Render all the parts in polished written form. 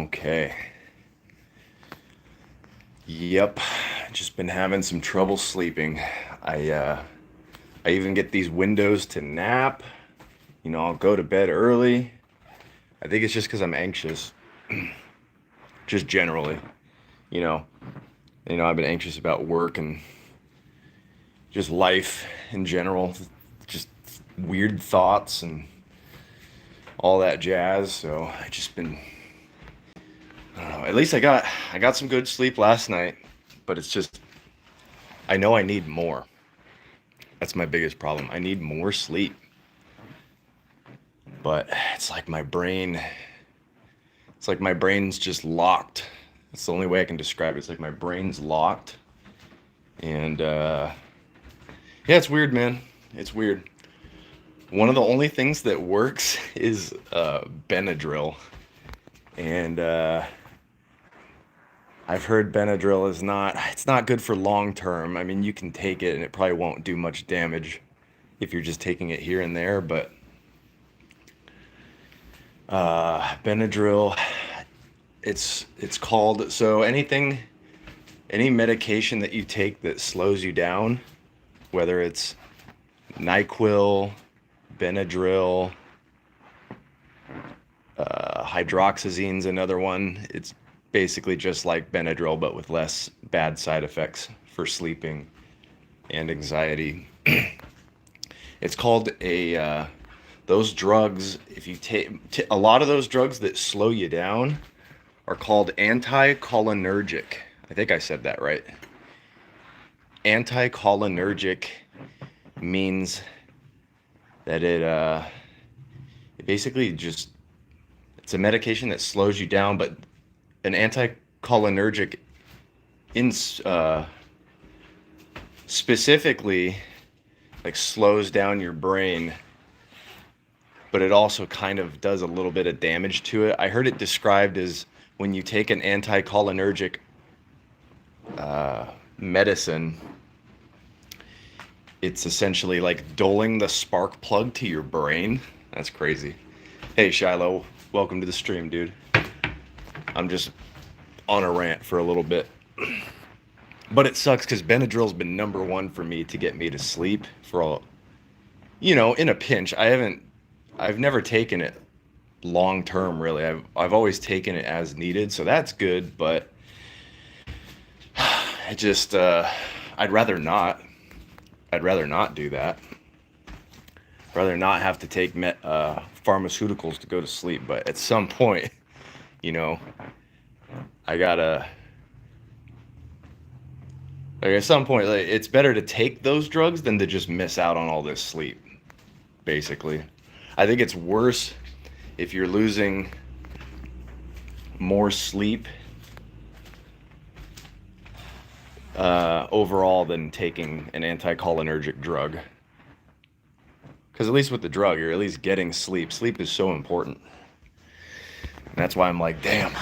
Okay. Yep. Just been having some trouble sleeping. I uh I even get these windows to nap. I'll go to bed early. I think it's just because I'm anxious, just generally. You know, I've been anxious about work and just life in general. Just weird thoughts and all that jazz. So I just been, I don't know. At least I got some good sleep last night, but it's just I know I need more. That's my biggest problem. I need more sleep. But it's like my brain's just locked. That's the only way I can describe it. It's like my brain's locked. And yeah, it's weird, man. It's weird. One of the only things that works is Benadryl. And I've heard Benadryl it's not good for long term. I mean, you can take it and it probably won't do much damage if you're just taking it here and there, but Benadryl, it's called, so any medication that you take that slows you down, whether it's NyQuil, Benadryl, hydroxyzine's another one. It's basically just like Benadryl, but with less bad side effects for sleeping and anxiety. It's called those drugs, if you take a lot of those drugs that slow you down are called anticholinergic. I think I said that right. Anticholinergic means that it basically just it's a medication that slows you down, but an anticholinergic in specifically like slows down your brain, but it also kind of does a little bit of damage to it. I heard it described as when you take an anticholinergic medicine, it's essentially like dulling the spark plug to your brain. That's crazy. Hey, Shiloh, welcome to the stream, dude. I'm just on a rant for a little bit. But it sucks because Benadryl's been number one for me to get me to sleep for all, in a pinch. I've never taken it long term, really. I've always taken it as needed, so that's good, but it just, I'd rather not. I'd rather not do that. Rather not have to take pharmaceuticals to go to sleep. But at some point, you know, I gotta. Like at some point, like, it's better to take those drugs than to just miss out on all this sleep. Basically, I think it's worse if you're losing more sleep overall than taking an anticholinergic drug. Because at least with the drug, you're at least getting sleep. Sleep is so important. And that's why I'm like, damn,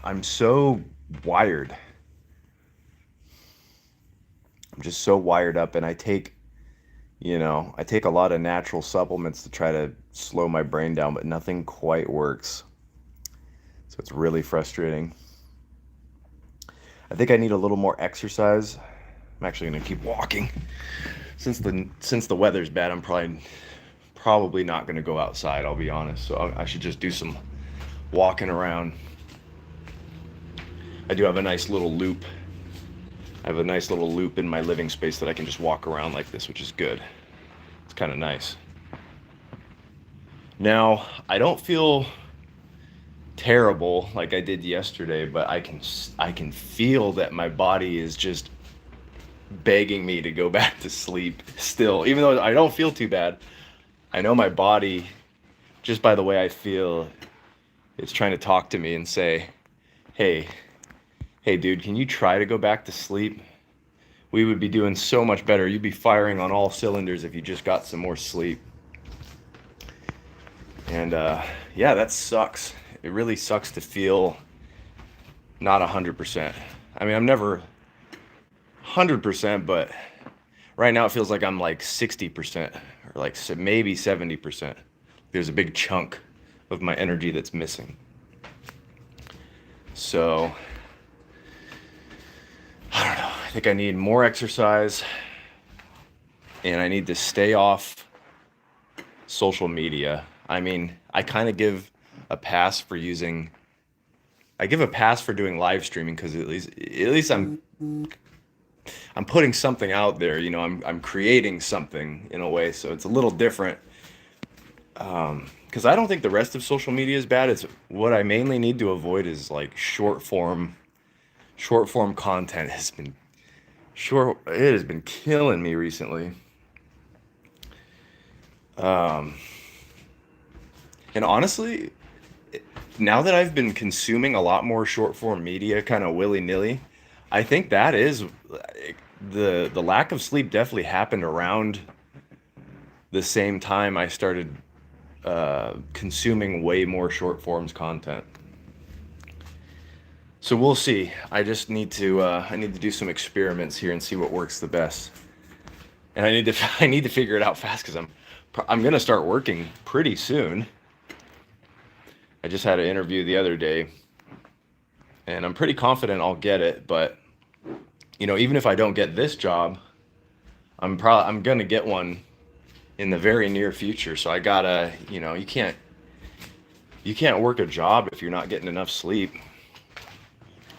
I'm so wired. I'm just so wired up, and I take a lot of natural supplements to try to slow my brain down, but nothing quite works. So it's really frustrating. I think I need a little more exercise. I'm actually going to keep walking. Since the weather's bad, I'm probably not going to go outside, I'll be honest. So I should just do some walking around. I do have a nice little loop. I have a nice little loop in my living space that I can just walk around like this, which is good. It's kind of nice. Now, I don't feel terrible like I did yesterday, but I can feel that my body is just begging me to go back to sleep still. Even though I don't feel too bad, I know my body, just by the way I feel, it's trying to talk to me and say, hey, hey dude, can you try to go back to sleep? We would be doing so much better. You'd be firing on all cylinders if you just got some more sleep. And yeah, that sucks. It really sucks to feel not 100%. I mean, I'm never 100%, but right now it feels like I'm like 60% or like maybe 70%. There's a big chunk of my energy that's missing. So I don't know. I think I need more exercise, and I need to stay off social media. I mean, I kind of give a pass for using I give a pass for doing live streaming because at least I'm putting something out there, I'm creating something in a way, so it's a little different. Because I don't think the rest of social media is bad. It's what I mainly need to avoid is like short form content it has been killing me recently. Um, and honestly, now that I've been consuming a lot more short form media kind of willy nilly, I think that is the lack of sleep definitely happened around the same time I started consuming way more short forms content. So we'll see. I need to do some experiments here and see what works the best. And I need to I need to figure it out fast because I'm gonna start working pretty soon. I just had an interview the other day, and I'm pretty confident I'll get it. But even if I don't get this job, I'm gonna get one in the very near future. So I gotta, you can't work a job if you're not getting enough sleep.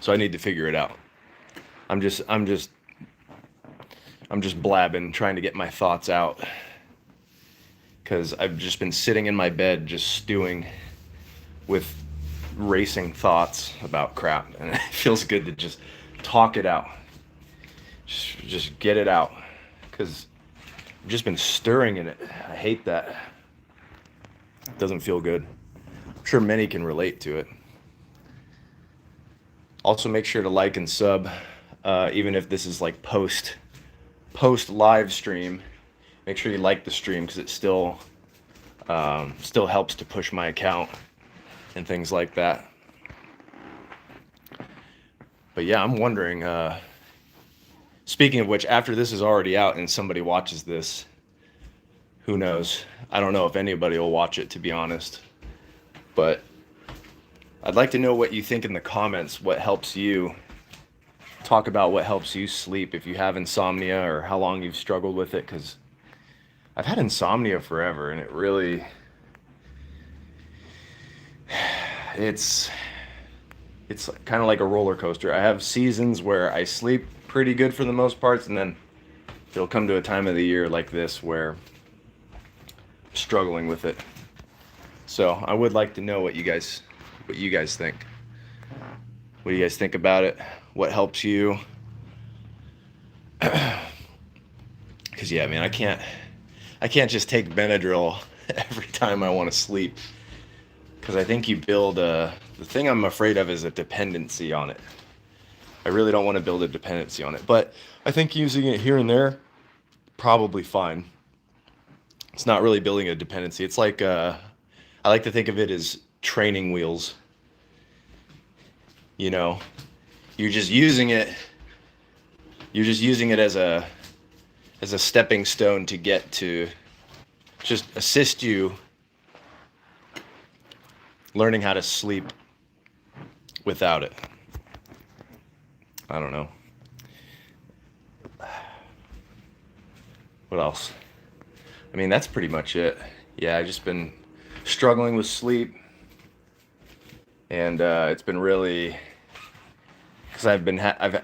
So I need to figure it out. I'm just I'm just I'm just blabbing, trying to get my thoughts out because I've just been sitting in my bed just stewing with racing thoughts about crap, and it feels good to just talk it out, just get it out, because I've just been stirring in it. I hate that. It doesn't feel good. I'm sure many can relate to it. Also, make sure to like and sub, even if this is like post live stream. Make sure you like the stream because it still helps to push my account and things like that. But yeah, I'm wondering. Speaking of which, after this is already out and somebody watches this, who knows? I don't know if anybody will watch it, to be honest. But I'd like to know what you think in the comments. What helps you? Talk about what helps you sleep if you have insomnia or how long you've struggled with it. Because I've had insomnia forever, and it's kind of like a roller coaster. I have seasons where I sleep pretty good for the most parts, and then it'll come to a time of the year like this where I'm struggling with it. So I would like to know what you guys think. What do you guys think about it? What helps you? Because yeah, man, I can't just take Benadryl every time I want to sleep. Because I think you build the thing I'm afraid of is a dependency on it. I really don't want to build a dependency on it, but I think using it here and there, probably fine. It's not really building a dependency. It's like I like to think of it as training wheels. You know, you're just using it. You're just using it as a stepping stone to get to just assist you learning how to sleep without it. I don't know. What else? I mean, that's pretty much it. Yeah, I've just been struggling with sleep, and it's been really because I've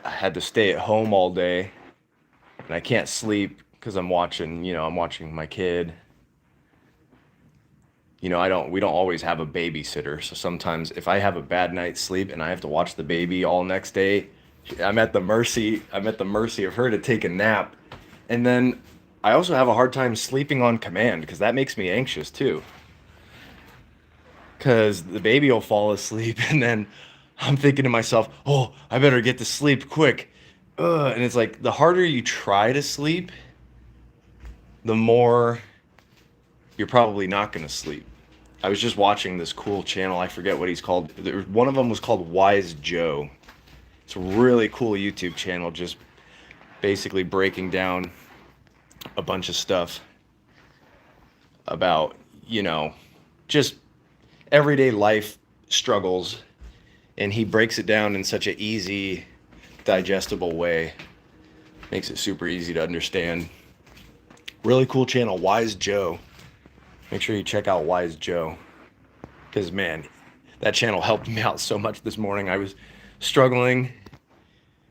had to stay at home all day, and I can't sleep because I'm watching my kid. We don't always have a babysitter, so sometimes if I have a bad night's sleep and I have to watch the baby all next day, I'm at the mercy of her to take a nap. And then I also have a hard time sleeping on command because that makes me anxious too. Because the baby will fall asleep, and then I'm thinking to myself, oh, I better get to sleep quick. And it's like the harder you try to sleep, the more you're probably not going to sleep. I was just watching this cool channel. I forget what he's called. One of them was called Wise Joe. It's a really cool YouTube channel, just basically breaking down a bunch of stuff about, just everyday life struggles and he breaks it down in such an easy, digestible way. Makes it super easy to understand. Really cool channel, Wise Joe. Make sure you check out Wise Joe, because man, that channel helped me out so much this morning. I was struggling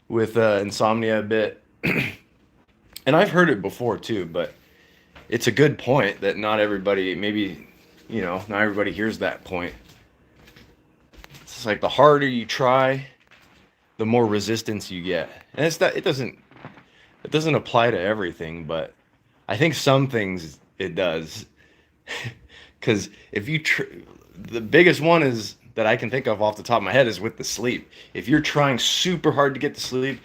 with insomnia a bit, and I've heard it before too, but it's a good point that not everybody, maybe, not everybody hears that point. It's like the harder you try, the more resistance you get. And it doesn't apply to everything, but I think some things it does. Because if the biggest one is that I can think of off the top of my head is with the sleep. If you're trying super hard to get to sleep,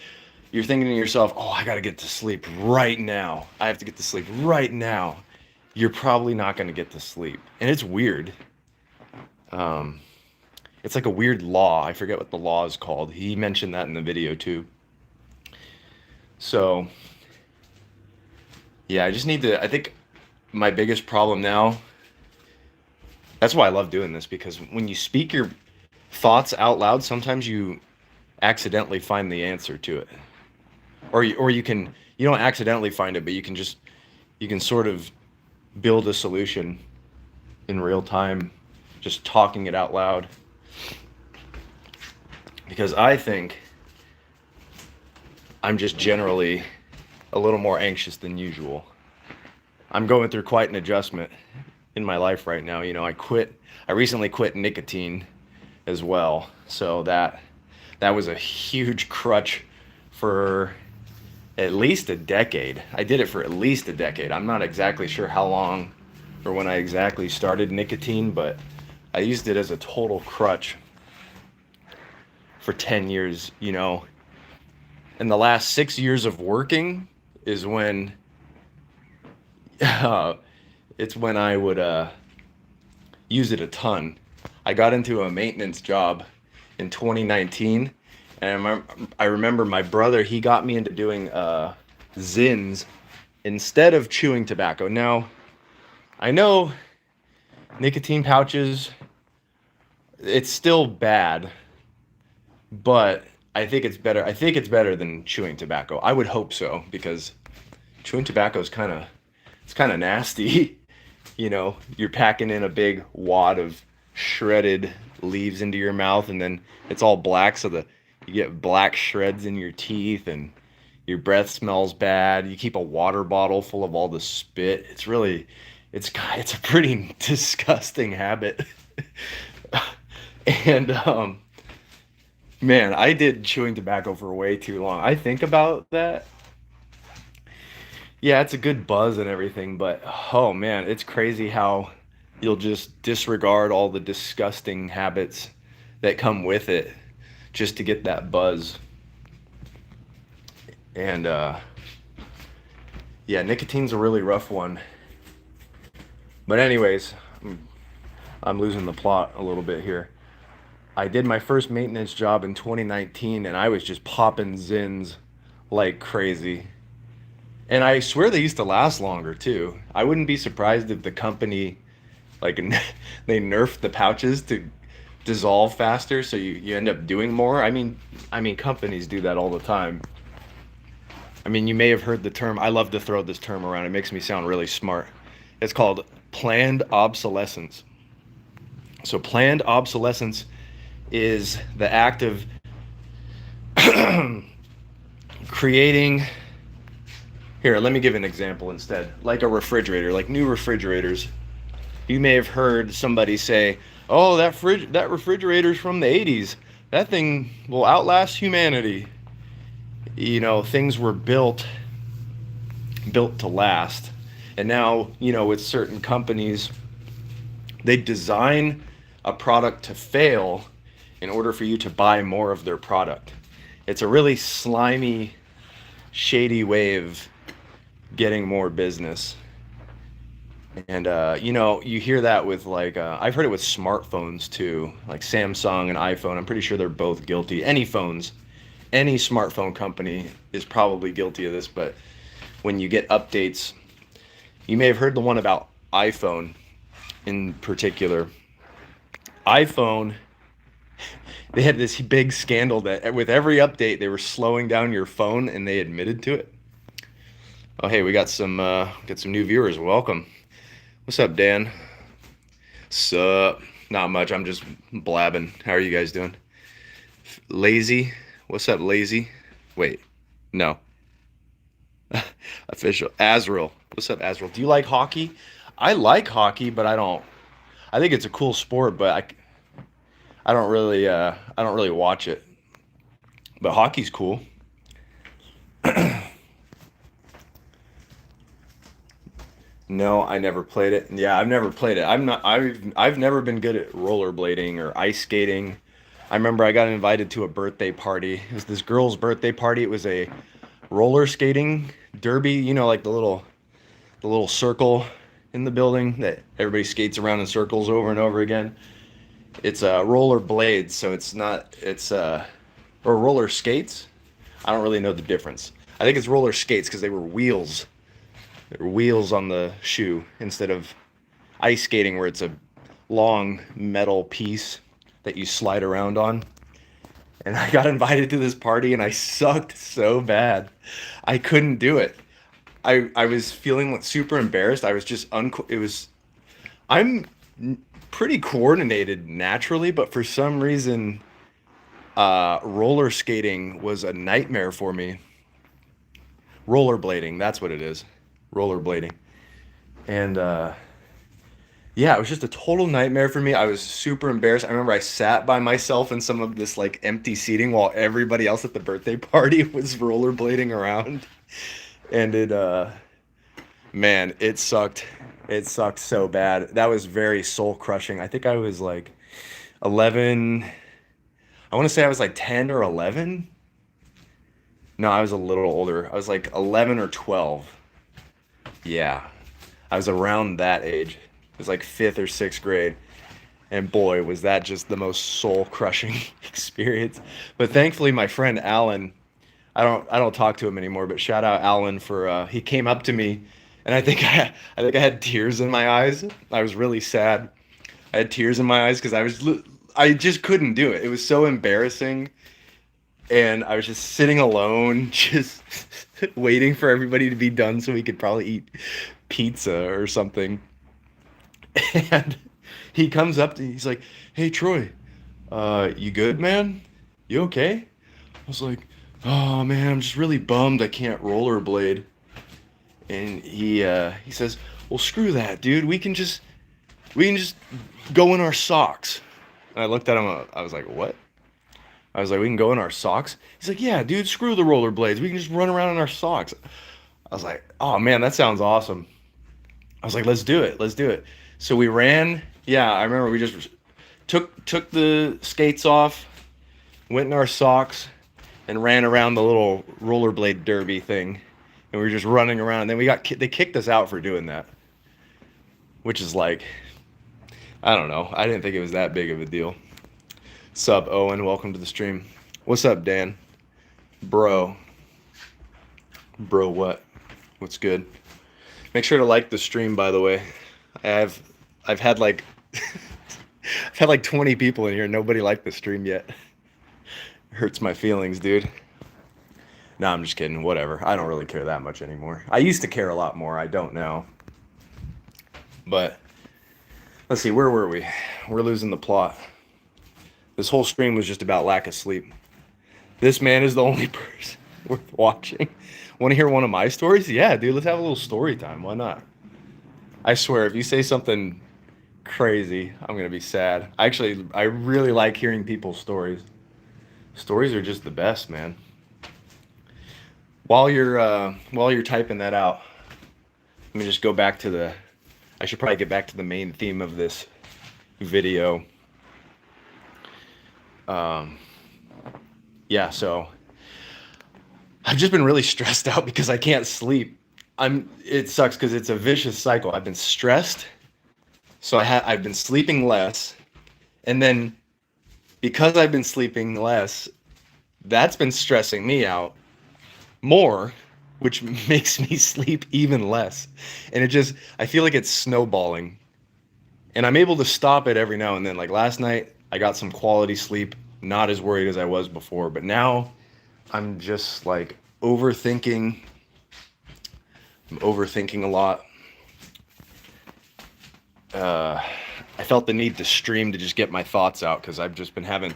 you're thinking to yourself, oh, I got to get to sleep right now. I have to get to sleep right now. You're probably not going to get to sleep. And it's weird. It's like a weird law. I forget what the law is called. He mentioned that in the video too. So, yeah, I think my biggest problem now, that's why I love doing this, because when you speak your thoughts out loud, sometimes you accidentally find the answer to it. Or you don't accidentally find it, but you can sort of build a solution in real time, just talking it out loud. Because I think I'm just generally a little more anxious than usual. I'm going through quite an adjustment in my life right now. I recently quit nicotine as well. So that was a huge crutch for at least a decade. I did it for at least a decade. I'm not exactly sure how long or when I exactly started nicotine, but I used it as a total crutch for 10 years, And the last 6 years of working is when it's when I would use it a ton. I got into a maintenance job in 2019, and I remember my brother, he got me into doing Zins instead of chewing tobacco. Now, I know nicotine pouches, it's still bad, but I think it's better. I think it's better than chewing tobacco. I would hope so, because chewing tobacco is kind of nasty. You're packing in a big wad of shredded leaves into your mouth, and then it's all black, so you get black shreds in your teeth, and your breath smells bad. You keep a water bottle full of all the spit. It's a pretty disgusting habit. And man, I did chewing tobacco for way too long. I think about that. Yeah, it's a good buzz and everything, but oh man, it's crazy how you'll just disregard all the disgusting habits that come with it just to get that buzz. And yeah, nicotine's a really rough one. But anyways, I'm losing the plot a little bit here. I did my first maintenance job in 2019, and I was just popping Zins like crazy. And I swear they used to last longer too. I wouldn't be surprised if the company, like, they nerfed the pouches to dissolve faster, so you end up doing more. I mean, companies do that all the time. I mean, you may have heard the term. I love to throw this term around. It makes me sound really smart. It's called planned obsolescence. So planned obsolescence is the act of creating. Here, let me give an example instead. Like a refrigerator, like new refrigerators. You may have heard somebody say, "Oh, that refrigerator's from the 80s. That thing will outlast humanity." Things were built to last. And now, with certain companies, they design a product to fail in order for you to buy more of their product. It's a really slimy, shady way of getting more business. And you hear that with I've heard it with smartphones too, like Samsung and iPhone. I'm pretty sure they're both guilty. Any smartphone company is probably guilty of this. But when you get updates, you may have heard the one about iPhone in particular. iPhone They had this big scandal that with every update they were slowing down your phone, and they admitted to it. Oh, hey, we got some new viewers. Welcome. What's up, Dan? Sup? Not much. I'm just blabbing. How are you guys doing? Lazy. What's up, Lazy? Wait, no. Official. Azrael. What's up, Azrael? Do you like hockey? I like hockey, but I don't. I think it's a cool sport, but I don't really I don't really watch it. But hockey's cool. No, I never played it. Yeah, I've never played it. I've never been good at rollerblading or ice skating. I remember I got invited to a birthday party. It was this girl's birthday party. It was a roller skating derby, you know, like the little circle in the building that everybody skates around in circles over and over again. It's roller blades, so it's or roller skates. I don't really know the difference. I think it's roller skates because they were wheels. There were wheels on the shoe instead of ice skating where it's a long metal piece that you slide around on. And I got invited to this party and I sucked so bad. I couldn't do it. I was feeling like super embarrassed. I was just it was I'm pretty coordinated naturally, but for some reason roller skating was a nightmare for me. Rollerblading, that's what it is. Rollerblading. And yeah, it was just a total nightmare for me. I was super embarrassed. I remember I sat by myself in some of this like empty seating while everybody else at the birthday party was rollerblading around. And man, it sucked. It sucked so bad. That was very soul crushing. I think I was like 11. I want to say I was like 10 or 11. No, I was a little older. I was like 11 or 12. Yeah, I was around that age. It was like fifth or sixth grade. And boy, was that just the most soul crushing experience. But thankfully, my friend Alan, I don't talk to him anymore, but shout out Alan for he came up to me, and I think I had tears in my eyes. I was really sad. I had tears in my eyes because I just couldn't do it. It was so embarrassing, and I was just sitting alone, just waiting for everybody to be done so we could probably eat pizza or something. And he comes up to me, he's like, "Hey Troy, you good, man? You okay?" I was like, "Oh man, I'm just really bummed I can't rollerblade." And he says, "Well, screw that, dude. We can just go in our socks." And I looked at him. I was like, "What?" I was like, "We can go in our socks?" He's like, "Yeah, dude. Screw the rollerblades. We can just run around in our socks." I was like, "Oh man, that sounds awesome." I was like, "Let's do it. Let's do it." So we ran. Yeah, I remember we just took the skates off, went in our socks, and ran around the little rollerblade derby thing. And we were just running around. And then they kicked us out for doing that, which is like, I don't know. I didn't think it was that big of a deal. Sup, Owen? Welcome to the stream. What's up, Dan? Bro. Bro, what? What's good? Make sure to like the stream, by the way. I've had like I've had like 20 people in here. Nobody liked the stream yet. Hurts my feelings, dude. No, I'm just kidding. Whatever. I don't really care that much anymore. I used to care a lot more. I don't now. But let's see. Where were we? We're losing the plot. This whole stream was just about lack of sleep. This man is the only person worth watching. Want to hear one of my stories? Yeah, dude. Let's have a little story time. Why not? I swear, if you say something crazy, I'm gonna be sad. I really like hearing people's stories. Stories are just the best, man. While you're typing that out, let me just go back to the. I should probably get back to the main theme of this video. Yeah, so I've just been really stressed out because I can't sleep. It sucks because it's a vicious cycle. I've been stressed, so I've been sleeping less, and then because I've been sleeping less, that's been stressing me out more, which makes me sleep even less. And I feel like it's snowballing. And I'm able to stop it every now and then. Like last night, I got some quality sleep. not as worried as I was before. But now I'm just like overthinking. I'm overthinking a lot. I felt the need to stream to just get my thoughts out because I've just been having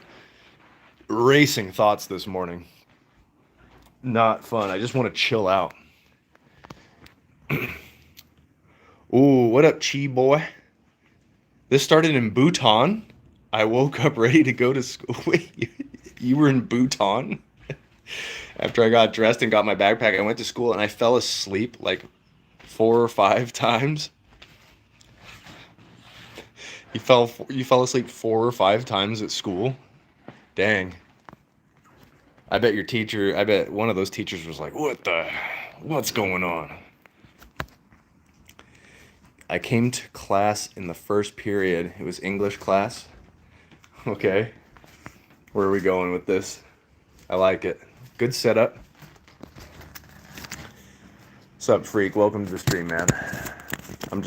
racing thoughts this morning. Not fun. I just want to chill out. Ooh, what up, Chi boy? This started in Bhutan. I woke up ready to go to school. Wait, you were in Bhutan? After I got dressed and got my backpack, I went to school and I fell asleep like 4 or 5 times. You fell asleep 4 or 5 times at school? Dang. I bet one of those teachers was like, what's going on? I came to class in the first period. It was English class. Okay. Where are we going with this? I like it. Good setup. What's up, freak? Welcome to the stream, man. I'm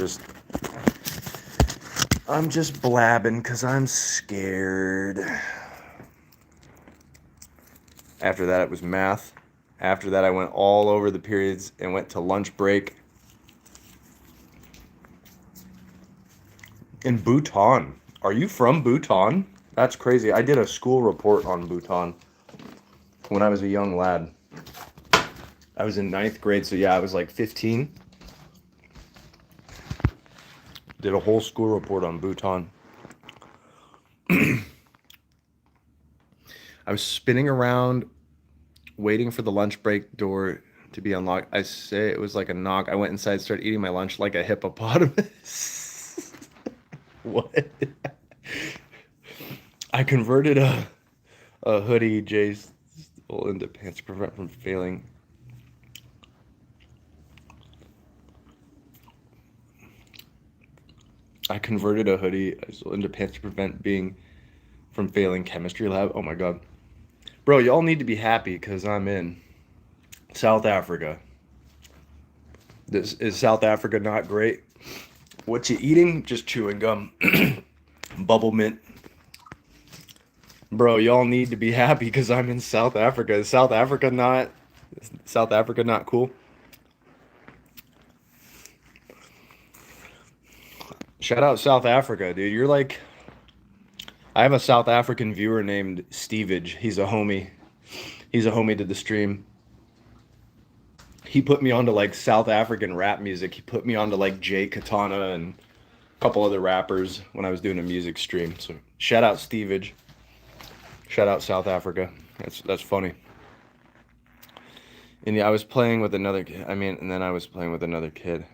just blabbing because I'm scared. After that, it was math. After that, I went all over the periods and went to lunch break. In Bhutan. Are you from Bhutan? That's crazy. I did a school report on Bhutan when I was a young lad. I was in 9th grade, so yeah, I was like 15. Did a whole school report on Bhutan. I was spinning around, waiting for the lunch break door to be unlocked. I say it was like a knock. I went inside, started eating my lunch like a hippopotamus. What? I converted a hoodie Jay's into pants to prevent from failing. I converted a hoodie into pants to prevent being from failing chemistry lab. Oh my god. Bro, y'all need to be happy because I'm in South Africa. Is South Africa not great? What you eating? Just chewing gum. Bubble mint. Bro, y'all need to be happy because I'm in South Africa. Is South Africa not cool? Shout out South Africa, dude. You're like, I have a South African viewer named Stevage. He's a homie. He's a homie to the stream. He put me onto like South African rap music. He put me onto like Jay Katana and a couple other rappers when I was doing a music stream. So shout out Stevage. Shout out South Africa. That's funny. And yeah, I was playing with another kid. And then I was playing with another kid.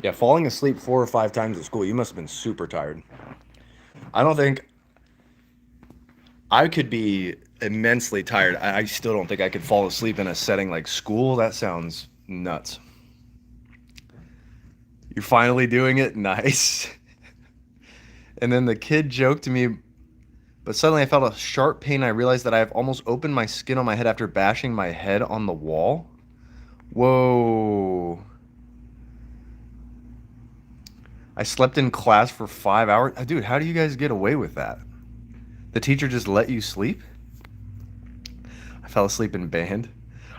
Yeah, falling asleep 4 or 5 times at school. You must have been super tired. I don't think I could be immensely tired. I still don't think I could fall asleep in a setting like school. That sounds nuts. You're finally doing it? Nice. And then the kid joked to me, but suddenly I felt a sharp pain. I realized that I have almost opened my skin on my head after bashing my head on the wall. Whoa. I slept in class for 5 hours. Dude, how do you guys get away with that? The teacher just let you sleep? I fell asleep in band.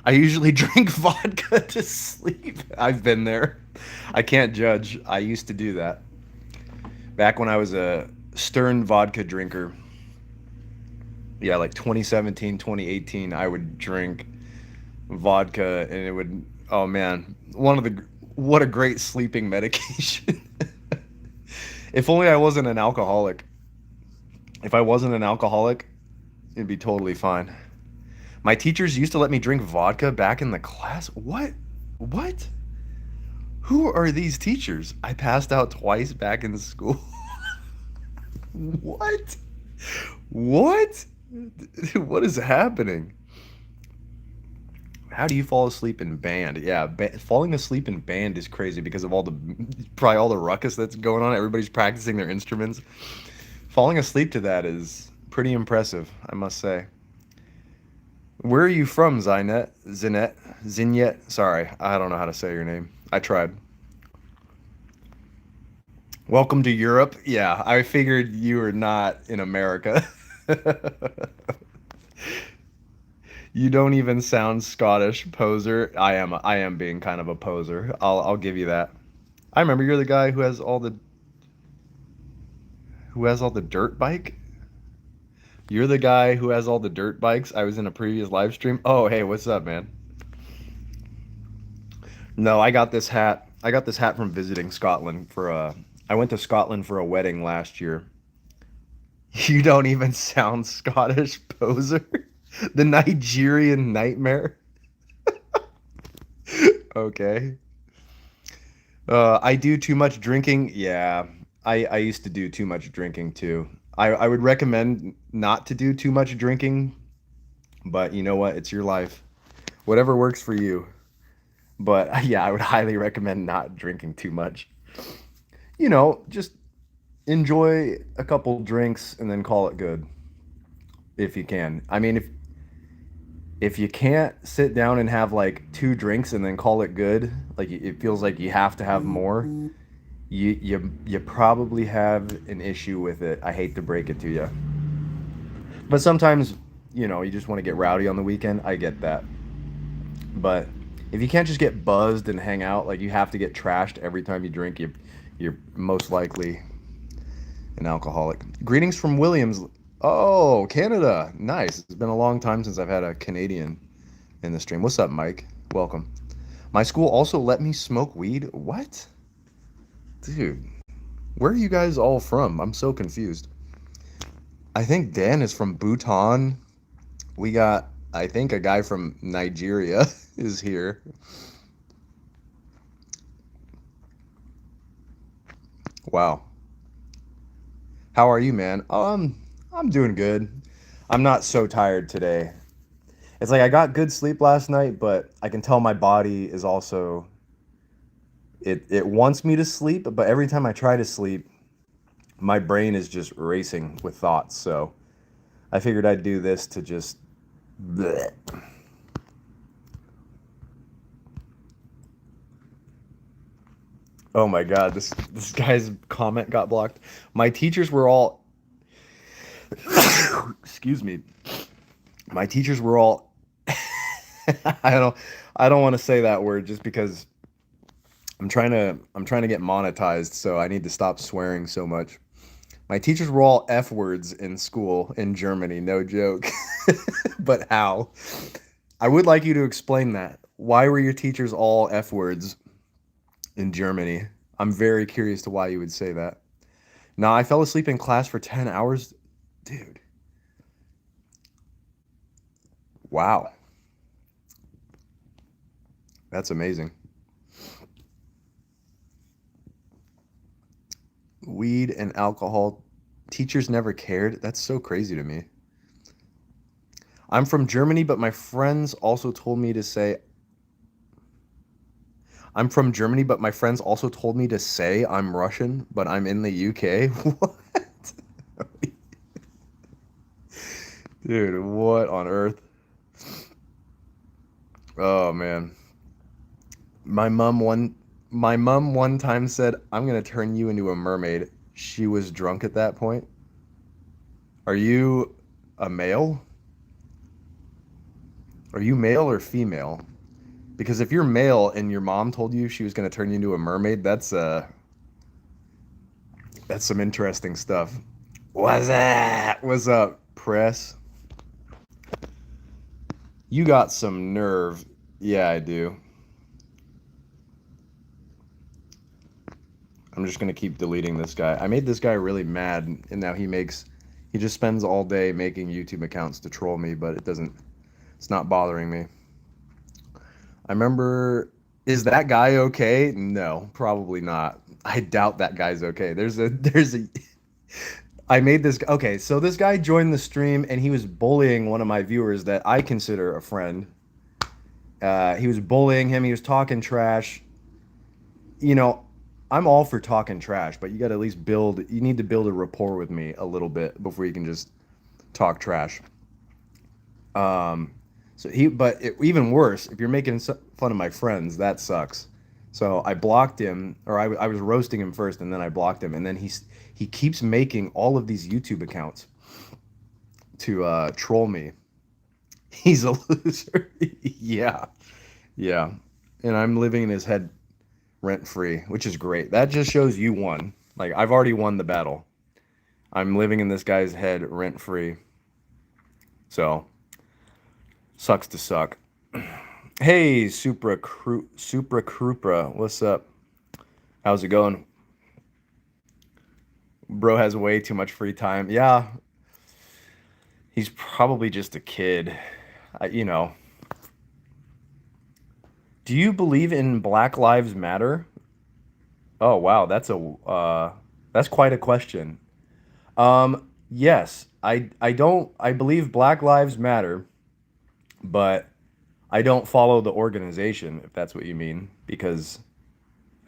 I usually drink vodka to sleep. I've been there. I can't judge. I used to do that. Back when I was a Stern vodka drinker. Yeah, like 2017, 2018, I would drink vodka and it would, oh man, what a great sleeping medication. If only I wasn't an alcoholic. If I wasn't an alcoholic, it'd be totally fine. My teachers used to let me drink vodka back in the class. What? What? Who are these teachers? I passed out twice back in school. What? What? What is happening? How do you fall asleep in band? Yeah, falling asleep in band is crazy because of probably all the ruckus that's going on. Everybody's practicing their instruments. Falling asleep to that is pretty impressive, I must say. Where are you from, Zinette? Sorry, I don't know how to say your name. I tried. Welcome to Europe. Yeah, I figured you were not in America. You don't even sound Scottish, poser. I am being kind of a poser. I'll give you that. I remember you're the guy who has all the dirt bike. You're the guy who has all the dirt bikes. I was in a previous live stream. Oh, hey, what's up, man? No, I got this hat. I got this hat from visiting Scotland for a. I went to Scotland for a wedding last year. You don't even sound Scottish, poser. The Nigerian nightmare. Okay. I do too much drinking. Yeah, I used to do too much drinking too. I would recommend not to do too much drinking, but you know what? It's your life. Whatever works for you. But yeah, I would highly recommend not drinking too much. Just enjoy a couple drinks and then call it good if you can. I mean, if you can't sit down and have like two drinks and then call it good, like it feels like you have to have more, you probably have an issue with it. I hate to break it to you. But sometimes, you just want to get rowdy on the weekend. I get that. But if you can't just get buzzed and hang out, like you have to get trashed every time you drink, you're most likely an alcoholic. Greetings from Williams. Oh, Canada. Nice. It's been a long time since I've had a Canadian in the stream. What's up, Mike? Welcome. My school also let me smoke weed. What? Dude, where are you guys all from? I'm so confused. I think Dan is from Bhutan. We got, I think, a guy from Nigeria is here. Wow. How are you, man? I'm doing good. I'm not so tired today. It's like I got good sleep last night, but I can tell my body is also it wants me to sleep, but every time I try to sleep, my brain is just racing with thoughts. So I figured I'd do this to just bleh. Oh my God, this guy's comment got blocked. My teachers were all excuse me. My teachers were all I don't I don't want to say that word just because I'm trying to get monetized, so I need to stop swearing so much. My teachers were all F words in school in Germany, no joke. But how? I would like you to explain that. Why were your teachers all F words in Germany? I'm very curious to why you would say that. Now, I fell asleep in class for 10 hours. Dude, wow. That's amazing. Weed and alcohol. Teachers never cared. That's so crazy to me. I'm from Germany, but my friends also told me to say I'm from Germany, but my friends also told me to say I'm Russian, but I'm in the UK. What? Dude, what on earth? Oh man. My mom one my mom one time said, "I'm gonna turn you into a mermaid." She was drunk at that point. Are you a male? Are you male or female? Because if you're male and your mom told you she was gonna turn you into a mermaid, that's some interesting stuff. What's that? What's up, press? You got some nerve. Yeah, I do. I'm just gonna keep deleting this guy. I made this guy really mad, and now he just spends all day making YouTube accounts to troll me, but it's not bothering me. I remember, is that guy okay? No, probably not. I doubt that guy's okay. I made this, okay, so this guy joined the stream and he was bullying one of my viewers that I consider a friend. He was bullying him, he was talking trash. You know, I'm all for talking trash, but you got to at least you need to build a rapport with me a little bit before you can just talk trash. Um, even worse, if you're making fun of my friends, that sucks. So I blocked him, or I was roasting him first, and then I blocked him, and then he keeps making all of these YouTube accounts to troll me. He's a loser. Yeah. Yeah. And I'm living in his head rent free, which is great. That just shows you won. Like, I've already won the battle. I'm living in this guy's head rent free. So, sucks to suck. Hey, Supra Krupra, what's up? How's it going? Bro has way too much free time. Yeah, he's probably just a kid. You know, do you believe in Black Lives Matter? Oh, wow, that's quite a question. Yes, I don't I believe Black Lives Matter, but I don't follow the organization, if that's what you mean, because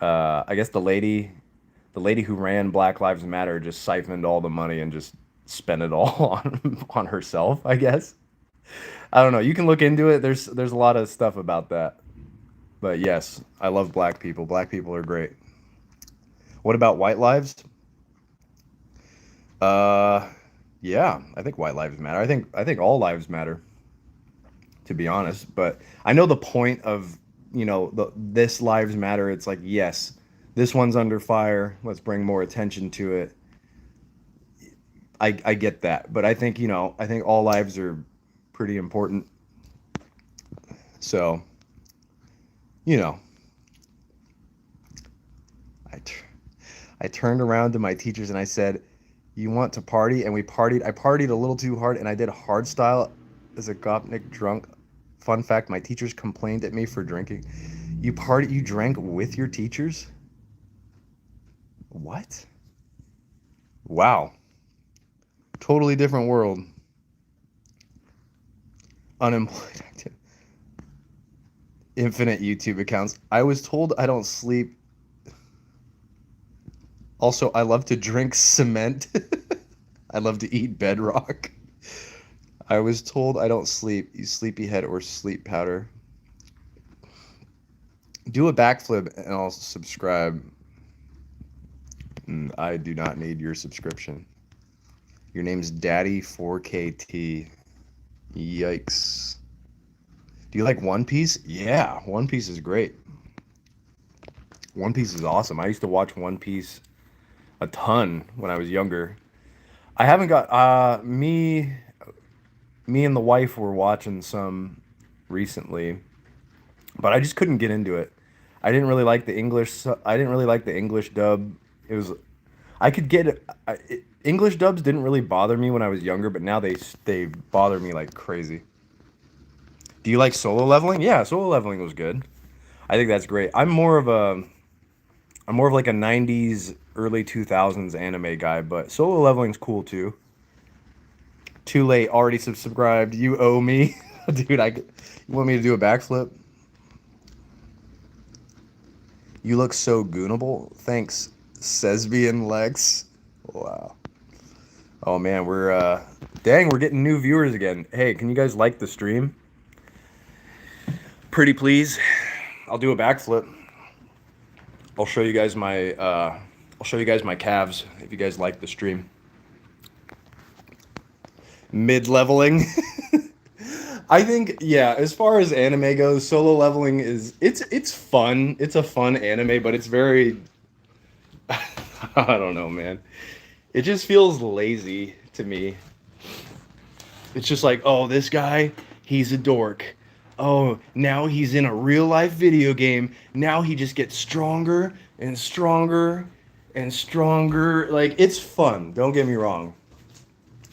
I guess the lady who ran Black Lives Matter just siphoned all the money and just spent it all on herself, I guess. I don't know. You can look into it. There's a lot of stuff about that. But yes, I love black people. Black people are great. What about white lives? Uh yeah, I think white lives matter. I think all lives matter, to be honest, but I know the point of, this lives matter. It's like, yes, this one's under fire. Let's bring more attention to it. I get that, but I think all lives are pretty important. So, you know, I t- I turned around to my teachers and I said, "You want to party?" And we partied. I partied a little too hard and I did hard style as a gopnik drunk. Fun fact, my teachers complained at me for drinking. You drank with your teachers? What? Wow. Totally different world. Unemployed active. Infinite YouTube accounts. I was told I don't sleep. Also, I love to drink cement. I love to eat bedrock. I was told I don't sleep. You sleepyhead or sleep powder. Do a backflip and I'll subscribe. I do not need your subscription. Your name's Daddy 4KT. Yikes. Do you like One Piece? Yeah, One Piece is great. One Piece is awesome. I used to watch One Piece a ton when I was younger. I haven't got me and the wife were watching some recently, but I just couldn't get into it. I didn't really like the English dub. It was I could get it. English dubs didn't really bother me when I was younger, but now they bother me like crazy. Do you like Solo Leveling? Yeah, Solo Leveling was good. I think that's great. I'm more of like a 90s early 2000s anime guy, but Solo Leveling's cool too. Too late, already subscribed. You owe me. Dude, you want me to do a backflip? You look so goonable. Thanks, Sesbian Lex. Wow. Oh man, we're getting new viewers again. Hey, can you guys like the stream? Pretty please. I'll do a backflip. I'll show you guys my calves if you guys like the stream. Mid-leveling. I think, yeah, as far as anime goes, Solo Leveling it's fun. It's a fun anime, but it's very I don't know, man. It just feels lazy to me. It's just like, oh, this guy, he's a dork. Oh, now he's in a real life video game. Now he just gets stronger and stronger and stronger. Like, it's fun. Don't get me wrong.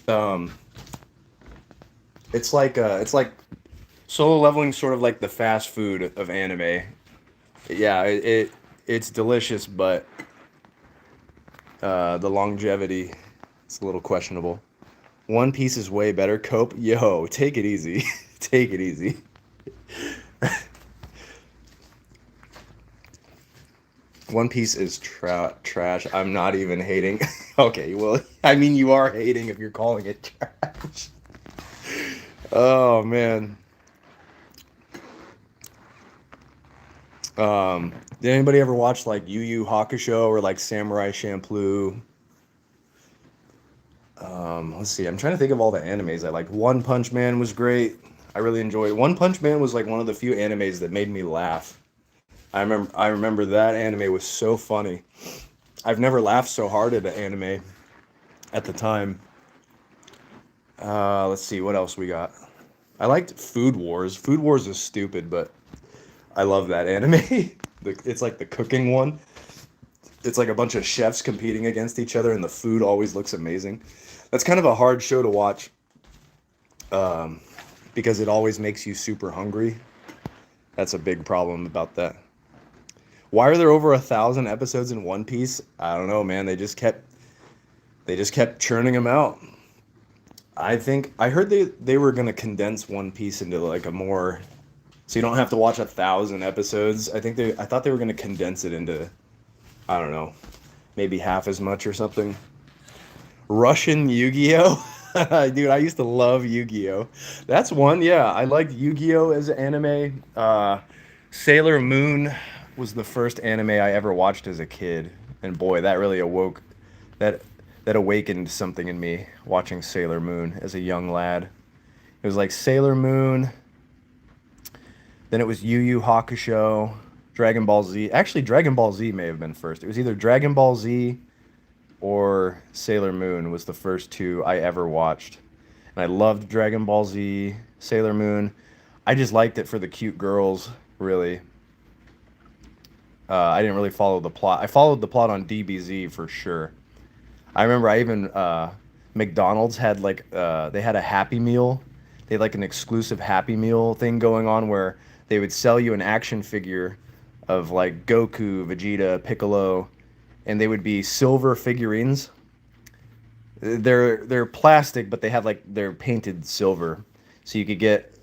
Um, it's like Solo Leveling, sort of like the fast food of anime. Yeah, it's delicious, but the longevity, it's a little questionable. One Piece is way better. Cope, yo, take it easy. Take it easy. One Piece is trash. I'm not even hating. Okay, well, I mean, you are hating if you're calling it trash. Oh man. Did anybody ever watch like Yu Yu Hakusho or like Samurai Champloo? Let's see. I'm trying to think of all the animes I liked. One Punch Man was great. I really enjoyed it. One Punch Man was like one of the few animes that made me laugh. I remember that anime was so funny. I've never laughed so hard at an anime at the time. Let's see what else we got. I liked Food Wars. Food Wars is stupid, but I love that anime. It's like the cooking one. It's like a bunch of chefs competing against each other, and the food always looks amazing. That's kind of a hard show to watch because it always makes you super hungry. That's a big problem about that. Why are there over 1,000 episodes in One Piece? I don't know, man. They just kept churning them out. I think I heard they were gonna condense One Piece into like a more, so you don't have to watch 1,000 episodes. I thought they were gonna condense it into, I don't know, maybe half as much or something. Russian Yu-Gi-Oh. Dude, I used to love Yu-Gi-Oh. That's one. Yeah, I liked Yu-Gi-Oh as an anime. Sailor Moon was the first anime I ever watched as a kid, and boy, that really awoke that that awakened something in me watching Sailor Moon as a young lad. It was like Sailor Moon, then it was Yu Yu Hakusho, Dragon Ball Z. Actually, Dragon Ball Z may have been first. It was either Dragon Ball Z or Sailor Moon was the first two I ever watched. And I loved Dragon Ball Z, Sailor Moon. I just liked it for the cute girls, really. I didn't really follow the plot. I followed the plot on DBZ for sure. I remember I even McDonald's had like they had a Happy Meal. They had like an exclusive Happy Meal thing going on where they would sell you an action figure of like Goku, Vegeta, Piccolo, and they would be silver figurines. They're plastic, but they have like they're painted silver, so you could get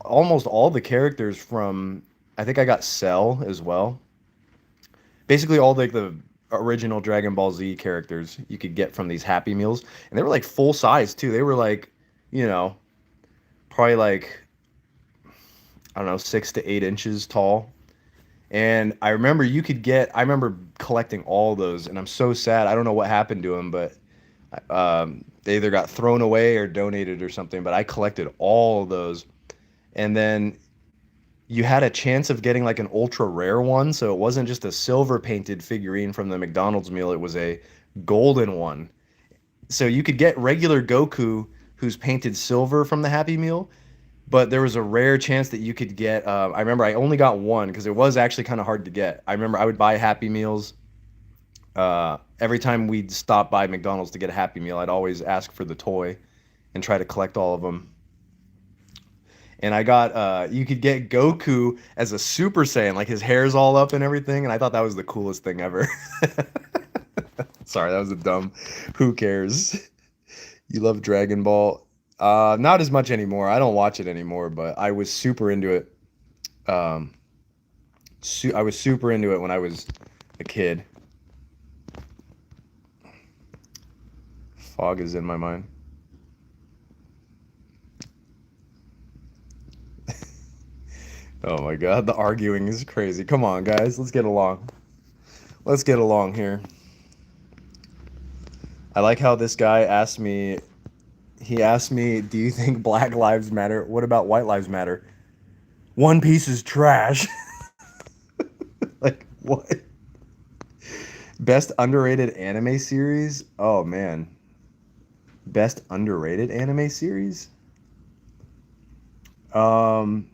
almost all the characters from. I think I got Cell as well. Basically, all like the original Dragon Ball Z characters you could get from these Happy Meals, and they were like full size too. They were like, you know, probably like I don't know, 6 to 8 inches tall. And I remember collecting all those, and I'm so sad. I don't know what happened to them, but they either got thrown away or donated or something. But I collected all of those, and then you had a chance of getting like an ultra rare one, so it wasn't just a silver painted figurine from the McDonald's meal, it was a golden one. So you could get regular Goku who's painted silver from the Happy Meal, but there was a rare chance that you could get I remember I only got one because it was actually kind of hard to get. I remember I would buy Happy Meals every time we'd stop by McDonald's to get a Happy Meal. I'd always ask for the toy and try to collect all of them. And I got you could get Goku as a Super Saiyan, like his hair's all up and everything, and I thought that was the coolest thing ever. Sorry, that was a dumb. Who cares? You love Dragon Ball. Not as much anymore. I don't watch it anymore, but I was super into it. Um, I was super into it when I was a kid. Fog is in my mind. Oh my God, the arguing is crazy. Come on, guys, let's get along. Let's get along here. I like how this guy asked me. He asked me, "Do you think Black Lives Matter? What about White Lives Matter?" One Piece is trash. Like what? Best underrated anime series? Oh man. Best underrated anime series? Um,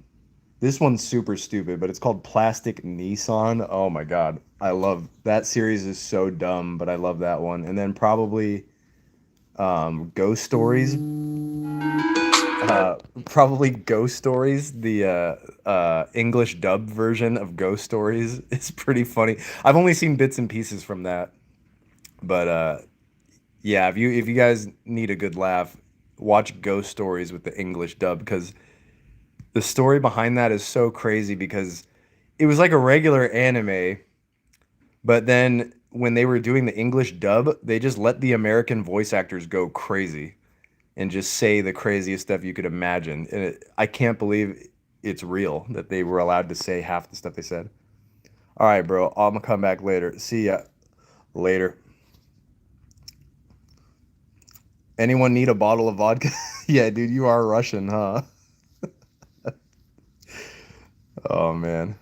this one's super stupid, but it's called Plastic Nissan. Oh my God. I love that series is so dumb, but I love that one. And then probably Ghost Stories. Probably Ghost Stories, the English dub version of Ghost Stories is pretty funny. I've only seen bits and pieces from that, but yeah, if you guys need a good laugh, watch Ghost Stories with the English dub because the story behind that is so crazy because it was like a regular anime, but then when they were doing the English dub, they just let the American voice actors go crazy and just say the craziest stuff you could imagine. And I can't believe it's real that they were allowed to say half the stuff they said. All right, bro. I'm gonna come back later. See ya later. Anyone need a bottle of vodka? Yeah, dude, you are Russian, huh? Oh man.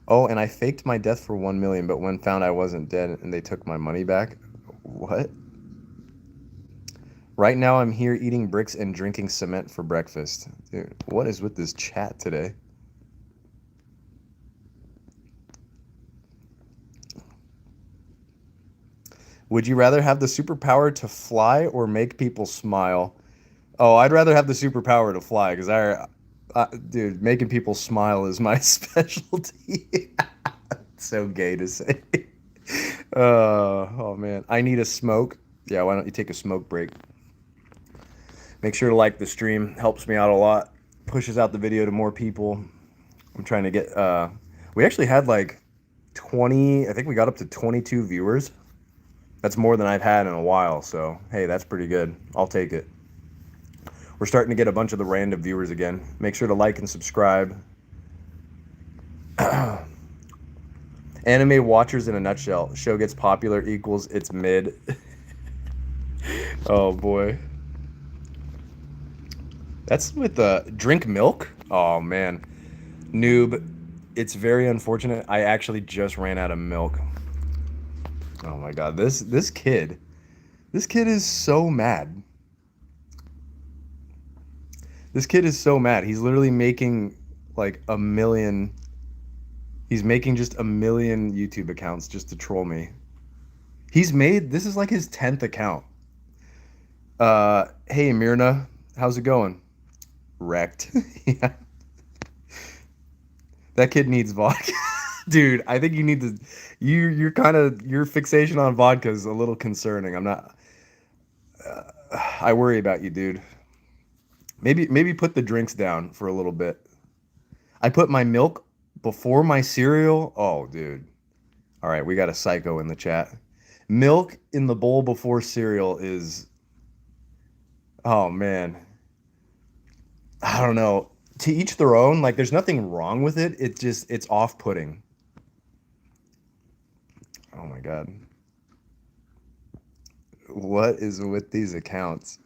Oh, and I faked my death for 1 million, but when found I wasn't dead and they took my money back. What? Right now I'm here eating bricks and drinking cement for breakfast. Dude, what is with this chat today? Would you rather have the superpower to fly or make people smile? Oh, I'd rather have the superpower to fly because dude, making people smile is my specialty. So gay to say. Oh man, I need a smoke. Yeah, why don't you take a smoke break? Make sure to like the stream. Helps me out a lot. Pushes out the video to more people. I'm trying to get. We actually had like 20. I think we got up to 22 viewers. That's more than I've had in a while. So hey, that's pretty good. I'll take it. We're starting to get a bunch of the random viewers again. Make sure to like and subscribe. Anime watchers in a nutshell. Show gets popular equals it's mid. Oh boy. That's with drink milk. Oh man. Noob. It's very unfortunate. I actually just ran out of milk. Oh my god. This kid. This kid is so mad. This kid is so mad. He's literally making like a million. He's making just a million YouTube accounts just to troll me. This is like his 10th account. Hey Mirna, how's it going? Wrecked. Yeah. That kid needs vodka. Dude, I think you need to your fixation on vodka is a little concerning. I'm not I worry about you, dude. Maybe put the drinks down for a little bit. I put my milk before my cereal. Oh, dude. All right, we got a psycho in the chat. Milk in the bowl before cereal is, oh man. I don't know. To each their own. Like there's nothing wrong with it. It's off-putting. Oh my god. What is with these accounts?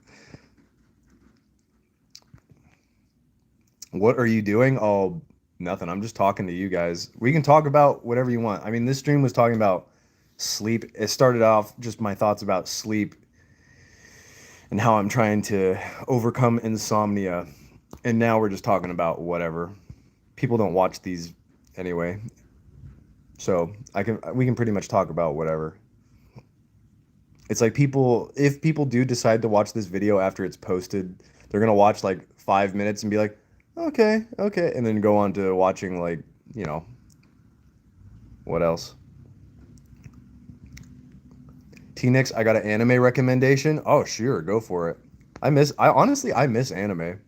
What are you doing? Oh, nothing. I'm just talking to you guys. We can talk about whatever you want. I mean, this stream was talking about sleep. It started off just my thoughts about sleep and how I'm trying to overcome insomnia. And now we're just talking about whatever. People don't watch these anyway. So we can pretty much talk about whatever. It's like if people do decide to watch this video after it's posted, they're gonna watch like 5 minutes and be like, okay, okay, and then go on to watching like, you know, what else? T-Nix, I got an anime recommendation. Oh, sure, go for it. I miss anime.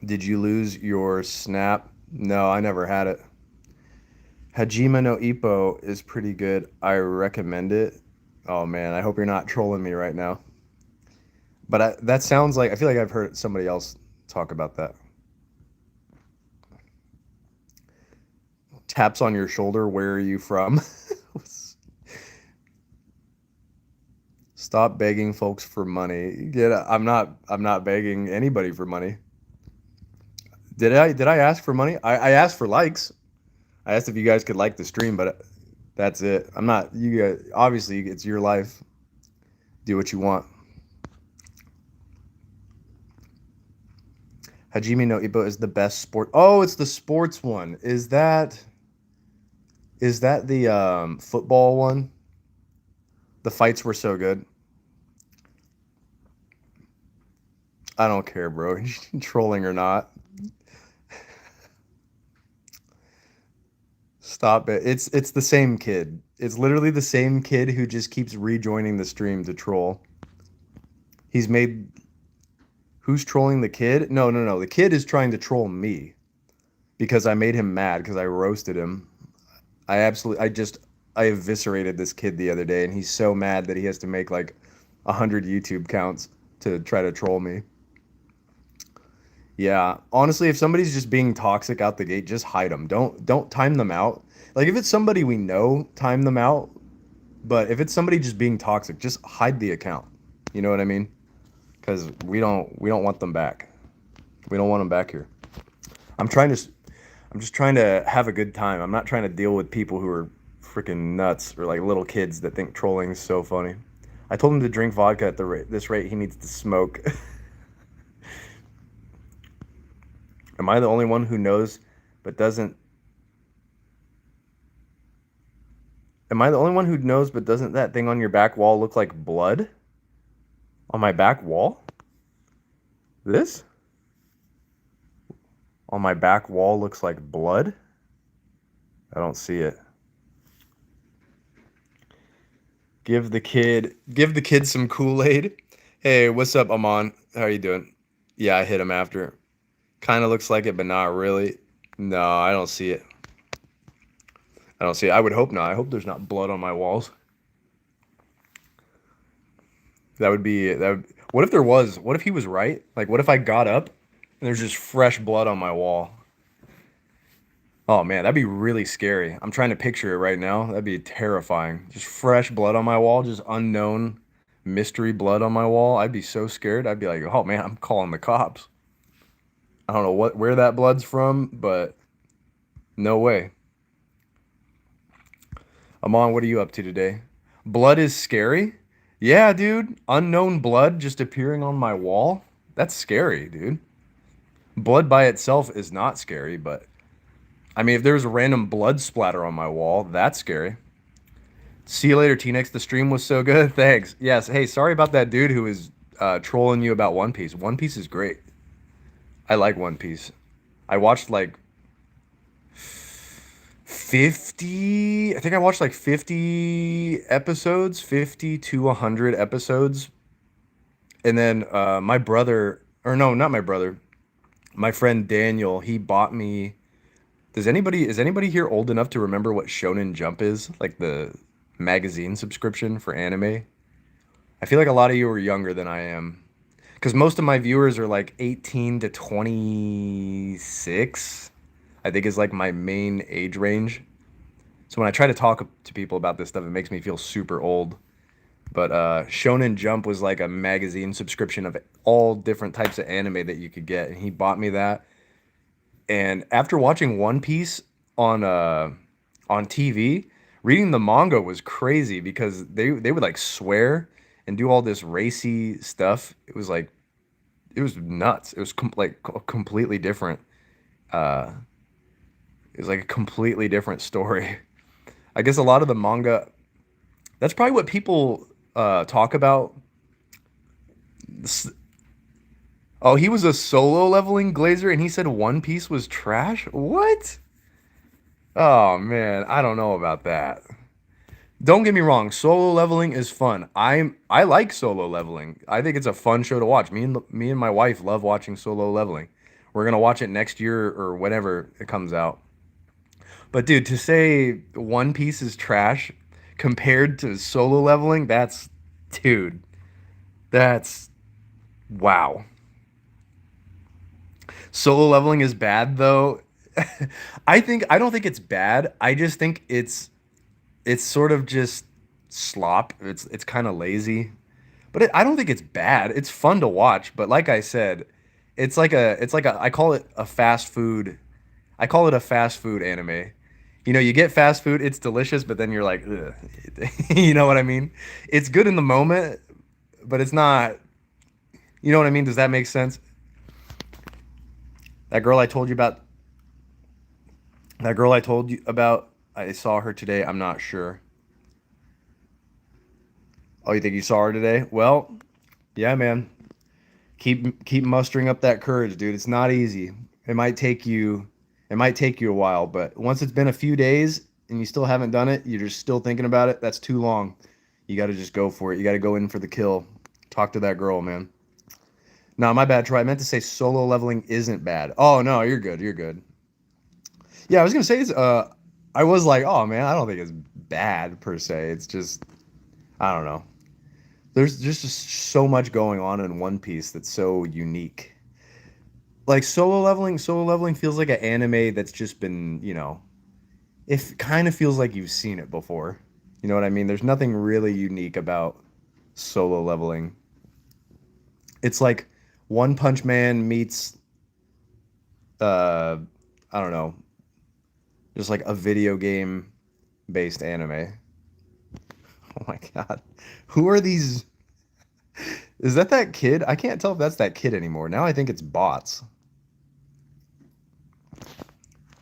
Did you lose your snap? No, I never had it. Hajime no Ippo is pretty good. I recommend it. Oh man, I hope you're not trolling me right now. But that sounds like I feel like I've heard somebody else talk about that. Taps on your shoulder. Where are you from? Stop begging folks for money. I'm not begging anybody for money. Did I ask for money? I asked for likes. I asked if you guys could like the stream, but that's it. I'm not you guys, obviously it's your life. Do what you want. Hajime no Ippo is the best sport. Oh, it's the sports one. Is that the football one? The fights were so good. I don't care, bro. Trolling or not. Stop it. It's the same kid. It's literally the same kid who just keeps rejoining the stream to troll. He's made Who's trolling the kid? No, no, no. The kid is trying to troll me because I made him mad because I roasted him. I eviscerated this kid the other day and he's so mad that he has to make like 100 YouTube counts to try to troll me. Yeah, honestly, if somebody's just being toxic out the gate, just hide them. Don't time them out. Like if it's somebody we know, time them out. But if it's somebody just being toxic, just hide the account. You know what I mean? because we don't want them back. We don't want them back here. I'm trying to I'm just trying to have a good time. I'm not trying to deal with people who are freaking nuts or like little kids that think trolling is so funny. I told him to drink vodka at this rate. He needs to smoke. Am I the only one who knows but doesn't? Am I the only one who knows but doesn't that thing on your back wall look like blood? On my back wall? This? On my back wall looks like blood? I don't see it. Give the kid some Kool-Aid. Hey, what's up, Amon? How you doing? Yeah, I hit him after. Kind of looks like it, but not really. No, I don't see it. I don't see it. I would hope not. I hope there's not blood on my walls. What if there was? What if he was right? Like, what if I got up and there's just fresh blood on my wall? Oh man, that'd be really scary. I'm trying to picture it right now. That'd be terrifying. Just fresh blood on my wall, just unknown mystery blood on my wall. I'd be so scared. I'd be like, "Oh man, I'm calling the cops." I don't know where that blood's from, but no way. Amon, what are you up to today? Blood is scary? Yeah, dude. Unknown blood just appearing on my wall? That's scary, dude. Blood by itself is not scary, but I mean, if there's a random blood splatter on my wall, that's scary. See you later, T-Nex. The stream was so good. Thanks. Yes. Hey, sorry about that dude who was trolling you about One Piece. One Piece is great. I like One Piece. I watched like 50, I think I watched like 50 episodes, 50 to 100 episodes. And then my brother, or no, not my brother, my friend Daniel, he bought me. Is anybody here old enough to remember what Shonen Jump is? Like the magazine subscription for anime? I feel like a lot of you are younger than I am. Because most of my viewers are like 18 to 26, I think is like my main age range. So when I try to talk to people about this stuff, it makes me feel super old. But Shonen Jump was like a magazine subscription of all different types of anime that you could get, and he bought me that. And after watching One Piece on on TV, reading the manga was crazy because they would like swear and do all this racy stuff. It was nuts. It was completely different. Uh, it was like a completely different story. I guess a lot of the manga. That's probably what people talk about. Oh, he was a solo leveling Glazer, and he said One Piece was trash. What? Oh man, I don't know about that. Don't get me wrong, solo leveling is fun. I like solo leveling. I think it's a fun show to watch. Me and my wife love watching solo leveling. We're gonna watch it next year or whenever it comes out. But dude, to say One Piece is trash compared to solo leveling, dude, that's wow. Solo leveling is bad though. I don't think it's bad. I just think it's sort of just slop. It's kind of lazy. But I don't think it's bad. It's fun to watch, but like I said, it's like a I call it a fast food. I call it a fast food anime. You know, you get fast food, it's delicious, but then you're like, ugh. You know what I mean? It's good in the moment, but it's not. You know what I mean? Does that make sense? That girl I told you about, that girl I told you about, I saw her today. I'm not sure. Oh, you think you saw her today? Well, yeah, man. Keep mustering up that courage, dude. It's not easy. It might take you it might take you a while, but once it's been a few days and you still haven't done it, you're just still thinking about it, that's too long. You got to just go for it. You got to go in for the kill. Talk to that girl, man. No, my bad, Troy. I meant to say solo leveling isn't bad. Oh, no, you're good. You're good. Yeah, I was gonna say I was like, oh man, I don't think it's bad per se. It's just I don't know. There's just so much going on in One Piece that's so unique. Like solo leveling feels like an anime that's just been, it kind of feels like you've seen it before. You know what I mean? There's nothing really unique about solo leveling. It's like One Punch Man meets uh I don't know, just like a video game based anime. Oh my god. Who are these? Is that kid? I can't tell if that's that kid anymore. Now I think it's bots.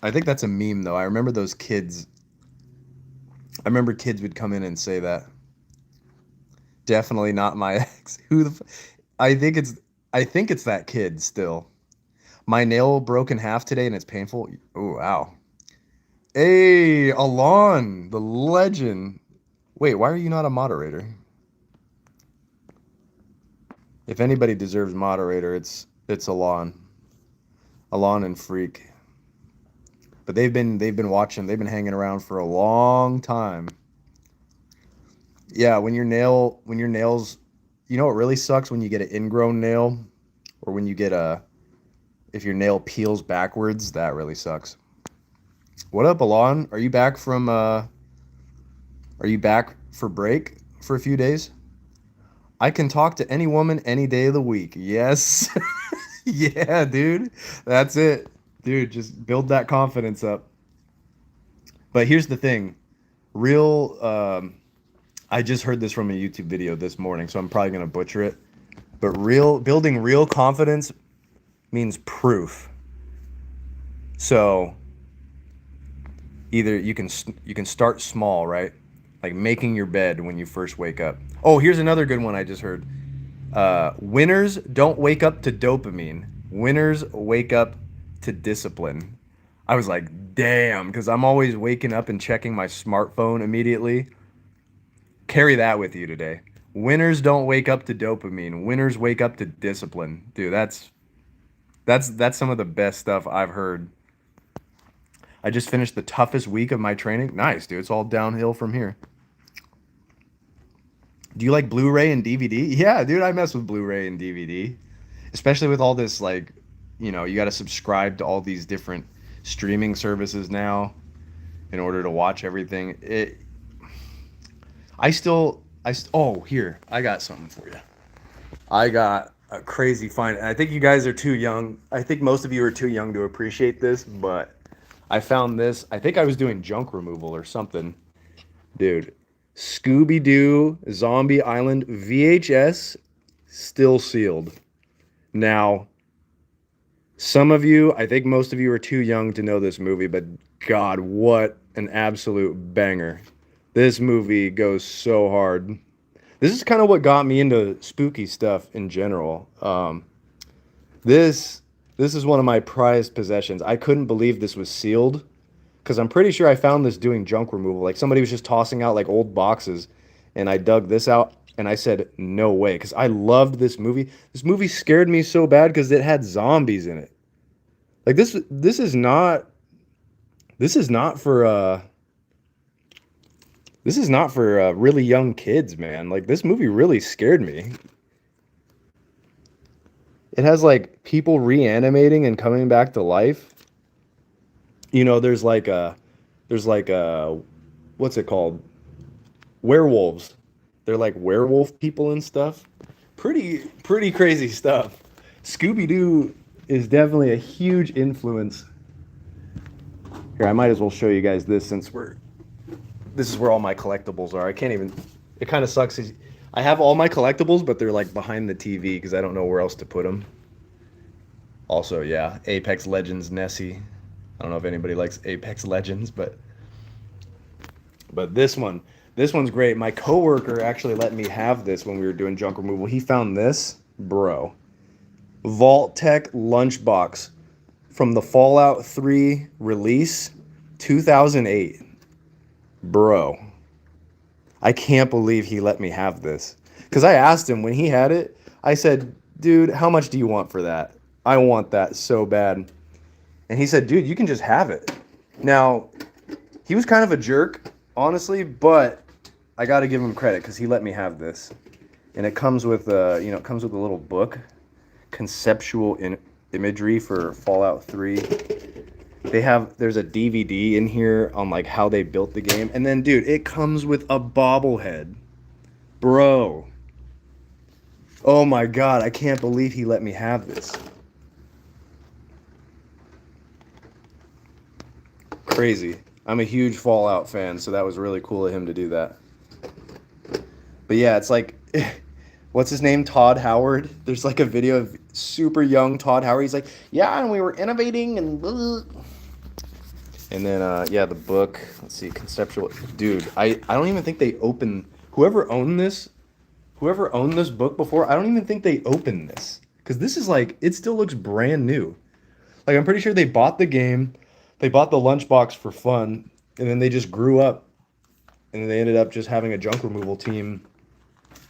I think that's a meme though. I remember those kids. I remember kids would come in and say that. Definitely not my ex. I think it's that kid still. My nail broke in half today and it's painful. Oh wow. Hey, Alon, the legend. Wait, why are you not a moderator? If anybody deserves moderator, it's Alon. Alon and Freak. But they've been watching, they've been hanging around for a long time. Yeah, when your nails, you know what really sucks when you get an ingrown nail or when you get a if your nail peels backwards, that really sucks. What up, Alon? Are you back for break for a few days? I can talk to any woman any day of the week. Yes. Yeah, dude. That's it. Dude, just build that confidence up. But here's the thing. Real I just heard this from a YouTube video this morning, so I'm probably going to butcher it. But real building real confidence means proof. So either you can start small, right? Like making your bed when you first wake up. Oh, here's another good one I just heard. Winners don't wake up to dopamine. Winners wake up to discipline. I was like, damn, because I'm always waking up and checking my smartphone immediately. Carry that with you today. Winners don't wake up to dopamine. Winners wake up to discipline. Dude, that's some of the best stuff I've heard. I just finished the toughest week of my training. Nice, dude. It's all downhill from here. Do you like Blu-ray and DVD? Yeah, dude, I mess with Blu-ray and DVD. Especially with all this like, you got to subscribe to all these different streaming services now in order to watch everything. Oh, here. I got something for you. I got a crazy find. And I think you guys are too young. I think most of you are too young to appreciate this, but I found this. I think I was doing junk removal or something. Dude, Scooby-Doo Zombie Island VHS still sealed. Now, some of you, I think most of you are too young to know this movie, but God, what an absolute banger. This movie goes so hard. This is kind of what got me into spooky stuff in general. This is one of my prized possessions. I couldn't believe this was sealed because I'm pretty sure I found this doing junk removal. Like somebody was just tossing out like old boxes and I dug this out and I said, no way, because I loved this movie. This movie scared me so bad because it had zombies in it. Like this is not for really young kids, man. Like this movie really scared me. It has like people reanimating and coming back to life. There's like a what's it called? Werewolves. They're like werewolf people and stuff. Pretty crazy stuff. Scooby-Doo is definitely a huge influence. Here, I might as well show you guys this since this is where all my collectibles are. I can't even, it kind of sucks. I have all my collectibles, but they're like behind the TV because I don't know where else to put them. Also, yeah, Apex Legends Nessie. I don't know if anybody likes Apex Legends, but this one's great. My coworker actually let me have this when we were doing junk removal. He found this, bro. Vault-Tec lunchbox from the Fallout 3 release, 2008. Bro, I can't believe he let me have this. Because I asked him when he had it, I said, dude, how much do you want for that? I want that so bad. And he said, dude, you can just have it. Now, he was kind of a jerk, honestly, but I got to give him credit because he let me have this. And it comes with a little book, conceptual imagery for Fallout 3. There's a DVD in here on like how they built the game. And then, dude, it comes with a bobblehead. Bro. Oh my god, I can't believe he let me have this. Crazy. I'm a huge Fallout fan, so that was really cool of him to do that. But yeah, it's like, what's his name? Todd Howard. There's like a video of super young Todd Howard. He's like, yeah, and we were innovating and blah. And then, yeah, the book. Let's see, conceptual. Dude, I don't even think they opened. Whoever owned this book before, I don't even think they opened this. Because this is like, it still looks brand new. Like, I'm pretty sure they bought the game, they bought the lunchbox for fun, and then they just grew up. And then they ended up just having a junk removal team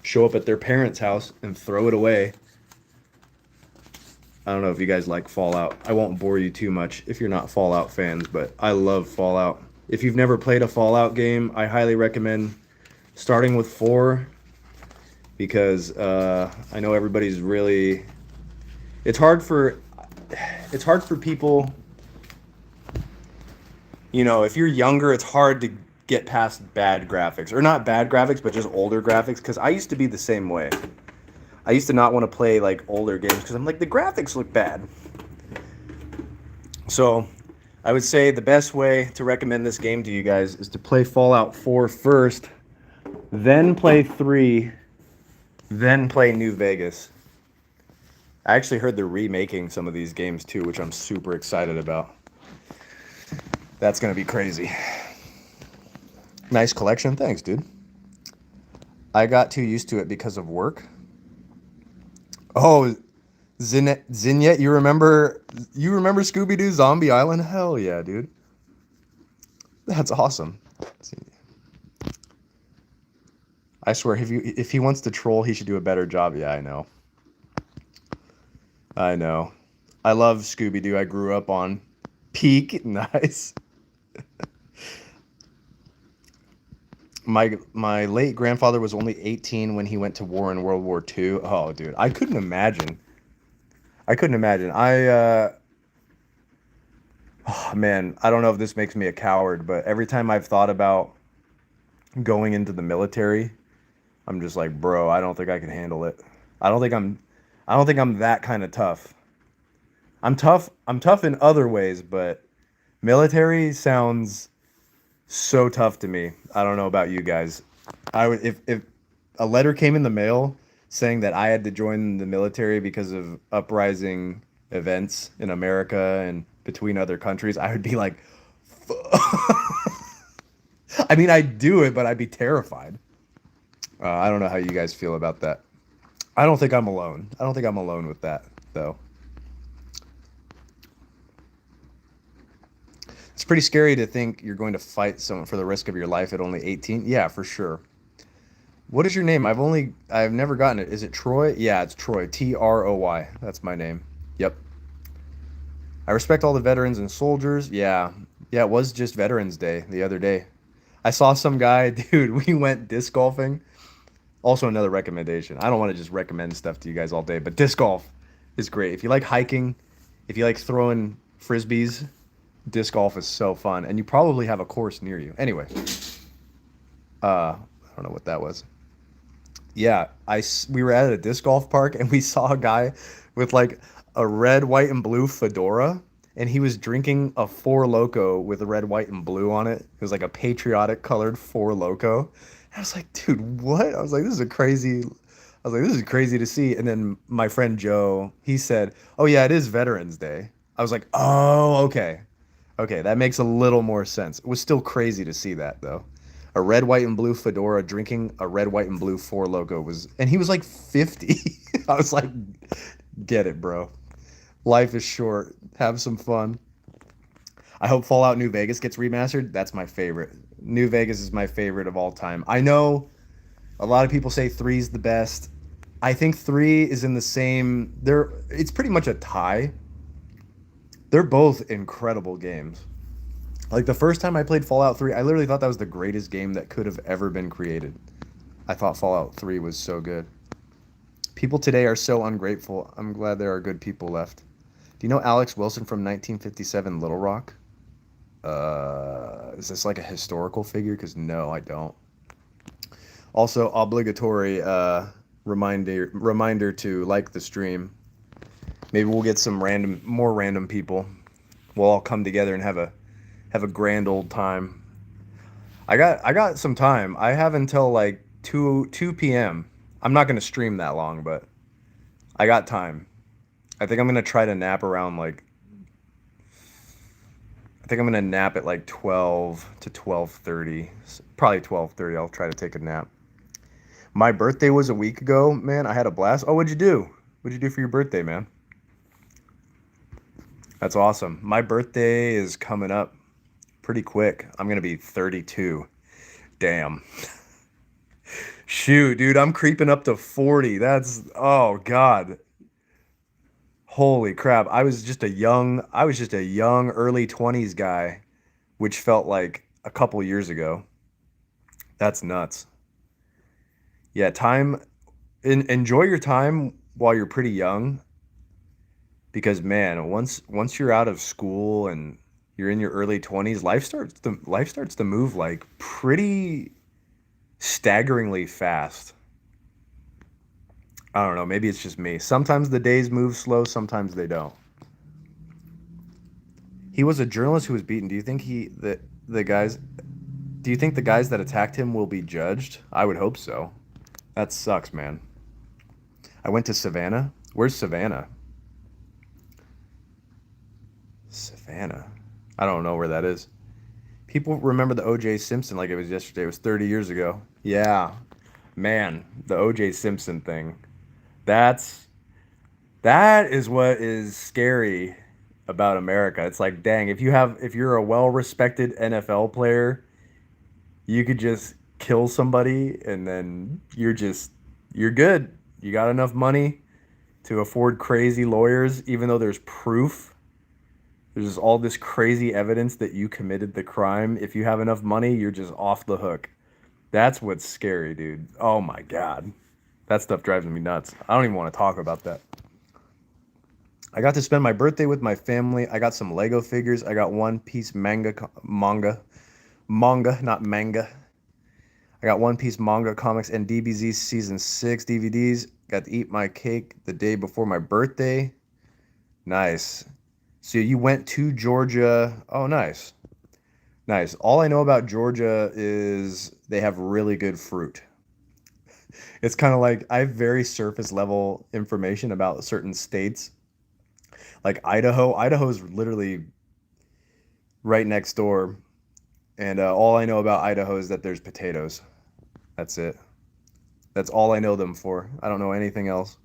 show up at their parents' house and throw it away. I don't know if you guys like Fallout. I won't bore you too much if you're not Fallout fans, but I love Fallout. If you've never played a Fallout game, I highly recommend starting with 4 because I know everybody's really. It's hard for people. You know, if you're younger, it's hard to get past bad graphics, or not bad graphics, but just older graphics. Because I used to be the same way. I used to not want to play like older games because I'm like, the graphics look bad. So I would say the best way to recommend this game to you guys is to play Fallout 4 first, then play 3, then play New Vegas. I actually heard they're remaking some of these games too, which I'm super excited about. That's going to be crazy. Nice collection. Thanks, dude. I got too used to it because of work. Oh, Zinette, you remember Scooby-Doo Zombie Island? Hell yeah, dude. That's awesome. I swear, if he wants to troll, he should do a better job. Yeah, I know. I know. I love Scooby-Doo. I grew up on Peak. Nice. My late grandfather was only 18 when he went to war in World War II. Oh, dude, I couldn't imagine. Oh man, I don't know if this makes me a coward, but every time I've thought about going into the military, I'm just like, bro, I don't think I can handle it. I don't think I'm I don't think I'm that kind of tough. I'm tough in other ways, but military sounds so tough to me. I don't know about you guys. I would if a letter came in the mail saying that I had to join the military because of uprising events in America and between other countries, I would be like, I mean, I'd do it, but I'd be terrified. I don't know how you guys feel about that. I don't think I'm alone. I don't think I'm alone with that, though. It's pretty scary to think you're going to fight someone for the rest of your life at only 18. Yeah, for sure. What is your name? I've never gotten it. Is it Troy? Yeah, it's Troy. Troy. That's my name. Yep. I respect all the veterans and soldiers. Yeah. Yeah, it was just Veterans Day the other day. I saw some guy, dude, we went disc golfing. Also another recommendation. I don't want to just recommend stuff to you guys all day, but disc golf is great. If you like hiking, if you like throwing frisbees, disc golf is so fun, and you probably have a course near you. Anyway, I don't know what that was. Yeah, we were at a disc golf park and we saw a guy with like a red, white, and blue fedora, and he was drinking a Four Loco with a red, white, and blue on it. It was like a patriotic colored Four Loco. And I was like, dude, what? I was like, this is a crazy. I was like, this is crazy to see. And then my friend Joe, he said, "Oh yeah, it is Veterans Day." I was like, "Oh, okay, okay, that makes a little more sense." It was still crazy to see that though. A red, white, and blue fedora drinking a red, white, and blue Four Loco was, and he was like 50. I was like, get it, bro. Life is short. Have some fun. I hope Fallout New Vegas gets remastered. That's my favorite. New Vegas is my favorite of all time. I know a lot of people say 3's the best. I think 3 is in the same. It's pretty much a tie. They're both incredible games. Like the first time I played Fallout 3, I literally thought that was the greatest game that could have ever been created. I thought Fallout 3 was so good. People today are so ungrateful. I'm glad there are good people left. Do you know Alex Wilson from 1957 Little Rock? Is this like a historical figure? Because no, I don't. Also, obligatory. reminder to like the stream. Maybe we'll get some more random people. We'll all come together and have a grand old time. I got some time. I have until like 2 p.m. I'm not gonna stream that long, but I got time. I think I'm gonna try to nap around like I think I'm gonna nap at like 12 to 12:30. Probably 12:30. I'll try to take a nap. My birthday was a week ago, man. I had a blast. Oh, what'd you do? What'd you do for your birthday, man? That's awesome. My birthday is coming up pretty quick. I'm gonna be 32. Damn. Shoot, dude, I'm creeping up to 40. Oh God. Holy crap. I was just a young early 20s guy, which felt like a couple years ago. That's nuts. Yeah, enjoy your time while you're pretty young because man, once you're out of school and you're in your early 20s, life starts to move like pretty staggeringly fast. I don't know, maybe it's just me. Sometimes the days move slow, sometimes they don't. He was a journalist who was beaten. The guys do you think the guys that attacked him will be judged? I would hope so. That sucks, man. I went to Savannah. Where's Savannah? Savannah. I don't know where that is. People remember the O.J. Simpson like it was yesterday. It was 30 years ago. Yeah. Man, the O.J. Simpson thing. That's that is what is scary about America. It's like, dang, if you're a well-respected NFL player, you could just kill somebody and then you're good. You got enough money to afford crazy lawyers even though there's proof. There's all this crazy evidence that you committed the crime. If you have enough money, you're just off the hook. That's what's scary, dude. Oh my God. That stuff drives me nuts. I don't even want to talk about that. I got to spend my birthday with my family. I got some Lego figures. I got One Piece manga, not manga. I got One Piece manga comics and DBZ season 6 DVDs. Got to eat my cake the day before my birthday. Nice. So you went to Georgia. Oh, nice. Nice. All I know about Georgia is they have really good fruit. It's kind of like I have very surface level information about certain states. Like Idaho. Idaho is literally right next door. And all I know about Idaho is that there's potatoes. That's it. That's all I know them for. I don't know anything else.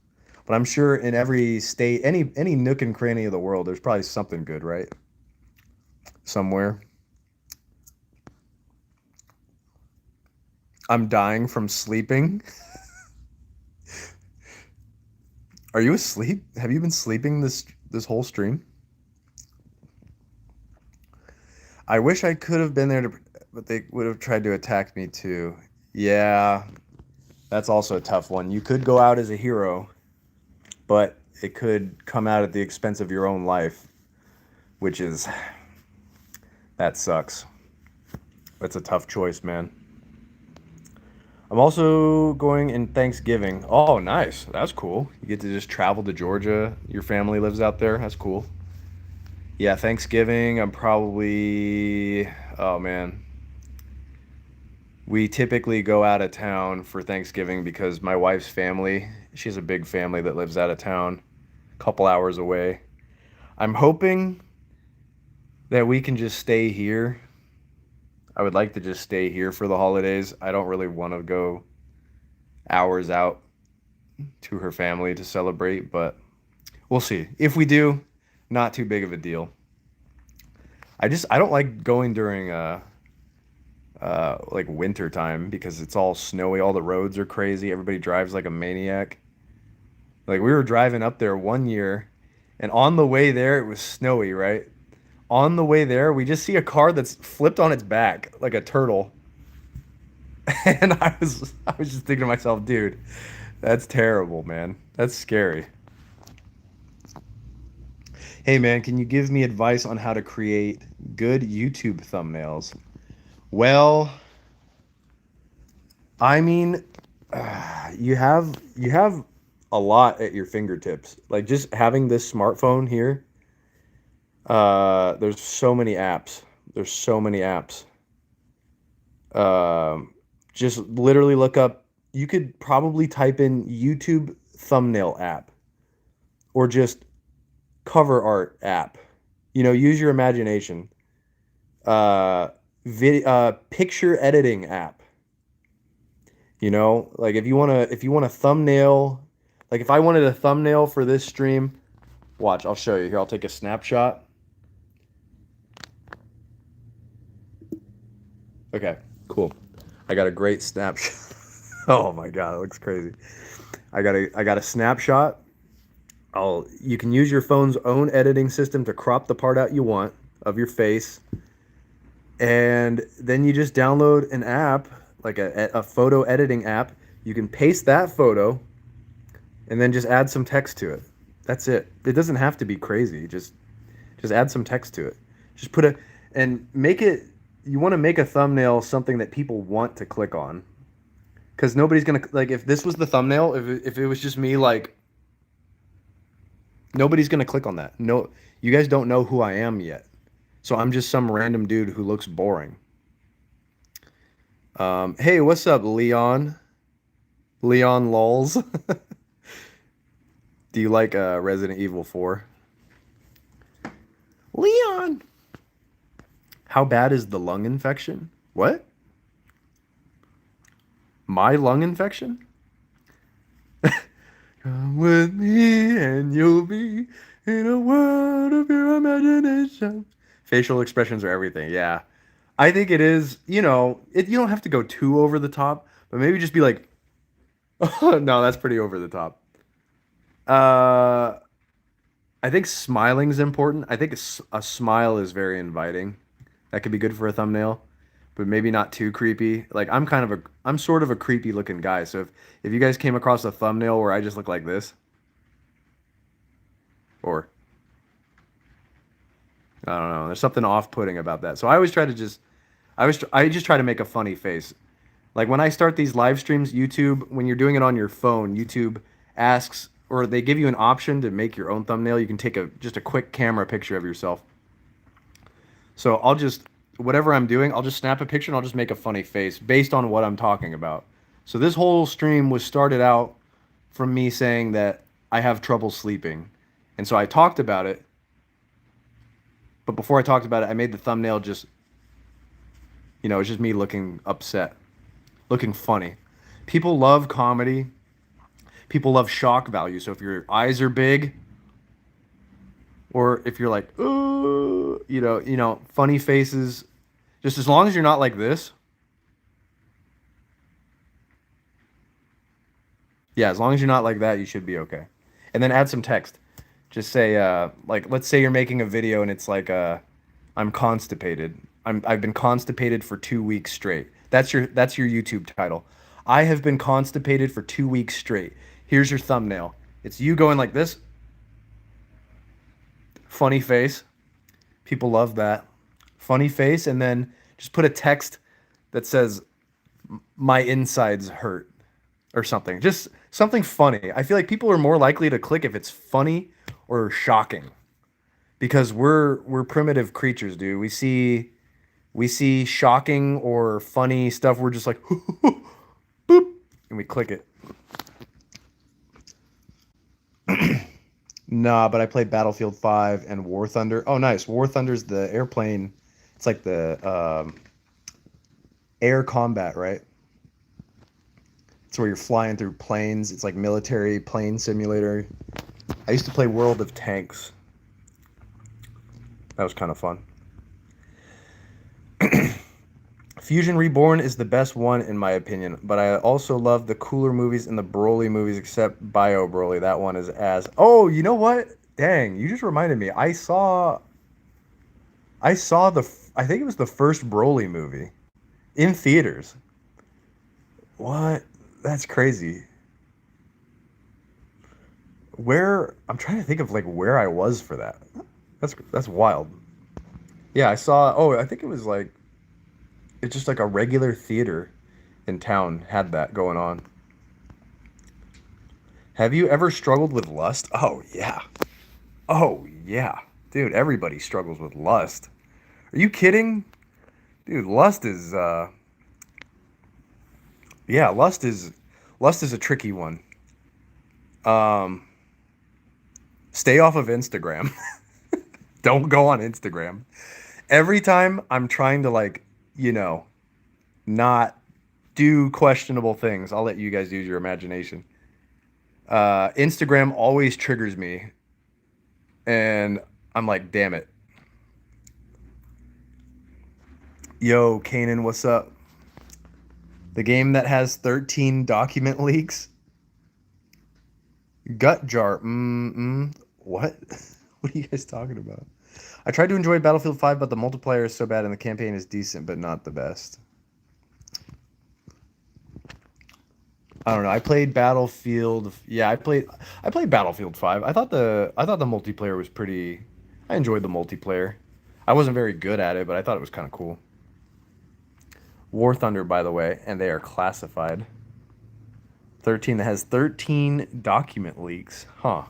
But I'm sure in every state, any nook and cranny of the world, there's probably something good, right? Somewhere. I'm dying from sleeping. Are you asleep? Have you been sleeping this whole stream? I wish I could have been there but they would have tried to attack me too. Yeah, that's also a tough one. You could go out as a hero, but it could come out at the expense of your own life, which is that sucks. That's a tough choice, man. I'm also going in Thanksgiving. Oh, nice. That's cool. You get to just travel to Georgia. Your family lives out there. That's cool. Yeah, Thanksgiving, oh man. We typically go out of town for Thanksgiving because my wife's family, she has a big family that lives out of town, a couple hours away. I'm hoping that we can just stay here. I would like to just stay here for the holidays. I don't really want to go hours out to her family to celebrate, but we'll see. If we do, not too big of a deal. I don't like going during like winter time because it's all snowy, all the roads are crazy, everybody drives like a maniac. Like we were driving up there one year and on the way there it was snowy, right? On the way there, we just see a car that's flipped on its back like a turtle. And I was just thinking to myself, dude, that's terrible, man. That's scary. Hey man, can you give me advice on how to create good YouTube thumbnails? Well, I mean, You have a lot at your fingertips. Like just having this smartphone here, there's so many apps. There's so many apps. Um, just literally look up. You could probably type in YouTube thumbnail app or just cover art app. Use your imagination. Picture editing app. Like if you want a thumbnail, like if I wanted a thumbnail for this stream, watch, I'll show you. Here, I'll take a snapshot. Okay, cool. I got a great snapshot. Oh my god, it looks crazy. I got a snapshot. You can use your phone's own editing system to crop the part out you want of your face, and then you just download an app, like a photo editing app. You can paste that photo and then just add some text to it. That's it. It doesn't have to be crazy. Just add some text to it. Just put a and make it. You want to make a thumbnail something that people want to click on, because nobody's gonna like if this was the thumbnail. If it was just me, like nobody's gonna click on that. No, you guys don't know who I am yet, so I'm just some random dude who looks boring. Hey, what's up, Leon? Leon lols. Do you like Resident Evil 4? Leon. How bad is the lung infection? What? My lung infection? Come with me and you'll be in a world of your imagination. Facial expressions are everything. Yeah. I think it is, you don't have to go too over the top, but maybe just be like, oh, no, that's pretty over the top. Uh, I think smiling's important. I think a smile is very inviting. That could be good for a thumbnail, but maybe not too creepy. Like I'm sort of a creepy looking guy. So if you guys came across a thumbnail where I just look like this, or I don't know, there's something off-putting about that. So I just try to make a funny face. Like when I start these live streams, YouTube, when you're doing it on your phone, YouTube asks, or they give you an option to make your own thumbnail. You can take just a quick camera picture of yourself. So whatever I'm doing, I'll just snap a picture and I'll just make a funny face based on what I'm talking about. So this whole stream was started out from me saying that I have trouble sleeping. And so I talked about it, but before I talked about it, I made the thumbnail it's just me looking upset, looking funny. People love comedy. People love shock value. So if your eyes are big, or if you're like, ooh, funny faces, just as long as you're not like this. Yeah, as long as you're not like that, you should be okay. And then add some text. Just say, like, let's say you're making a video and it's like, I'm constipated. I've been constipated for 2 weeks straight. That's your YouTube title. I have been constipated for 2 weeks straight. Here's your thumbnail. It's you going like this. Funny face. People love that. Funny face, and then just put a text that says, "My insides hurt," or something. Just something funny. I feel like people are more likely to click if it's funny or shocking, because we're primitive creatures, dude. We see shocking or funny stuff. We're just like, boop, and we click it. Nah, but I played Battlefield 5 and War Thunder. Oh, nice. War Thunder's the airplane. It's like the air combat, right? It's where you're flying through planes. It's like military plane simulator. I used to play World of Tanks. That was kind of fun. Fusion Reborn is the best one in my opinion, but I also love the cooler movies and the Broly movies, except Bio Broly. That one is ass. Oh, you know what? Dang, you just reminded me. I saw I think it was the first Broly movie in theaters. What? That's crazy. I'm trying to think of like where I was for that. That's wild. Yeah, I saw. Oh, I think it was it's just like a regular theater in town had that going on. Have you ever struggled with lust? Oh, yeah. Oh, yeah. Dude, everybody struggles with lust. Are you kidding? Dude, yeah, lust is a tricky one. Um, Stay off of Instagram. Don't go on Instagram. Every time I'm trying to like, you know, not do questionable things, I'll let you guys use your imagination. Instagram always triggers me, and I'm like, damn it. Yo, Kanan, what's up? The game that has 13 document leaks? Gut jar. What? What are you guys talking about? I tried to enjoy Battlefield 5, but the multiplayer is so bad and the campaign is decent, but not the best. I don't know. I played Battlefield. Yeah, I played Battlefield 5. I thought the multiplayer was pretty. I enjoyed the multiplayer. I wasn't very good at it, but I thought it was kind of cool. War Thunder, by the way, and they are classified. 13 that has 13 document leaks. Huh.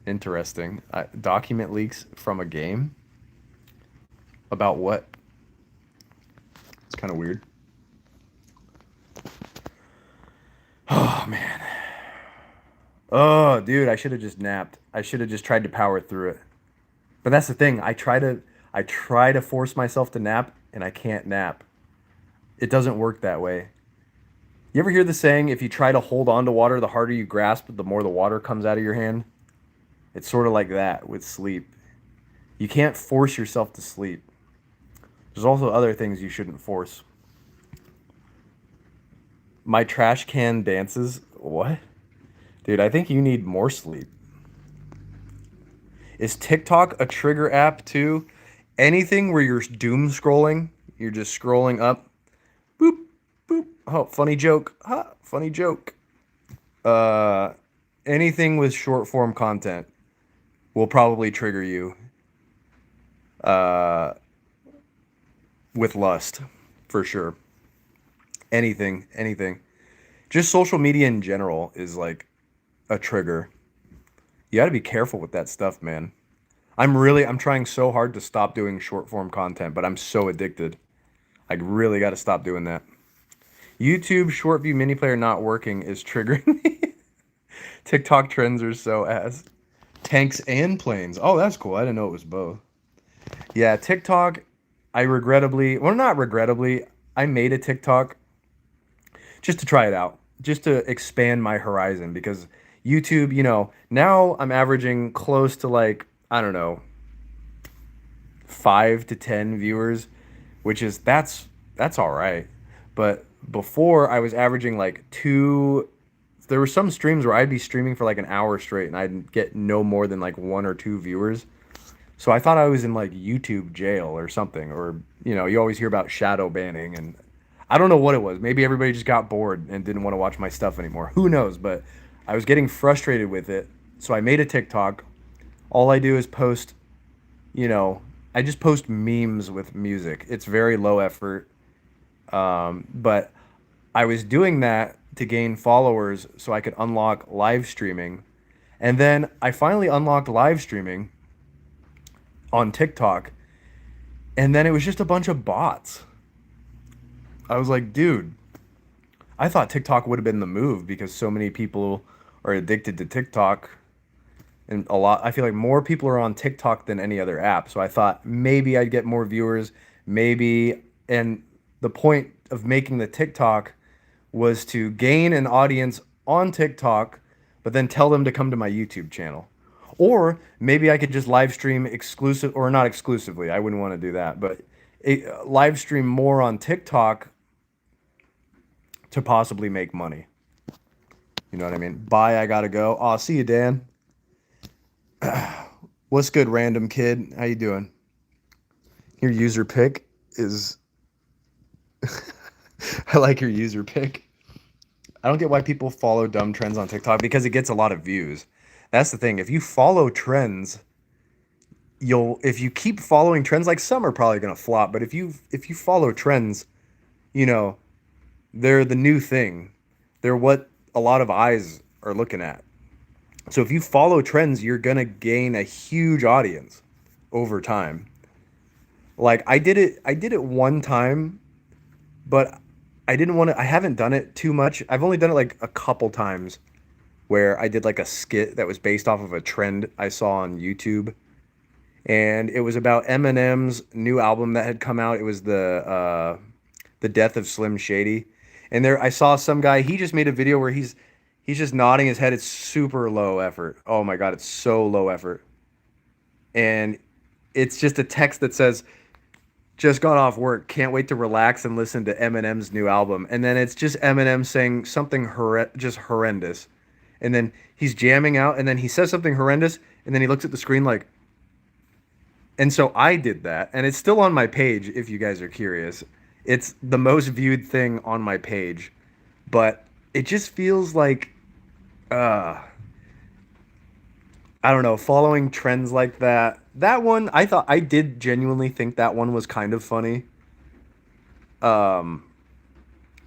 Interesting. Document leaks from a game? About what? It's kind of weird. Oh, man. Oh, dude, I should have just napped. I should have just tried to power through it. But that's the thing. I try to force myself to nap and I can't nap. It doesn't work that way. You ever hear the saying, if you try to hold on to water, the harder you grasp, the more the water comes out of your hand? It's sort of like that with sleep. You can't force yourself to sleep. There's also other things you shouldn't force. My trash can dances. What? Dude, I think you need more sleep. Is TikTok a trigger app too? Anything where you're doom scrolling, you're just scrolling up. Boop, boop. Oh, funny joke. Ha, funny joke. Uh, Anything with short form content will probably trigger you uh, with lust, for sure. Anything, anything. Just social media in general is like a trigger. You got to be careful with that stuff, man. I'm trying so hard to stop doing short form content, but I'm so addicted. I really got to stop doing that. YouTube short view mini player not working is triggering me. TikTok trends are so ass. Tanks and planes. Oh, that's cool. I didn't know it was both. Yeah, TikTok, well, not regrettably, I made a TikTok just to try it out, just to expand my horizon because YouTube, now I'm averaging close to like, I don't know, 5 to 10 viewers, which is that's all right. But before I was averaging like two. There were some streams where I'd be streaming for like an hour straight and I'd get no more than like one or two viewers. So I thought I was in like YouTube jail or something, or you always hear about shadow banning, and I don't know what it was. Maybe everybody just got bored and didn't want to watch my stuff anymore. Who knows? But I was getting frustrated with it, so I made a TikTok. All I do is post, you know, I just post memes with music. It's very low effort, but I was doing that to gain followers so I could unlock live streaming. And then I finally unlocked live streaming on TikTok, and then it was just a bunch of bots. I was like, dude, I thought TikTok would have been the move because so many people are addicted to TikTok. And I feel like more people are on TikTok than any other app. So I thought maybe I'd get more viewers, maybe. And the point of making the TikTok was to gain an audience on TikTok, but then tell them to come to my YouTube channel. Or maybe I could just live stream exclusive, or not exclusively, I wouldn't want to do that, but live stream more on TikTok to possibly make money. You know what I mean? Bye, I gotta go. Aw, see you, Dan. What's good, random kid? How you doing? Your user pick is... I like your user pick. I don't get why people follow dumb trends on TikTok because it gets a lot of views. That's the thing. If you follow trends, if you keep following trends, like some are probably gonna flop, but if you follow trends, you know, they're the new thing. They're what a lot of eyes are looking at. So if you follow trends, you're gonna gain a huge audience over time. Like I did it one time, but I didn't want to. I haven't done it too much. I've only done it like a couple times where I did like a skit that was based off of a trend I saw on YouTube, and it was about Eminem's new album that had come out. It was the death of Slim Shady, and there I saw some guy. He just made a video where he's just nodding his head. It's super low effort. Oh my god, it's so low effort, and it's just a text that says, "Just got off work. Can't wait to relax and listen to Eminem's new album." And then it's just Eminem saying something just horrendous. And then he's jamming out, and then he says something horrendous, and then he looks at the screen like. And so I did that, and it's still on my page if you guys are curious. It's the most viewed thing on my page, but it just feels like uh I don't know, following trends like that. That one, I thought I did genuinely think that one was kind of funny. Um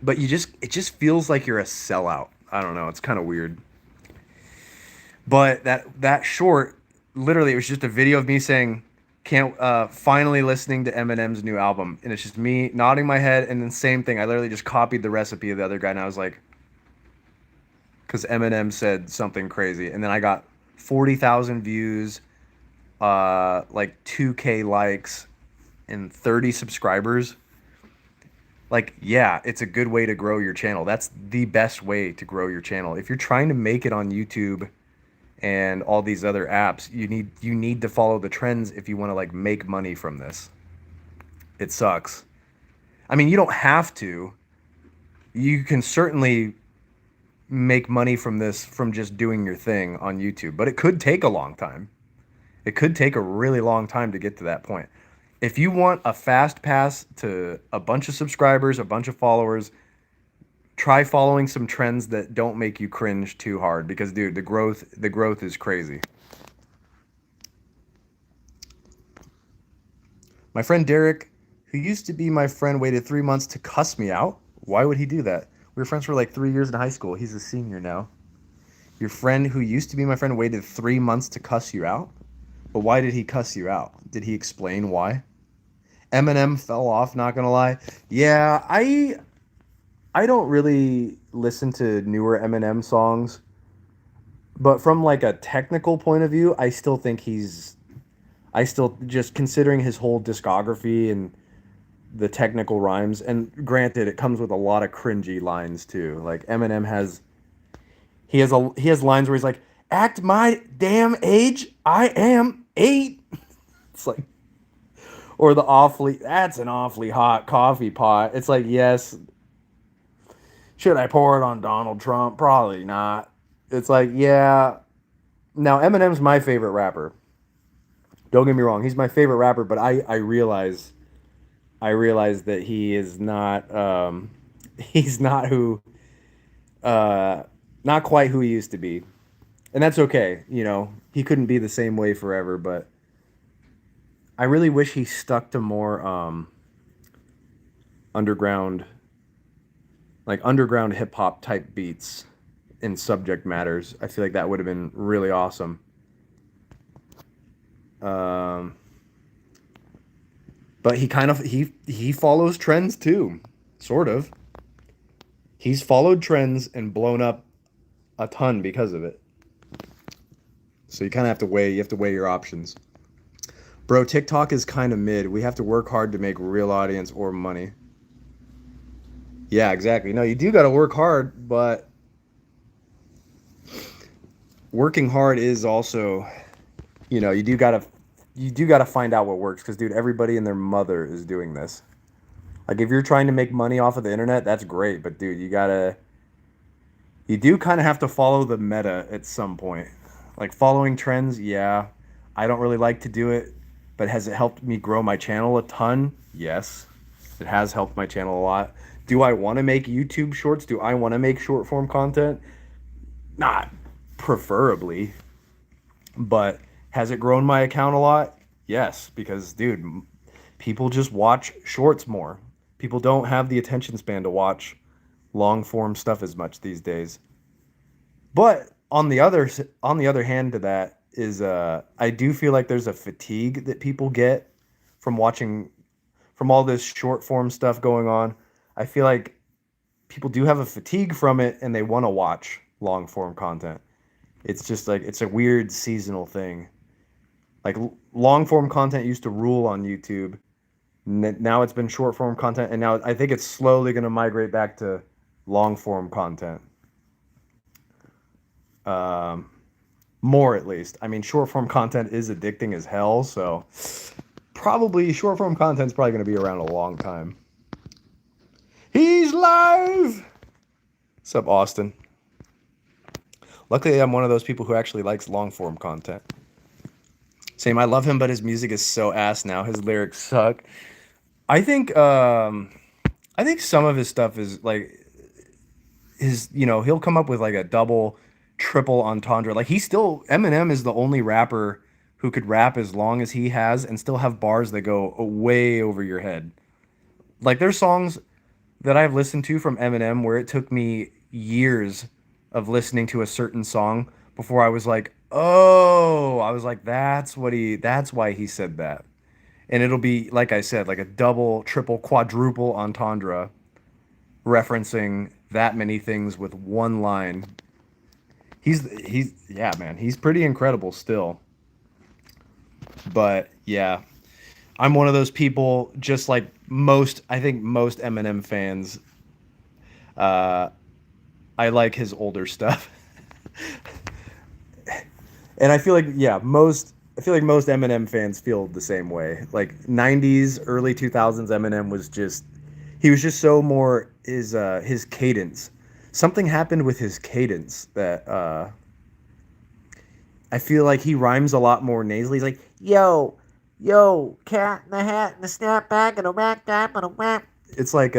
but it just feels like you're a sellout. I don't know, it's kind of weird. But that short, literally, it was just a video of me saying, "Can't finally listening to Eminem's new album," and it's just me nodding my head, and then same thing. I literally just copied the recipe of the other guy, and I was like, because Eminem said something crazy, and then I got 40,000 views, like 2K likes, and 30 subscribers. Like, yeah, it's a good way to grow your channel. That's the best way to grow your channel. If you're trying to make it on YouTube and all these other apps, you need to follow the trends if you want to like make money from this. It sucks. I mean, you don't have to. You can certainly make money from this from just doing your thing on YouTube, but it could take a long time. It could take a really long time to get to that point. If you want a fast pass to a bunch of subscribers, a bunch of followers, try following some trends that don't make you cringe too hard because dude, the growth is crazy. My friend Derek, who used to be my friend, waited 3 months to cuss me out. Why would he do that? We were friends for like 3 years in high school. He's a senior now. Your friend who used to be my friend waited 3 months to cuss you out? But why did he cuss you out? Did he explain why? Eminem fell off, not gonna lie. Yeah, I don't really listen to newer Eminem songs, but from like a technical point of view, I still just considering his whole discography and the technical rhymes, and granted it comes with a lot of cringy lines too. Like Eminem has he has lines where he's like, "Act my damn age, I am 8." It's like, or the awfully that's an awfully hot coffee pot. It's like, yes, should I pour it on Donald Trump? Probably not. It's like, yeah. Now Eminem's my favorite rapper. Don't get me wrong, he's my favorite rapper, but I realize that he is not he's not who uh not quite who he used to be. And that's okay, you know. He couldn't be the same way forever, but I really wish he stuck to more underground underground hip hop type beats and subject matters. I feel like that would have been really awesome. Um but he kind of he follows trends too, sort of. He's followed trends and blown up a ton because of it. So you kind of have to weigh your options. Bro, TikTok is kind of mid. We have to work hard to make real audience or money. Yeah, exactly. No, you do got to work hard, but working hard is also, you do got to find out what works cuz dude, everybody and their mother is doing this. Like if you're trying to make money off of the internet, that's great, but dude, you do kind of have to follow the meta at some point. Like following trends, yeah. I don't really like to do it, but has it helped me grow my channel a ton? Yes. It has helped my channel a lot. Do I want to make YouTube shorts? Do I want to make short form content? Not preferably, but has it grown my account a lot? Yes, because dude, people just watch shorts more. People don't have the attention span to watch long form stuff as much these days. But on the other hand to that is I do feel like there's a fatigue that people get from watching from all this short form stuff going on. I feel like people do have a fatigue from it and they want to watch long form content. It's just like it's a weird seasonal thing. Like long form content used to rule on YouTube. Now it's been short form content, and now I think it's slowly going to migrate back to long form content. Um, More at least. I mean, short form content is addicting as hell, so probably short form content's probably going to be around a long time. He's live. What's up, Austin? Luckily, I'm one of those people who actually likes long form content. Same, I love him, but his music is so ass now. His lyrics suck. I think I think some of his stuff is like he'll come up with like a double, triple entendre. Like he still Eminem is the only rapper who could rap as long as he has and still have bars that go way over your head. Like there's songs that I've listened to from Eminem where it took me years of listening to a certain song before I was like, "Oh, I was like that's why he said that." And it'll be like I said, like a double, triple, quadruple entendre referencing that many things with one line. He's yeah, man, he's pretty incredible still. But yeah, I'm one of those people just like I think most Eminem fans uh I like his older stuff. And I feel like I feel like most Eminem fans feel the same way. Like 90s, early 2000s Eminem was just he was just so more his cadence. Something happened with his cadence that I feel like he rhymes a lot more nasally. He's like, yo, cat in the hat and the snapback and a rack dap and a whack. It's like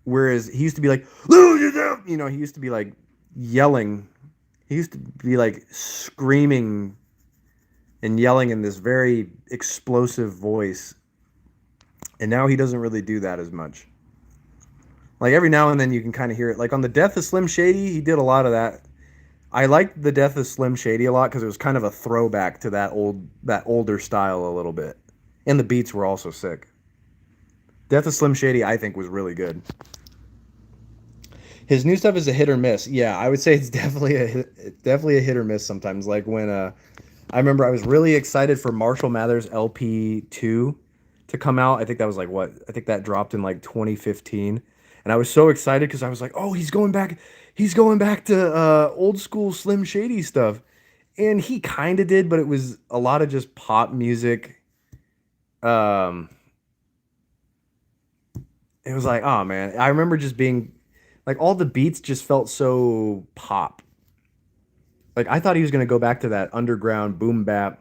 whereas he used to be like, he used to be like yelling. He used to be like screaming and yelling in this very explosive voice. And now he doesn't really do that as much. Like every now and then you can kind of hear it. Like on the Death of Slim Shady, he did a lot of that. I liked the Death of Slim Shady a lot because it was kind of a throwback to that older style a little bit, and the beats were also sick. Death of Slim Shady, I think, was really good. His new stuff is a hit or miss. Yeah, I would say it's definitely a hit or miss sometimes. Like when I remember I was really excited for Marshall Mathers LP2 to come out. I think that was like what? I think that dropped in like 2015. And I was so excited because I was like, "Oh, he's going back. He's going back to old school Slim Shady stuff." And he kind of did, but it was a lot of just pop music. Um it was like, "Oh man, I remember just being like all the beats just felt so pop." Like I thought he was going to go back to that underground boom bap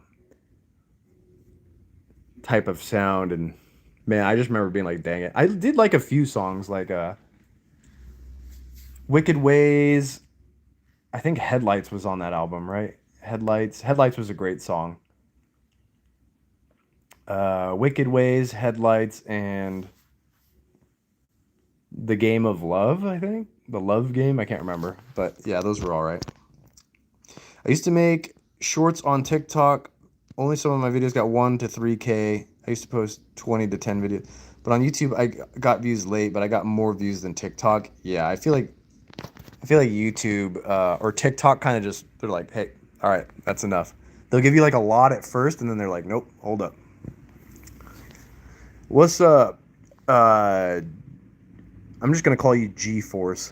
type of sound, and man, I just remember being like, dang it. I did like a few songs like Wicked Ways. I think Headlights was on that album, right? Headlights was a great song. Wicked Ways, Headlights, and The Game of Love, I think. The Love Game, I can't remember. But yeah, those were all right. I used to make shorts on TikTok. Only some of my videos got 1 to 3K. I used to post 20 to 10 videos. But on YouTube, I got views late, but I got more views than TikTok. Yeah, I feel like YouTube or TikTok kind of just, they're like, hey, all right, that's enough. They'll give you like a lot at first, and then they're like, nope, hold up. What's up? I'm just going to call you G-Force.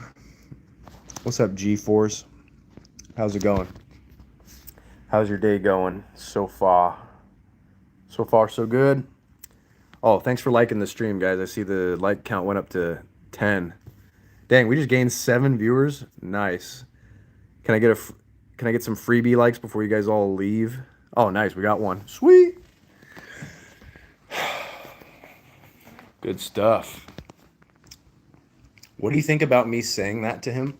What's up, G-Force? How's it going? How's your day going so far? So far, so good. Oh, thanks for liking the stream, guys. I see the like count went up to 10. Dang, we just gained 7 viewers. Nice. Can I get some freebie likes before you guys all leave? Oh, nice. We got one. Sweet. Good stuff. What do you think about me saying that to him?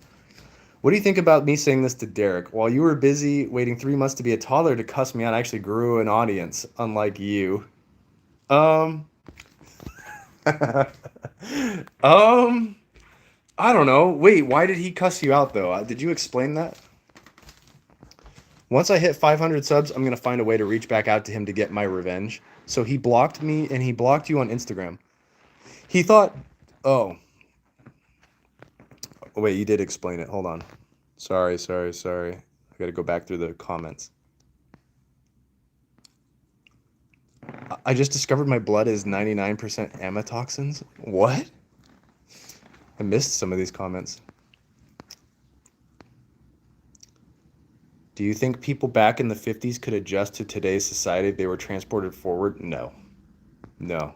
What do you think about me saying this to Derek? While you were busy waiting 3 months to be a toddler to cuss me out, I actually grew an audience, unlike you. Um, I don't know. Wait, why did he cuss you out though? Did you explain that? Once I hit 500 subs, I'm gonna find a way to reach back out to him to get my revenge. So he blocked me, and he blocked you on Instagram. He thought, oh, wait, you did explain it. Hold on. Sorry. I gotta go back through the comments. I just discovered my blood is 99% amatoxins. What? I missed some of these comments. Do you think people back in the 50s could adjust to today's society if they were transported forward? No. No.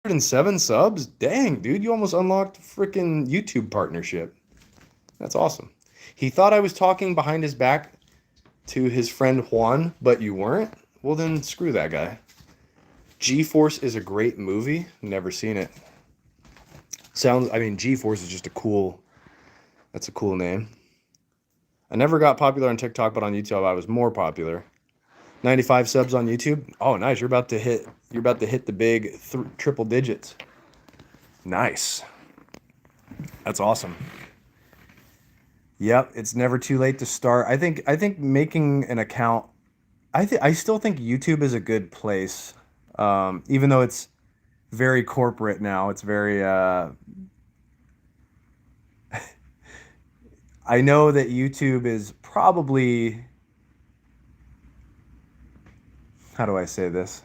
107 subs? Dang, dude, you almost unlocked freaking YouTube partnership. That's awesome. He thought I was talking behind his back to his friend Juan, but you weren't? Well, then screw that guy. G-Force is a great movie. Never seen it. G-Force is just that's a cool name. I never got popular on TikTok, but on YouTube I was more popular. 95 subs on YouTube. Oh, nice. You're about to hit the big triple digits. Nice. That's awesome. Yep, it's never too late to start. I think making an account, I still think YouTube is a good place. Even though it's very corporate now. It's very I know that YouTube is probably, how do I say this?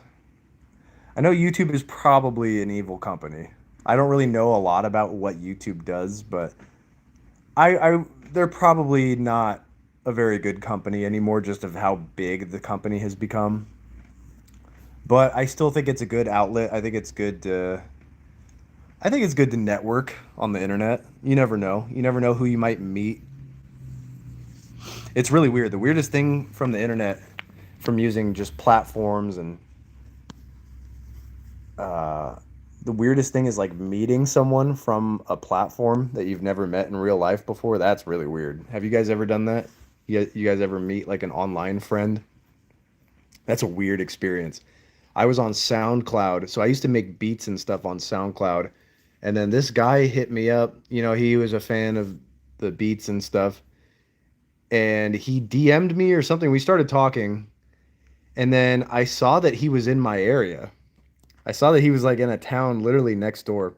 I know YouTube is probably an evil company. I don't really know a lot about what YouTube does, but they're probably not a very good company anymore, just of how big the company has become. But I still think it's a good outlet. I think it's good to network on the internet. You never know. You never know who you might meet. It's really weird. The weirdest thing from the internet, from using just platforms and the weirdest thing is like meeting someone from a platform that you've never met in real life before. That's really weird. Have you guys ever done that? You guys ever meet like an online friend? That's a weird experience. I was on SoundCloud, so I used to make beats and stuff on SoundCloud. And then this guy hit me up. You know, he was a fan of the beats and stuff. And he DM'd me or something. We started talking. And then I saw that he was in my area. I saw that he was like in a town literally next door.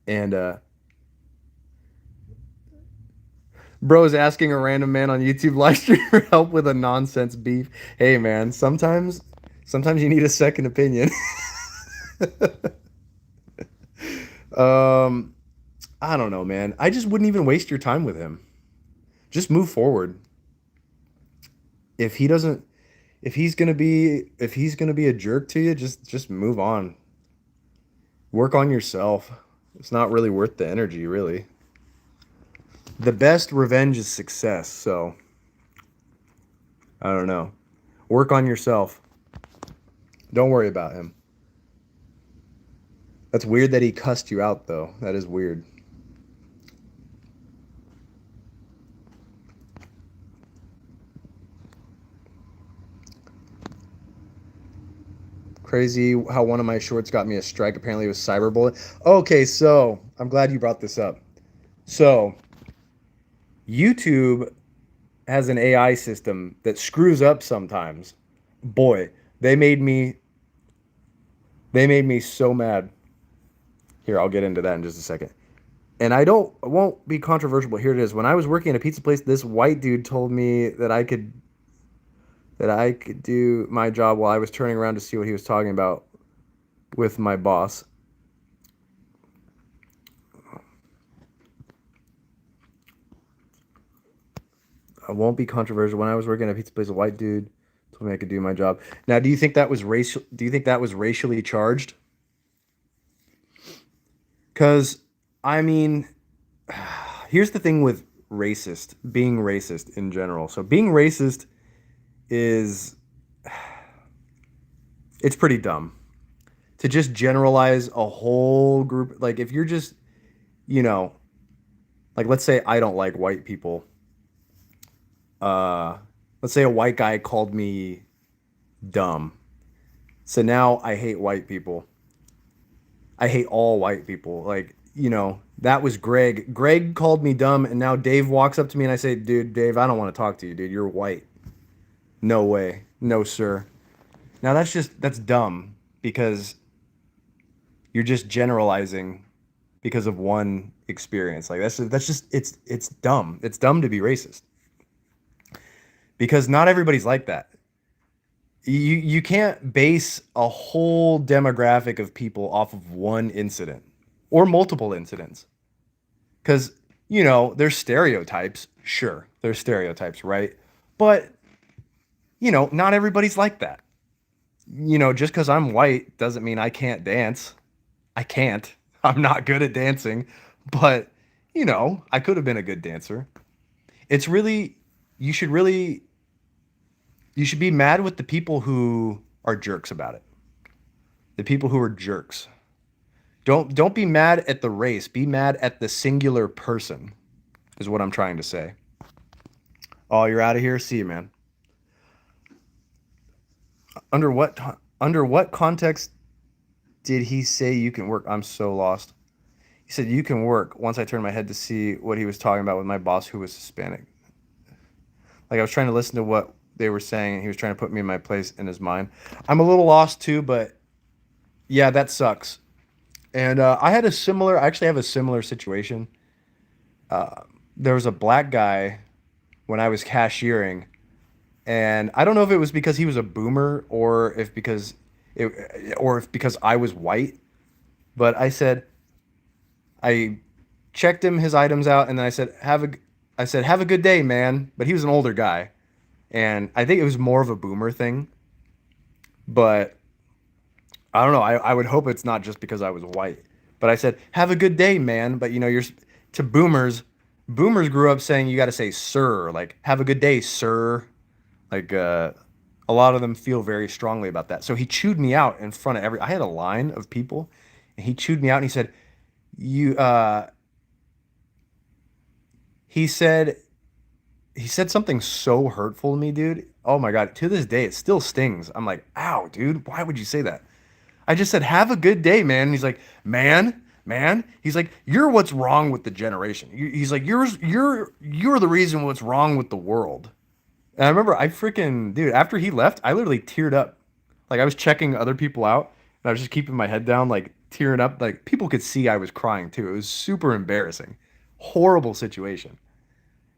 And bro is asking a random man on YouTube live stream for help with a nonsense beef. Hey man, sometimes you need a second opinion. um I don't know, man. I just wouldn't even waste your time with him. Just move forward. If he doesn't if he's going to be a jerk to you, just move on. Work on yourself. It's not really worth the energy, really. The best revenge is success, so I don't know. Work on yourself. Don't worry about him. That's weird that he cussed you out, though. That is weird. Crazy how one of my shorts got me a strike. Apparently it was cyberbullying. Okay, so I'm glad you brought this up. So YouTube has an AI system that screws up sometimes. Boy, they made me so mad. Here, I'll get into that in just a second. And I won't be controversial, but here it is. When I was working at a pizza place, this white dude told me that I could do my job while I was turning around to see what he was talking about with my boss. I won't be controversial. When I was working at a pizza place, a white dude told me I could do my job. Now, do you think that was racial? Do you think that was racially charged? Because, I mean, here's the thing with being racist in general. So being racist is, it's pretty dumb to just generalize a whole group. Like if you're just, you know, like let's say I don't like white people. Let's say a white guy called me dumb. So now I hate white people. I hate all white people. Like that was Greg. Greg called me dumb, and now Dave walks up to me and I say, dude, Dave, I don't want to talk to you, dude. You're white. No way. No, sir. Now that's dumb because you're just generalizing because of one experience. Like that's just it's dumb. It's dumb to be racist. Because not everybody's like that. You can't base a whole demographic of people off of one incident or multiple incidents. Because, there's stereotypes. Sure, there's stereotypes, right? But, not everybody's like that. Just because I'm white doesn't mean I can't dance. I can't. I'm not good at dancing. But, I could have been a good dancer. It's really, you should really, you should be mad with the people who are jerks about it. The people who are jerks. Don't be mad at the race. Be mad at the singular person, is what I'm trying to say. Oh, you're out of here? See you, man. Under what context did he say you can work? I'm so lost. He said you can work. Once I turned my head to see what he was talking about with my boss who was Hispanic. Like I was trying to listen to what they were saying and he was trying to put me in my place in his mind. I'm a little lost too, but yeah, that sucks. And I actually have a similar situation. There was a black guy when I was cashiering, and I don't know if it was because he was a boomer or if because I was white, but I checked his items out, and then I said, have a good day, man. But he was an older guy, and I think it was more of a boomer thing. But I don't know. I would hope it's not just because I was white. But I said, have a good day, man. But you're to boomers. Boomers grew up saying you got to say sir, like have a good day, sir. Like a lot of them feel very strongly about that. So he chewed me out in front of I had a line of people, and he chewed me out and he said, you he said he said something so hurtful to me, dude. Oh my God. To this day, it still stings. I'm like, ow, dude, why would you say that? I just said, have a good day, man. And he's like, man. He's like, you're what's wrong with the generation. He's like, you're the reason what's wrong with the world. And I remember dude, after he left, I literally teared up. Like I was checking other people out and I was just keeping my head down, like tearing up. Like people could see I was crying too. It was super embarrassing. Horrible situation.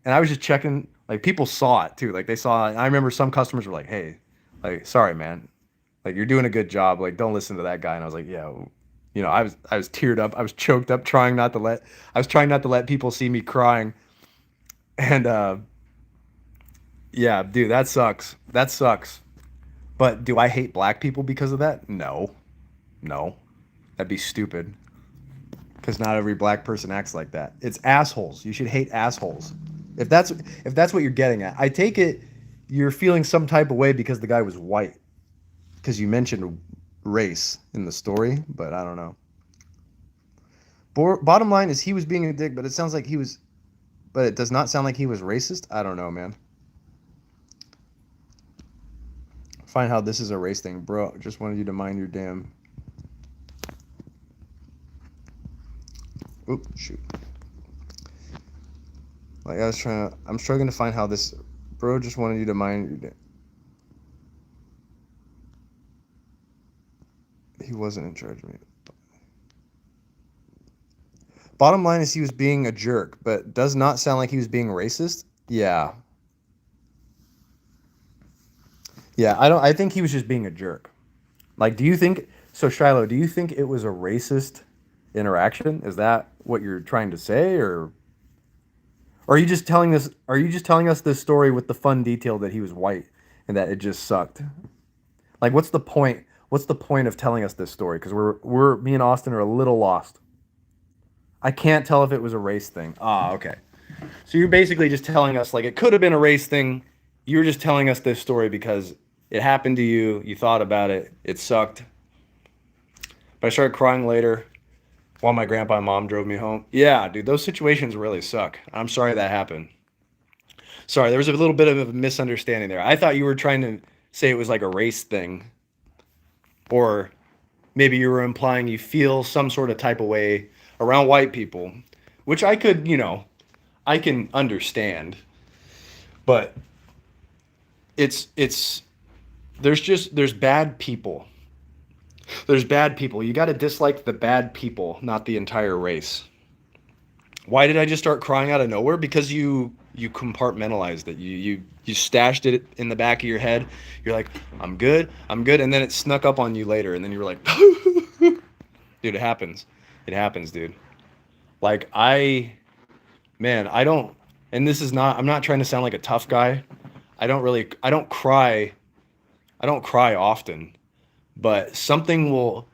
And I was just checking, like people saw it too. Like they saw it. I remember some customers were like, hey, like, sorry, man. Like you're doing a good job. Like don't listen to that guy. And I was like, yeah, I was teared up. I was choked up, I was trying not to let people see me crying. And yeah, dude, that sucks. That sucks. But do I hate black people because of that? No. No. That'd be stupid. Because not every black person acts like that. It's assholes. You should hate assholes. If that's what you're getting at. I take it you're feeling some type of way because the guy was white. Because you mentioned race in the story, but I don't know. Bottom line is he was being a dick, but it does not sound like he was racist. I don't know, man. Find how this is a race thing, bro. Just wanted you to mind your damn. Oop, shoot. Like I'm struggling to find how this, bro. Just wanted you to mind your damn. He wasn't in charge of me. Bottom line is he was being a jerk, but does not sound like he was being racist. Yeah. Yeah, I think he was just being a jerk. Like, Shiloh, do you think it was a racist interaction? Is that what you're trying to say, or are you just telling us this story with the fun detail that he was white and that it just sucked? Like, what's the point? What's the point of telling us this story? Because me and Austin are a little lost. I can't tell if it was a race thing. Ah, okay. So you're basically just telling us, like, it could have been a race thing. You're just telling us this story because it happened to you. You thought about it. It sucked. But I started crying later while my grandpa and mom drove me home. Yeah, dude, those situations really suck. I'm sorry that happened. Sorry, there was a little bit of a misunderstanding there. I thought you were trying to say it was like a race thing. Or maybe you were implying you feel some sort of type of way around white people, which I could, I can understand, but it's there's bad people. There's bad people. You got to dislike the bad people, not the entire race. Why did I just start crying out of nowhere? Because you compartmentalized it. You stashed it in the back of your head. You're like, I'm good, and then it snuck up on you later, and then you were like, dude, it happens, dude. Like man, I don't, and this is not. I'm not trying to sound like a tough guy. I don't cry. I don't cry often, but something will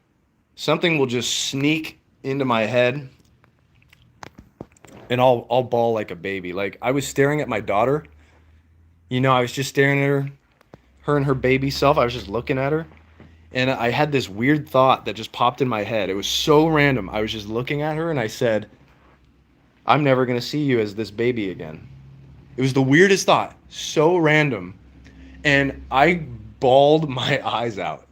just sneak into my head and I'll bawl like a baby. Like I was staring at my daughter. I was just staring at her and her baby self. I was just looking at her, and I had this weird thought that just popped in my head. It was so random. I was just looking at her and I said, "I'm never going to see you as this baby again." It was the weirdest thought, so random, and I bawled my eyes out.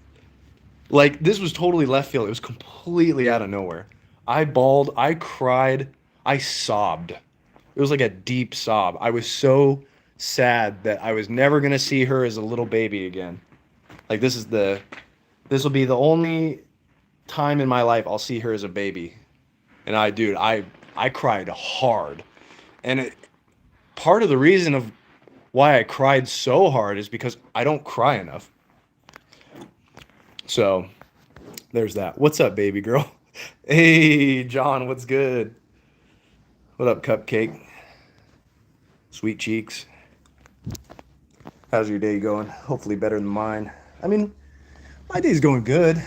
Like this was totally left field. It was completely out of nowhere. I bawled, I cried, I sobbed. It was like a deep sob. I was so sad that I was never going to see her as a little baby again. Like this will be the only time in my life I'll see her as a baby. And dude, I cried hard. And part of the reason of why I cried so hard is because I don't cry enough. So, there's that. What's up, baby girl? Hey, John, what's good? What up, cupcake? Sweet cheeks. How's your day going? Hopefully better than mine. I mean, my day's going good.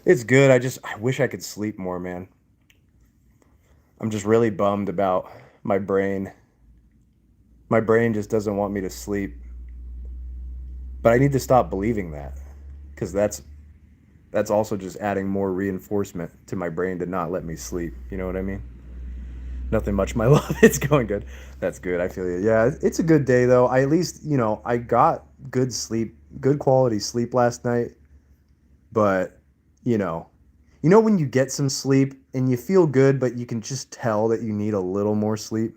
It's good. I wish I could sleep more, man. I'm just really bummed about my brain. My brain just doesn't want me to sleep. But I need to stop believing that, because that's also just adding more reinforcement to my brain to not let me sleep. You know what I mean? Nothing much, my love. It's going good. That's good. I feel you. Yeah, it's a good day though. I at least, I got good sleep, good quality sleep last night. But, when you get some sleep and you feel good, but you can just tell that you need a little more sleep.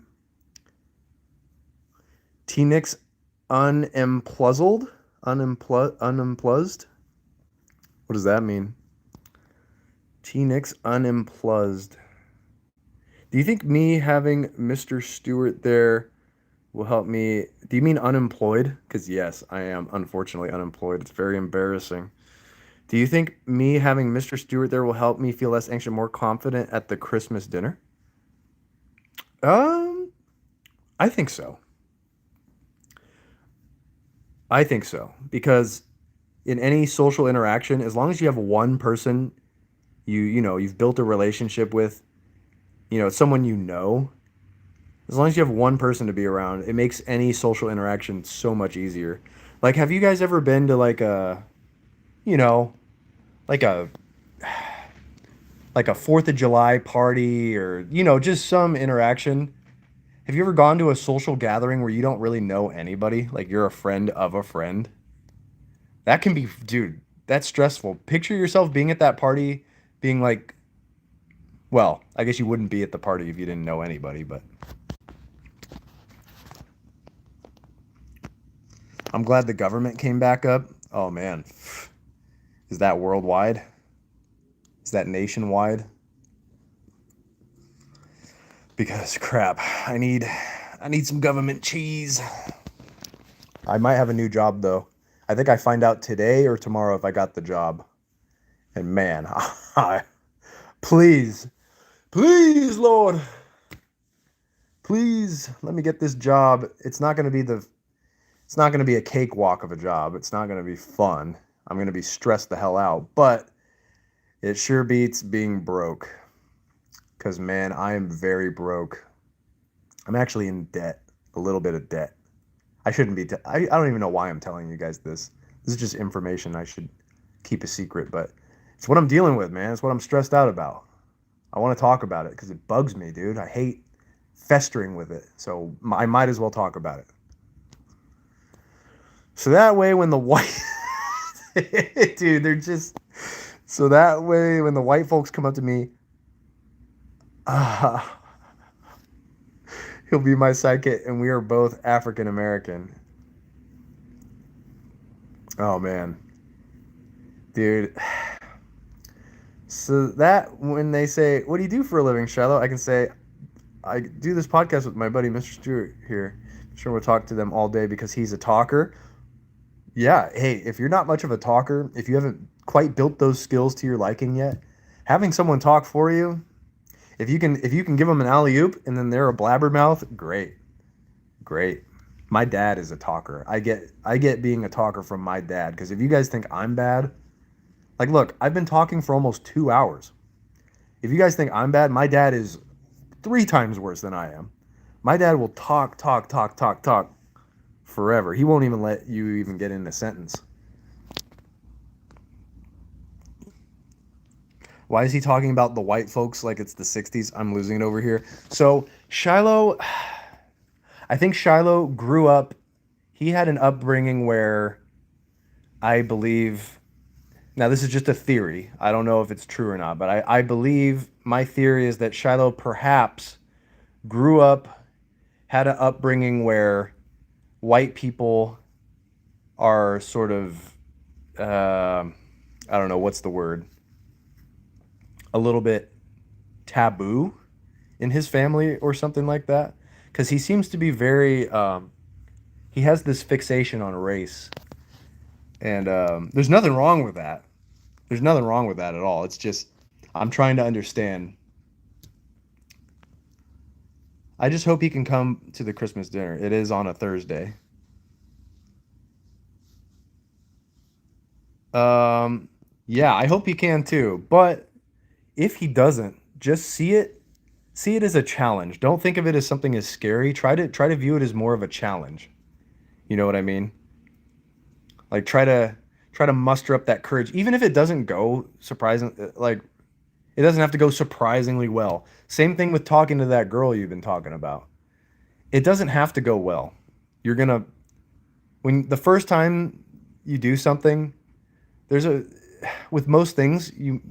T-Nix unempluzzled? Unempluzzed? What does that mean? T-Nix unempluzzed. Do you think me having Mr. Stewart there will help me? Do you mean unemployed? Because yes, I am unfortunately unemployed. It's very embarrassing. Do you think me having Mr. Stewart there will help me feel less anxious, more confident at the Christmas dinner? I think so. I think so. Because in any social interaction, as long as you have one person you've built a relationship with, someone as long as you have one person to be around, it makes any social interaction so much easier. Like, have you guys ever been to you know, like a like a 4th of July party, or just some interaction? Have you ever gone to a social gathering where you don't really know anybody, like you're a friend of a friend? That can be, dude, that's stressful. Picture yourself being at that party, being like, well, I guess you wouldn't be at the party if you didn't know anybody, but I'm glad the government came back up. Oh man. Is that worldwide? Is that nationwide? Because crap, I need some government cheese. I might have a new job though. I think I find out today or tomorrow if I got the job. And man, please, please, Lord, please let me get this job. It's not going to be a cakewalk of a job. It's not going to be fun. I'm going to be stressed the hell out, but it sure beats being broke. Because, man, I am very broke. I'm actually in debt. A little bit of debt. I shouldn't be. I don't even know why I'm telling you guys this. This is just information I should keep a secret. But it's what I'm dealing with, man. It's what I'm stressed out about. I want to talk about it because it bugs me, dude. I hate festering with it. So I might as well talk about it. So that way when the white... dude, they're just... So that way when the white folks come up to me Uh, he'll be my sidekick, and we are both African American. Oh man, dude. So that when they say, "What do you do for a living, Shiloh?" I can say, "I do this podcast with my buddy Mr. Stewart here. I'm sure we'll talk to them all day because he's a talker." Yeah, hey, if you're not much of a talker, if you haven't quite built those skills to your liking yet, having someone talk for you, if you can give them an alley oop and then they're a blabbermouth, great, great. My dad is a talker. I get being a talker from my dad because if you guys think I'm bad, like look, I've been talking for almost 2 hours. If you guys think I'm bad, my dad is 3 times worse than I am. My dad will talk, talk, talk, talk, talk forever. He won't even let you even get in a sentence. Why is he talking about the white folks like it's the 60s? I'm losing it over here. So, Shiloh, I think Shiloh grew up, he had an upbringing where I believe, now this is just a theory. I don't know if it's true or not, but I believe my theory is that Shiloh perhaps grew up, had an upbringing where white people are sort of, I don't know, what's the word? A little bit taboo in his family or something like that. Because he seems to be very, he has this fixation on race. And there's nothing wrong with that. There's nothing wrong with that at all. It's just, I'm trying to understand. I just hope he can come to the Christmas dinner. It is on a Thursday. Um, yeah, I hope he can too. But if he doesn't, just see it as a challenge. Don't think of it as something as scary. Try to view it as more of a challenge. You know what I mean? Like try to muster up that courage, even if it doesn't go surprising. Like it doesn't have to go surprisingly well. Same thing with talking to that girl you've been talking about. It doesn't have to go well. You're gonna when the first time you do something, there's a with most things you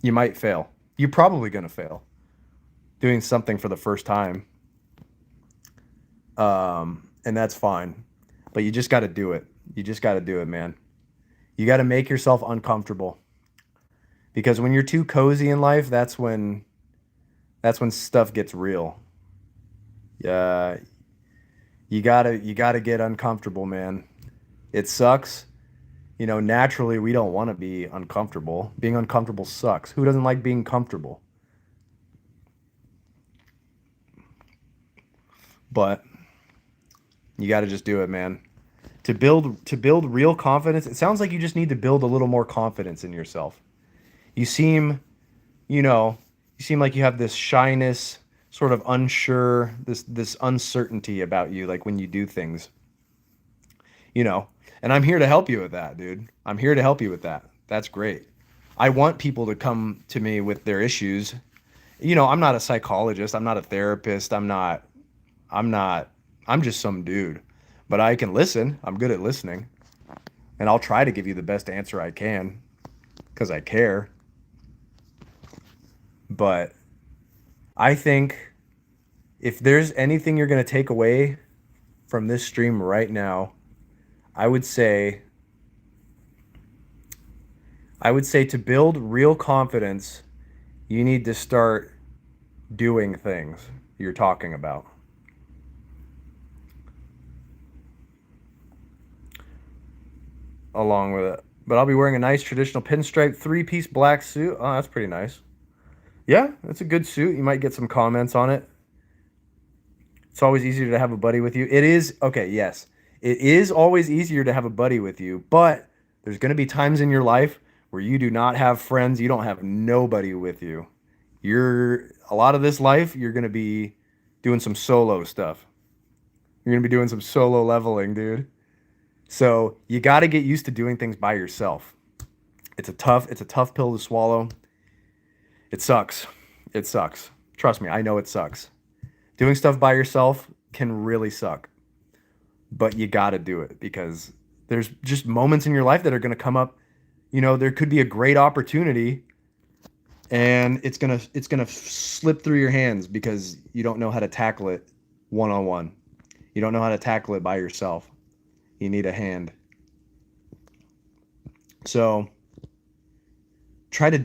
you might fail. You're probably gonna fail doing something for the first time, and that's fine. But you just got to do it. You just got to do it, man. You got to make yourself uncomfortable because when you're too cozy in life, that's when stuff gets real. Yeah, you gotta get uncomfortable, man. It sucks. Naturally, we don't want to be uncomfortable. Being uncomfortable sucks. Who doesn't like being comfortable? But you got to just do it, man. To build real confidence, it sounds like you just need to build a little more confidence in yourself. You seem, you know, you seem like you have this shyness, sort of unsure, this uncertainty about you like when you do things, you know. And I'm here to help you with that, dude. I'm here to help you with that. That's great. I want people to come to me with their issues. I'm not a psychologist, I'm not a therapist, I'm not I'm just some dude. But I can listen. I'm good at listening. And I'll try to give you the best answer I can because I care. But I think if there's anything you're going to take away from this stream right now, I would say I would say to build real confidence, you need to start doing things you're talking about. Along with it. But I'll be wearing a nice traditional pinstripe 3-piece black suit. Oh, that's pretty nice. Yeah, that's a good suit. You might get some comments on it. It's always easier to have a buddy with you. It is, okay, yes. It is always easier to have a buddy with you, but there's going to be times in your life where you do not have friends, you don't have nobody with you. A lot of this life, you're going to be doing some solo stuff. You're going to be doing some solo leveling, dude. So you got to get used to doing things by yourself. It's a tough pill to swallow. It sucks. It sucks. Trust me, I know it sucks. Doing stuff by yourself can really suck. But you got to do it because there's just moments in your life that are going to come up. There could be a great opportunity and it's gonna slip through your hands because you don't know how to tackle it one on one. You don't know how to tackle it by yourself. You need a hand. So try to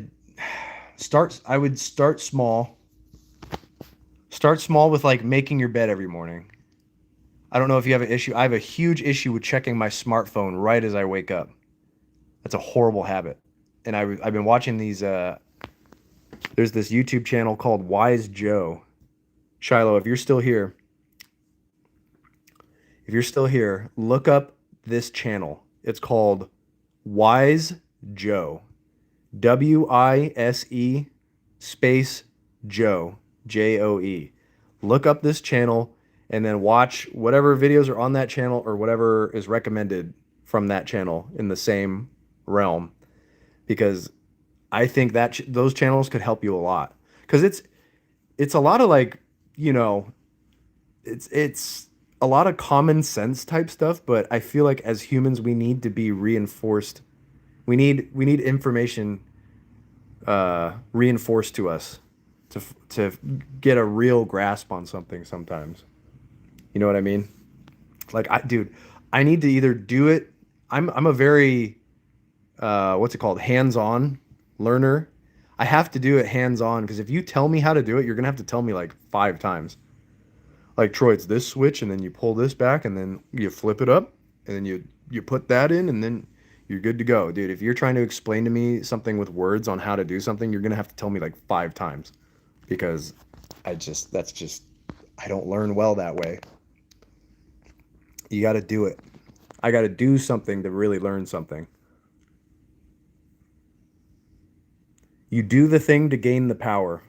start. I would start small. Start small with like making your bed every morning. I don't know if you have an issue. I have a huge issue with checking my smartphone right as I wake up. That's a horrible habit. And I've been watching these. There's this YouTube channel called Wise Joe. Shiloh, if you're still here, look up this channel. It's called Wise Joe. WISE space Joe. JOE. Look up this channel and then watch whatever videos are on that channel or whatever is recommended from that channel in the same realm, because I think that those channels could help you a lot, because it's a lot of like, you know, it's a lot of common sense type stuff, but I feel like as humans we need to be reinforced. We need information reinforced to us to get a real grasp on something sometimes. You know what I mean? Like I need to either do it. I'm a very what's it called? Hands-on learner. I have to do it hands-on, because if you tell me how to do it, you're gonna have to tell me like 5 times. Like, Troy, it's this switch, and then you pull this back, and then you flip it up, and then you put that in, and then you're good to go, dude. If you're trying to explain to me something with words on how to do something, you're gonna have to tell me like 5 times, because I don't learn well that way. You got to do it. I got to do something to really learn something. You do the thing to gain the power.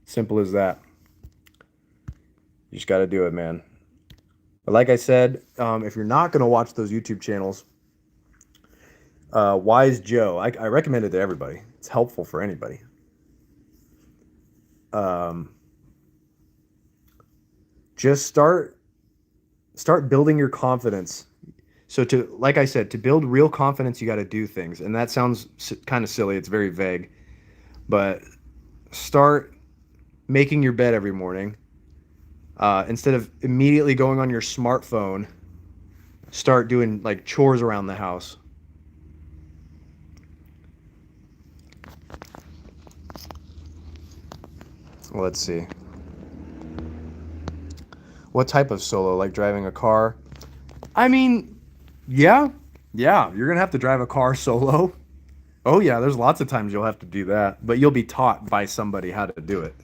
Simple as that. You just got to do it, man. But like I said, if you're not going to watch those YouTube channels, Wise Joe, I recommend it to everybody. It's helpful for anybody. Just start building your confidence. So like I said, to build real confidence, you got to do things. And that sounds kind of silly. It's very vague. But start making your bed every morning. Instead of immediately going on your smartphone, start doing like chores around the house. Let's see. What type of solo? Like driving a car? I mean, yeah, you're gonna have to drive a car solo. Oh yeah, there's lots of times you'll have to do that, but you'll be taught by somebody how to do it.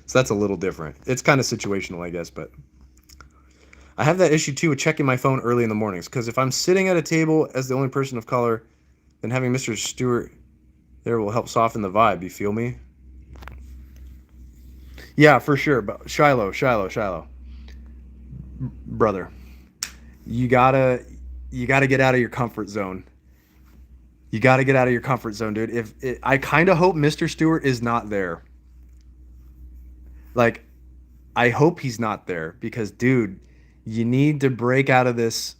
So that's a little different. It's kind of situational, I guess, but I have that issue too with checking my phone early in the mornings, because if I'm sitting at a table as the only person of color, then having Mr. Stewart there will help soften the vibe. You feel me? Yeah, for sure. But Shiloh, brother, you gotta get out of your comfort zone. You gotta get out of your comfort zone, dude. I kind of hope Mr. Stewart is not there. Like, I hope he's not there, because, dude, you need to break out of this.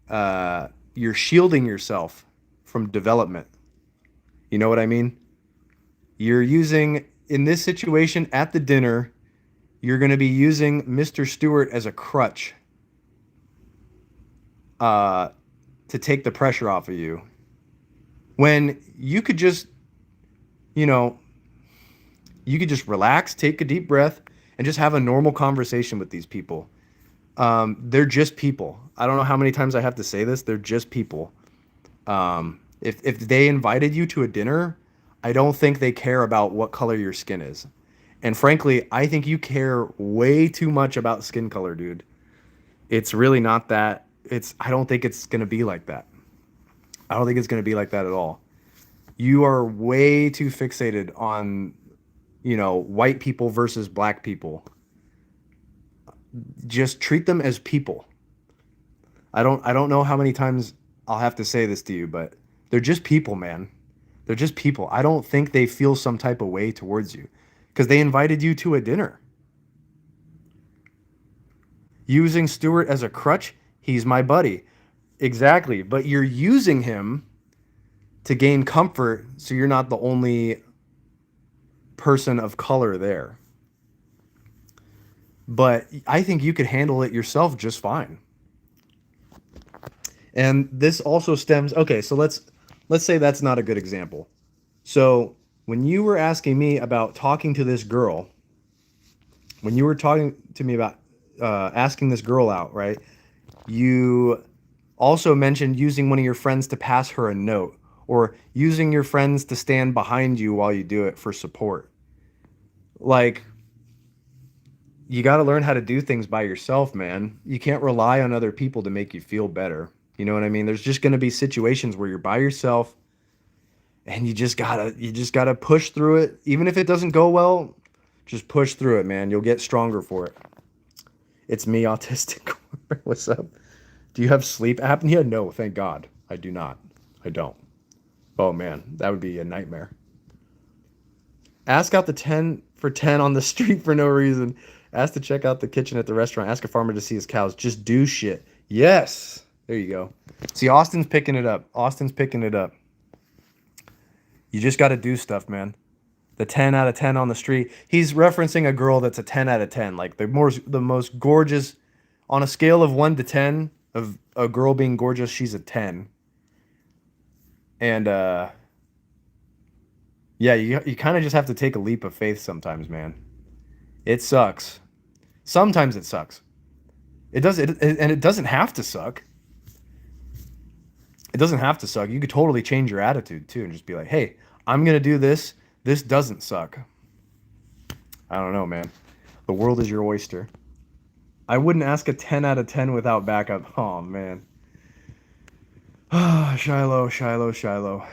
You're shielding yourself from development. You know what I mean? You're using, in this situation at the dinner, you're going to be using Mr. Stewart as a crutch to take the pressure off of you. When you could just, you could just relax, take a deep breath, and just have a normal conversation with these people. They're just people. I don't know how many times I have to say this. They're just people. If they invited you to a dinner, I don't think they care about what color your skin is. And frankly, I think you care way too much about skin color, dude. It's really not that. I don't think it's going to be like that. I don't think it's going to be like that at all. You are way too fixated on, white people versus black people. Just treat them as people. I don't know how many times I'll have to say this to you, but they're just people, man. They're just people. I don't think they feel some type of way towards you because they invited you to a dinner. Using Stewart as a crutch, he's my buddy. Exactly. But you're using him to gain comfort, so you're not the only person of color there. But I think you could handle it yourself just fine. And this also stems, okay, so let's say that's not a good example. So when you were asking me about talking to this girl, when you were talking to me about asking this girl out, right? You also mentioned using one of your friends to pass her a note, or using your friends to stand behind you while you do it for support. Like, you got to learn how to do things by yourself, man. You can't rely on other people to make you feel better. You know what I mean? There's just going to be situations where you're by yourself and you just got to push through it. Even if it doesn't go well, just push through it, man. You'll get stronger for it. It's me, autistic. What's up? Do you have sleep apnea? No, thank God. I do not. I don't. Oh man, that would be a nightmare. Ask out the 10 for 10 on the street for no reason. Ask to check out the kitchen at the restaurant. Ask a farmer to see his cows. Just do shit. Yes. There you go. See, Austin's picking it up. Austin's picking it up. You just got to do stuff, man. The 10 out of 10 on the street. He's referencing a girl that's a 10 out of 10. Like the most gorgeous, on a scale of 1 to 10 of a girl being gorgeous, she's a 10. And yeah, you kind of just have to take a leap of faith sometimes, man. It sucks. Sometimes it sucks. It does it, and it doesn't have to suck. It doesn't have to suck. You could totally change your attitude too and just be like, "Hey, I'm going to do this. This doesn't suck." I don't know, man. The world is your oyster. I wouldn't ask a 10 out of 10 without backup. Oh, man. Ah, Shiloh, Shiloh, Shiloh.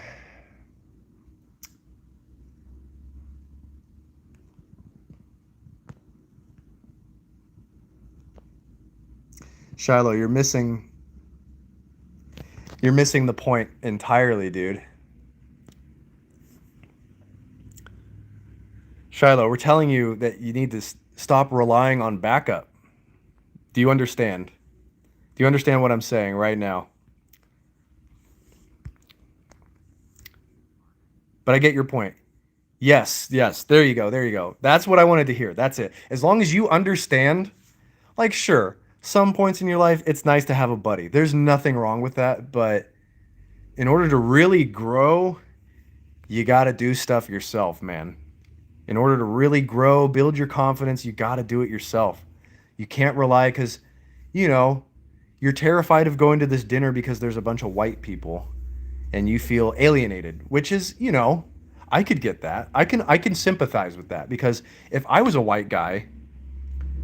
Shiloh, you're missing the point entirely, dude. Shiloh, we're telling you that you need to stop relying on backup. Do you understand? Do you understand what I'm saying right now? But I get your point. Yes, yes. There you go. There you go. That's what I wanted to hear. That's it. As long as you understand, like, sure, some points in your life, it's nice to have a buddy. There's nothing wrong with that. But in order to really grow, you got to do stuff yourself, man. In order to really grow, build your confidence, you got to do it yourself. You can't rely because, you know, you're terrified of going to this dinner because there's a bunch of white people and you feel alienated, which is, you know, I could get that. I can sympathize with that because if I was a white guy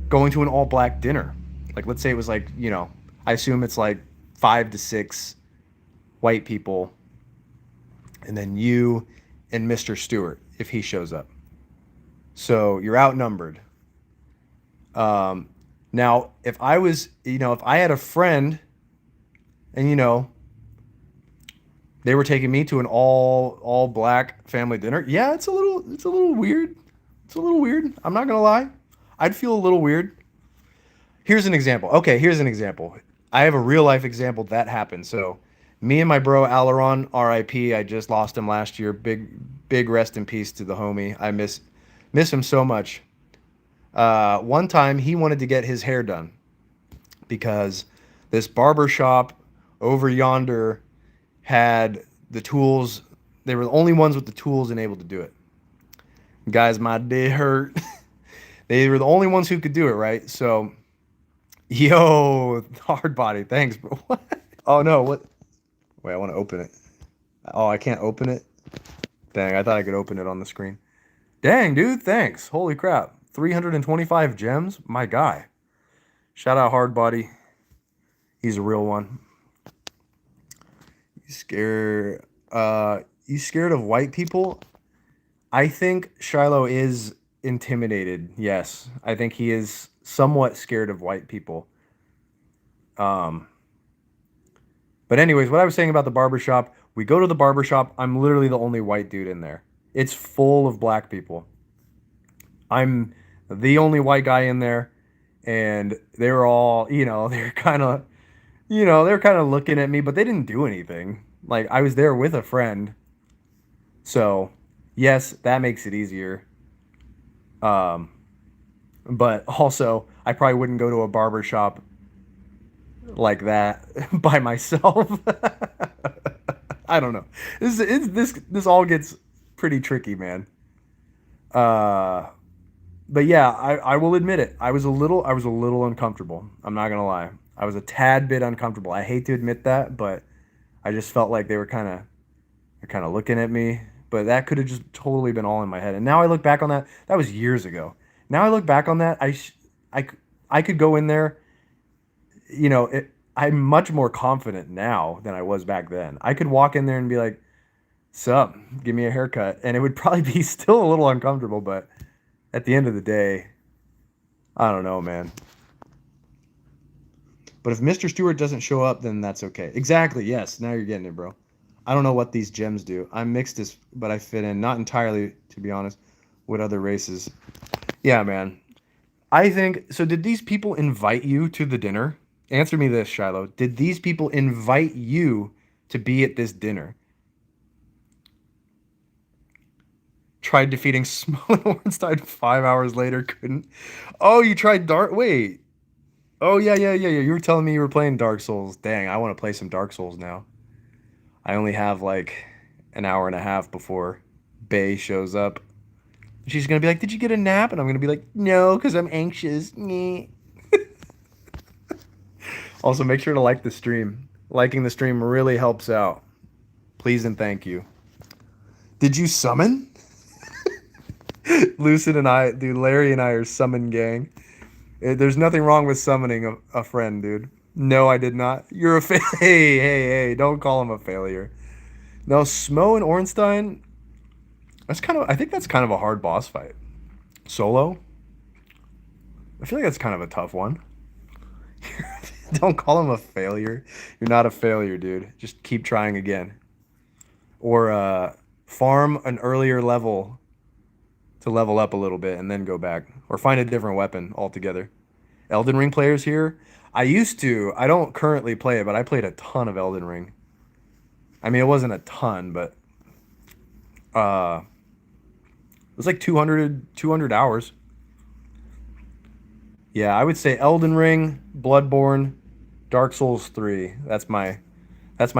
going to an all black dinner, like let's say it was like, you know, I assume it's like 5 to 6 white people and then you and Mr. Stewart if he shows up. So you're outnumbered. Now, if I was, you know, if I had a friend and, you know, they were taking me to an all black family dinner, yeah, it's a little weird. It's a little weird. I'm not gonna lie. I'd feel a little weird. Here's an example. Okay, here's an example. I have a real life example that happened. So, me and my bro Alaron, R.I.P. I just lost him last year. Big rest in peace to the homie. I miss him so much. One time he wanted to get his hair done because this barber shop over yonder had the tools. They were the only ones with the tools and able to do it. Guys, my dick hurt. They were the only ones who could do it, right? So, yo, hard body. Thanks, bro. What? Oh, no. What? Wait, I want to open it. Oh, I can't open it? Dang, I thought I could open it on the screen. Dang, dude, thanks. Holy crap. 325 gems? My guy. Shout out Hard Body. He's a real one. You scared of white people? I think Shiloh is intimidated. Yes. I think he is somewhat scared of white people. But anyways, what I was saying about the barbershop, we go to the barbershop. I'm literally the only white dude in there. It's full of black people. I'm the only white guy in there, and they were all, you know, they're kind of looking at me, but they didn't do anything. Like I was there with a friend. So, yes, that makes it easier. Um, but also, I probably wouldn't go to a barber shop like that by myself. I don't know. This all gets pretty tricky, man. Uh, but yeah, I will admit it. I was a little uncomfortable. I'm not gonna lie. I was a tad bit uncomfortable. I hate to admit that, but I just felt like they're kind of looking at me. But that could have just totally been all in my head. And now I look back on that. That was years ago. Now I look back on that. I could go in there. I'm much more confident now than I was back then. I could walk in there and be like, "Sup, give me a haircut," and it would probably be still a little uncomfortable. But at the end of the day, I don't know, man. But if Mr. Stewart doesn't show up, then that's okay. Exactly. Yes. Now you're getting it, bro. I don't know what these gems do. I'm mixed as, but I fit in. Not entirely, to be honest, with other races. Yeah, man. I think so. Did these people invite you to the dinner? Answer me this, Shiloh. Did these people invite you to be at this dinner? Tried defeating Smolin Ornstein 5 hours later, couldn't. Oh, you tried Dark. Wait. Oh, yeah, yeah, yeah, yeah. You were telling me you were playing Dark Souls. Dang, I want to play some Dark Souls now. I only have like an hour and a half before Bay shows up. She's gonna be like, "Did you get a nap?" And I'm gonna be like, "No, because I'm anxious." Nyeh. Also, make sure to like the stream. Liking the stream really helps out. Please and thank you. Did you summon? Lucid and I, dude, Larry and I are summon gang. There's nothing wrong with summoning a friend, dude. No, I did not. You're a hey, hey, hey, don't call him a failure. No, Smo and Ornstein, I think that's kind of a hard boss fight. Solo? I feel like that's kind of a tough one. Don't call him a failure. You're not a failure, dude. Just keep trying again. Or farm an earlier level to level up a little bit and then go back. Or find a different weapon altogether. Elden Ring players here. I used to. I don't currently play it, but I played a ton of Elden Ring. I mean, it wasn't a ton, but it was like 200 hours. Yeah, I would say Elden Ring, Bloodborne, Dark Souls 3. That's my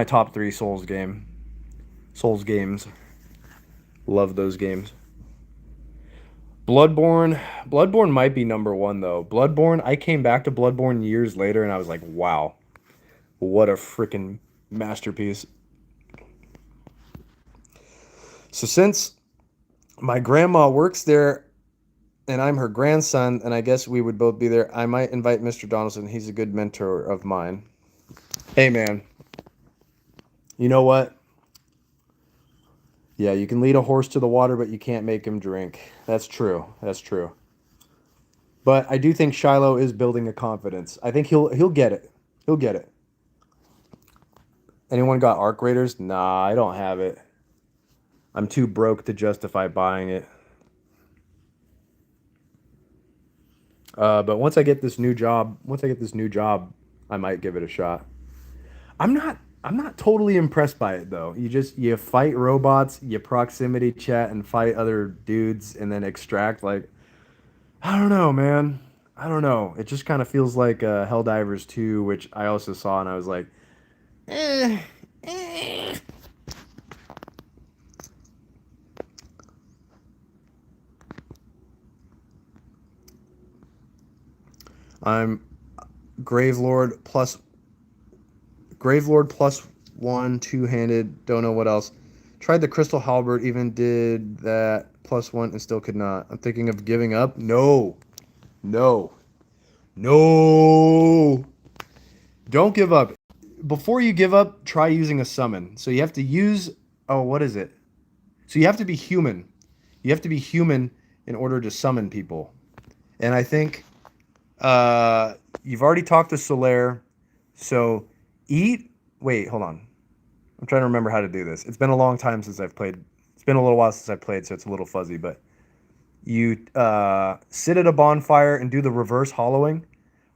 top 3 Souls games. Love those games. Bloodborne might be number 1 though. Bloodborne, I came back to Bloodborne years later and I was like, "Wow. What a freaking masterpiece." So since my grandma works there and I'm her grandson, and I guess we would both be there, I might invite Mr. Donaldson. He's a good mentor of mine. Hey, man. You know what? Yeah, you can lead a horse to the water, but you can't make him drink. That's true. That's true. But I do think Shiloh is building a confidence. I think he'll get it. He'll get it. Anyone got Arc Raiders? Nah, I don't have it. I'm too broke to justify buying it. But once I get this new job, I might give it a shot. I'm not totally impressed by it though. You fight robots, you proximity chat and fight other dudes and then extract like I don't know, man. I don't know. It just kind of feels like Helldivers 2, which I also saw and I was like, eh, eh. I'm Gravelord plus 1 two-handed. Don't know what else. Tried the Crystal Halberd. Even did that plus 1 and still could not. I'm thinking of giving up. No, no, no. Don't give up. Before you give up, try using a summon. So you have to use. Oh, what is it? So you have to be human. You have to be human in order to summon people. And I think you've already talked to Solaire. So eat. Wait, hold on. I'm trying to remember how to do this. It's been a long time since I've played. It's been a little while since I played, so it's a little fuzzy. But you sit at a bonfire and do the reverse hollowing.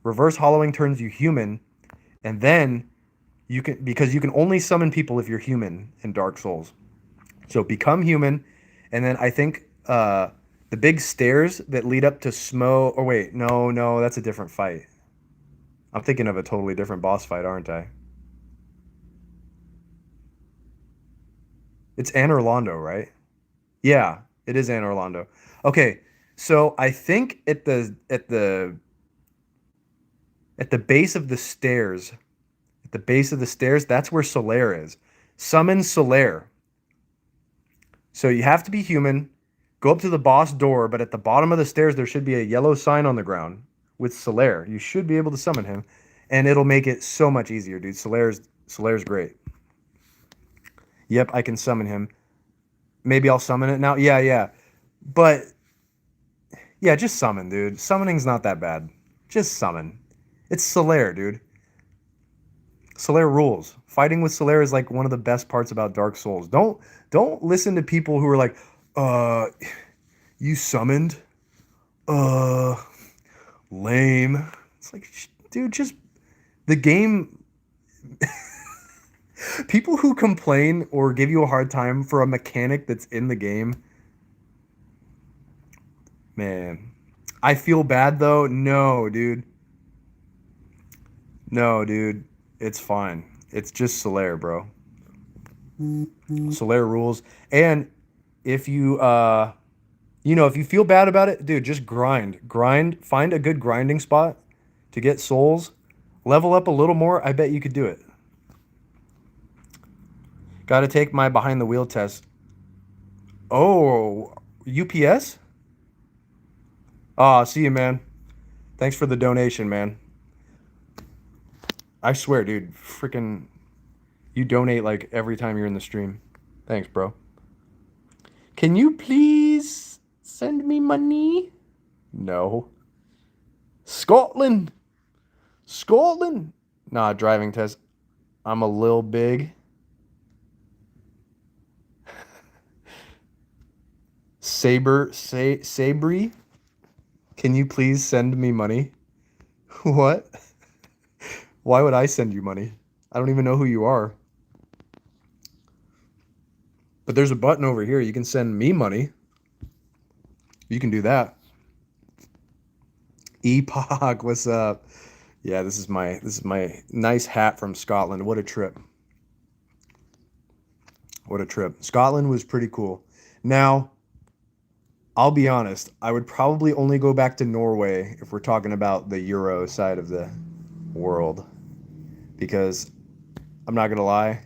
Reverse hollowing turns you human, and then because you can only summon people if you're human in Dark Souls. So become human, and then I think The big stairs that lead up to Smo. Oh wait, no, that's a different fight. I'm thinking of a totally different boss fight, aren't I? It's Anne Orlando, right? Yeah, it is Anne Orlando. Okay, so I think at the base of the stairs, at the base of the stairs, that's where Solaire is. Summon Solaire. So you have to be human, go up to the boss door, but at the bottom of the stairs there should be a yellow sign on the ground with Solaire. You should be able to summon him, and it'll make it so much easier, dude. Solaire's great. Yep, I can summon him. Maybe I'll summon it now. Yeah. But yeah, just summon, dude. Summoning's not that bad. Just summon. It's Solaire, dude. Solaire rules. Fighting with Solaire is like one of the best parts about Dark Souls. Don't listen to people who are like, uh, you summoned? Uh, lame. It's like, dude, just the game. People who complain or give you a hard time for a mechanic that's in the game, man. I feel bad though. No, dude. No, dude. It's fine. It's just Solaire, bro. Solaire rules. And if you if you feel bad about it, dude, just grind. Grind, find a good grinding spot to get souls. Level up a little more. I bet you could do it. Got to take my behind the wheel test. Oh, UPS? Ah, see you, man. Thanks for the donation, man. I swear, dude, freaking you donate like every time you're in the stream. Thanks, bro. Can you please send me money? No. Scotland. Scotland. Nah, driving test. I'm a little big. Sabri. Can you please send me money? What? Why would I send you money? I don't even know who you are. But there's a button over here. You can send me money. You can do that. Epoch, what's up? Yeah, this is my nice hat from Scotland. What a trip. What a trip. Scotland was pretty cool. Now, I'll be honest, I would probably only go back to Norway if we're talking about the Euro side of the world. Because I'm not gonna lie,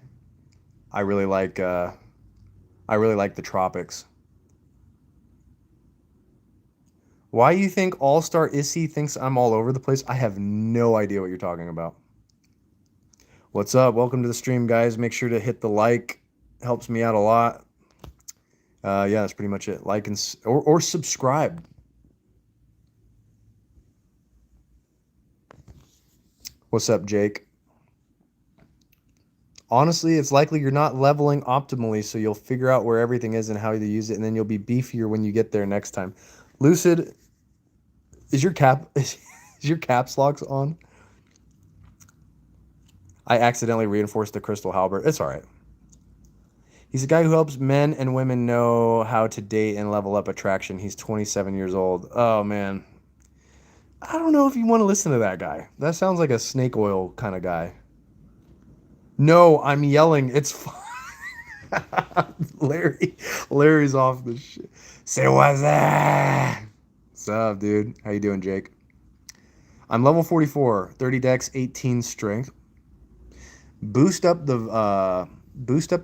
I really like the tropics. Why you think All-Star Issy thinks I'm all over the place? I have no idea what you're talking about. What's up? Welcome to the stream, guys. Make sure to hit the like. Helps me out a lot. Yeah, that's pretty much it. Like and or subscribe. What's up, Jake? Honestly, it's likely you're not leveling optimally, so you'll figure out where everything is and how to use it, and then you'll be beefier when you get there next time. Lucid, is your caps locks on? I accidentally reinforced the crystal halberd. It's all right. He's a guy who helps men and women know how to date and level up attraction. He's 27 years old. Oh, man. I don't know if you want to listen to that guy. That sounds like a snake oil kind of guy. No, I'm yelling. It's fine. Larry's off the shit. Say what's that? What's up, dude? How you doing, Jake? I'm level 44, 30 dex, 18 strength. Boost up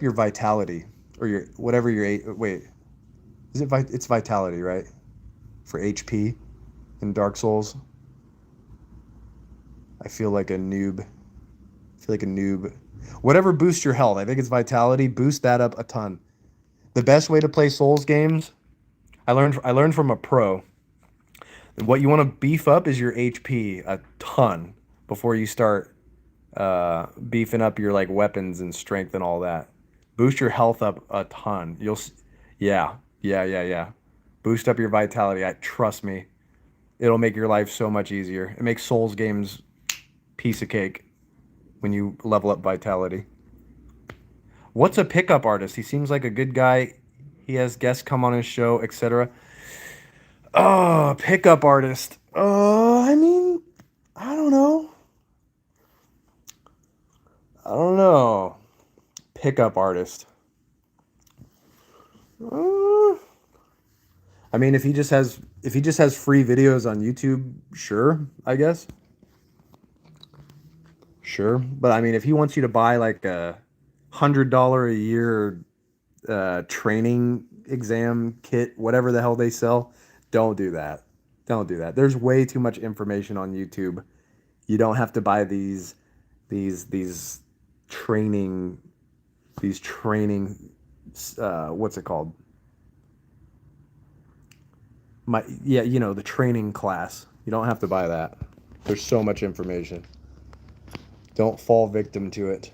your vitality or your whatever your wait. It's vitality, right? For HP in Dark Souls. I feel like a noob. Whatever boosts your health. I think it's vitality. Boost that up a ton. The best way to play Souls games, I learned from a pro. What you want to beef up is your HP a ton before you start beefing up your like weapons and strength and all that. Boost your health up a ton. Yeah. Boost up your vitality. Trust me, it'll make your life so much easier. It makes Souls games piece of cake when you level up vitality. What's a pickup artist? He seems like a good guy. He has guests come on his show, etc. Oh, pickup artist. I mean, I don't know. I don't know. Pickup artist. Uh, I mean, if he just has free videos on YouTube, sure, I guess. Sure. But I mean, if he wants you to buy like a $100 a year training exam kit, whatever the hell they sell, don't do that. Don't do that. There's way too much information on YouTube. You don't have to buy these training these training what's it called? Yeah, you know, the training class. You don't have to buy that. There's so much information. Don't fall victim to it.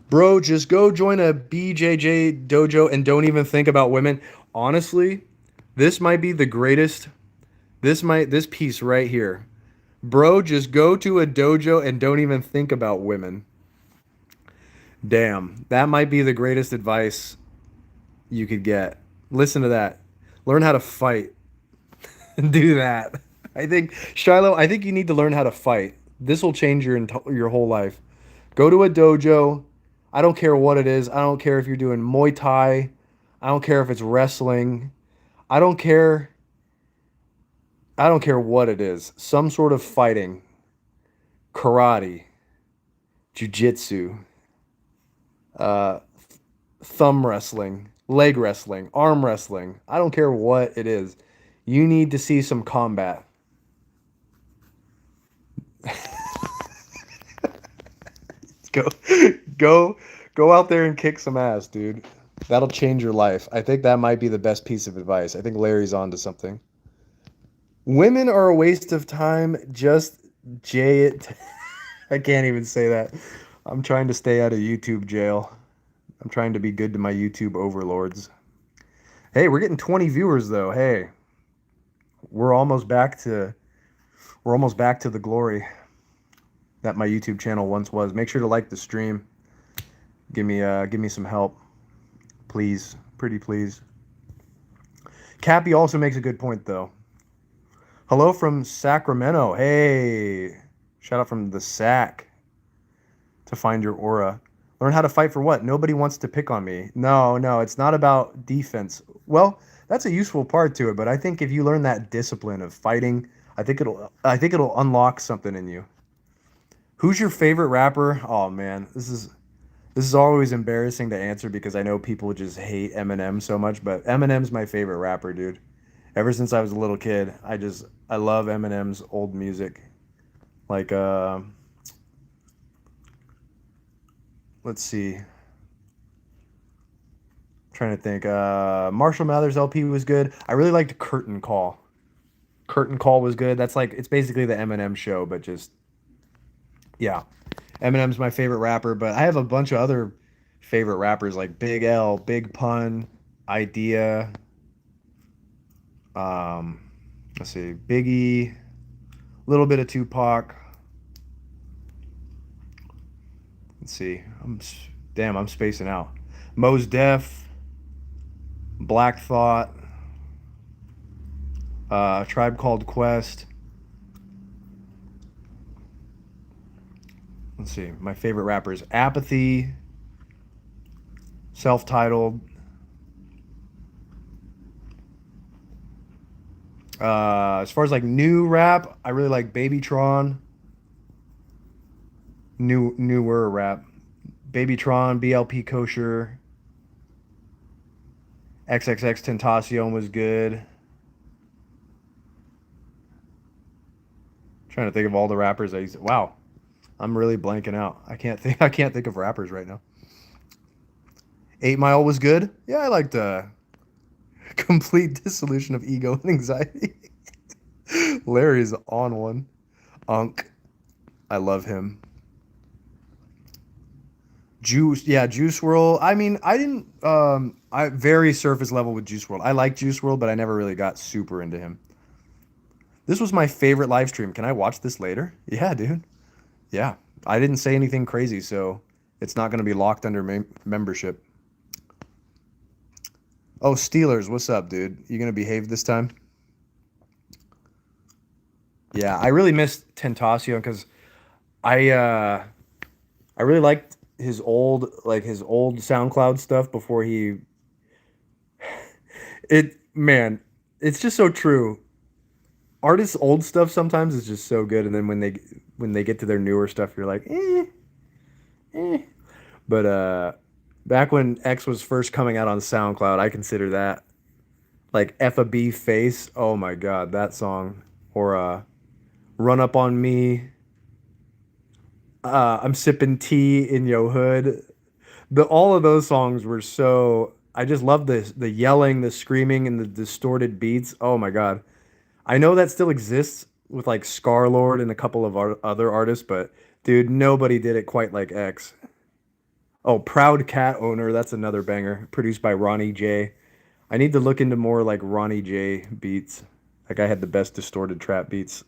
Bro, just go join a BJJ dojo and don't even think about women. Honestly, this might be the greatest. This piece right here. Bro, just go to a dojo and don't even think about women. Damn, that might be the greatest advice you could get. Listen to that. Learn how to fight. Do that. Shiloh, I think you need to learn how to fight. This will change your whole life. Go to a dojo. I don't care what it is. I don't care if you're doing Muay Thai. I don't care if it's wrestling. I don't care. I don't care what it is. Some sort of fighting, karate, jujitsu, uh, thumb wrestling, leg wrestling, arm wrestling. I don't care what it is. You need to see some combat. Go, go, go out there and kick some ass, dude. That'll change your life. I think that might be the best piece of advice. I think Larry's on to something. Women are a waste of time. Just jay it. I can't even say that. I'm trying to stay out of YouTube jail. I'm trying to be good to my YouTube overlords. Hey, we're getting 20 viewers though. Hey, we're almost back to the glory that my YouTube channel once was. Make sure to like the stream. Give me some help, please. Pretty please. Cappy also makes a good point though. Hello from Sacramento. Hey, shout out from the Sac. To find your aura. Learn how to fight for what? Nobody wants to pick on me. No, it's not about defense. Well, that's a useful part to it, but I think if you learn that discipline of fighting, I think it'll unlock something in you. Who's your favorite rapper? Oh man, this is always embarrassing to answer because I know people just hate Eminem so much, but Eminem's my favorite rapper, dude. Ever since I was a little kid, I love Eminem's old music. Like let's see. I'm trying to think. Marshall Mathers LP was good. I really liked Curtain Call. Curtain Call was good. That's like it's basically the Eminem show, but just yeah. Eminem's my favorite rapper, but I have a bunch of other favorite rappers like Big L, Big Pun, Idea. Let's see, Biggie, a little bit of Tupac. Let's see. I'm spacing out. Mos Def, Black Thought, Tribe Called Quest. Let's see. My favorite rappers: Apathy, Self-Titled. As far as like new rap, I really like Babytron. Newer rap. Babytron, BLP Kosher. XXX Tentacion was good. Trying to think of all the rappers I used. Wow, I'm really blanking out. I can't think of rappers right now. 8 Mile was good. Yeah, I liked Complete Dissolution of Ego and Anxiety. Larry's on one. Unk. I love him. Juice WRLD. I mean, I didn't I very surface level with Juice WRLD. I like Juice WRLD, but I never really got super into him. This was my favorite live stream. Can I watch this later? Yeah, dude. Yeah. I didn't say anything crazy, so it's not going to be locked under membership. Oh, Steelers, what's up, dude? You gonna behave this time? Yeah, I really miss Tentacion because I I really liked his old SoundCloud stuff before he it man, it's just so true. Artists' old stuff sometimes is just so good, and then when they get to their newer stuff, you're like, eh. But back when X was first coming out on SoundCloud, I consider that like FAB Face. Oh my god, that song. Or Run Up on Me. I'm sipping tea in your hood. The all of those songs were so. I just love the yelling, the screaming, and the distorted beats. Oh my god. I know that still exists with like Scarlord and a couple of other artists, but dude, nobody did it quite like X. Oh, Proud Cat Owner, that's another banger, produced by Ronnie J. I need to look into more like Ronnie J beats. That guy had the best distorted trap beats.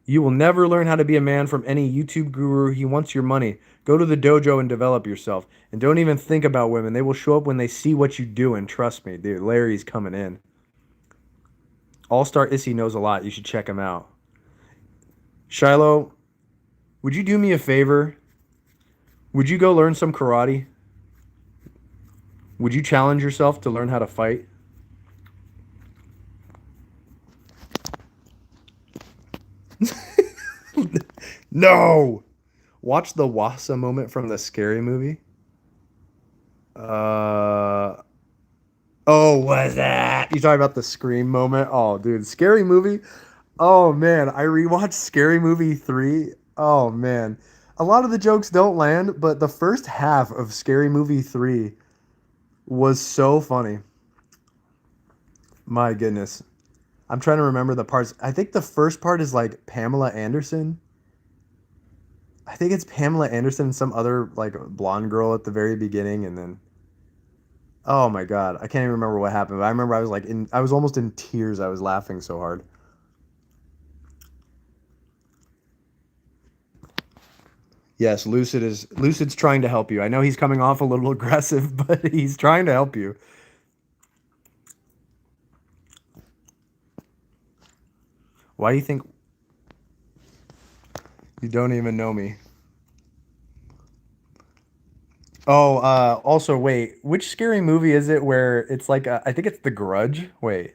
You will never learn how to be a man from any YouTube guru. He wants your money. Go to the dojo and develop yourself. And don't even think about women. They will show up when they see what you do. And trust me, dude, Larry's coming in. All Star Issy knows a lot. You should check him out. Shiloh, would you do me a favor? Would you go learn some karate? Would you challenge yourself to learn how to fight? No! Watch the Wassa moment from the Scary Movie. Uh oh, what's that? You talking about the Scream moment? Oh, dude, Scary Movie. Oh man, I rewatched Scary Movie 3. Oh man. A lot of the jokes don't land, but the first half of Scary Movie 3 was so funny. My goodness. I'm trying to remember the parts. I think the first part is like Pamela Anderson. I think it's Pamela Anderson and some other like blonde girl at the very beginning, and then oh my god, I can't even remember what happened. But I remember I was almost in tears. I was laughing so hard. Yes, Lucid's trying to help you. I know he's coming off a little aggressive, but he's trying to help you. Why do you think you don't even know me? Oh, also wait, which scary movie is it where it's like I think it's The Grudge. Wait.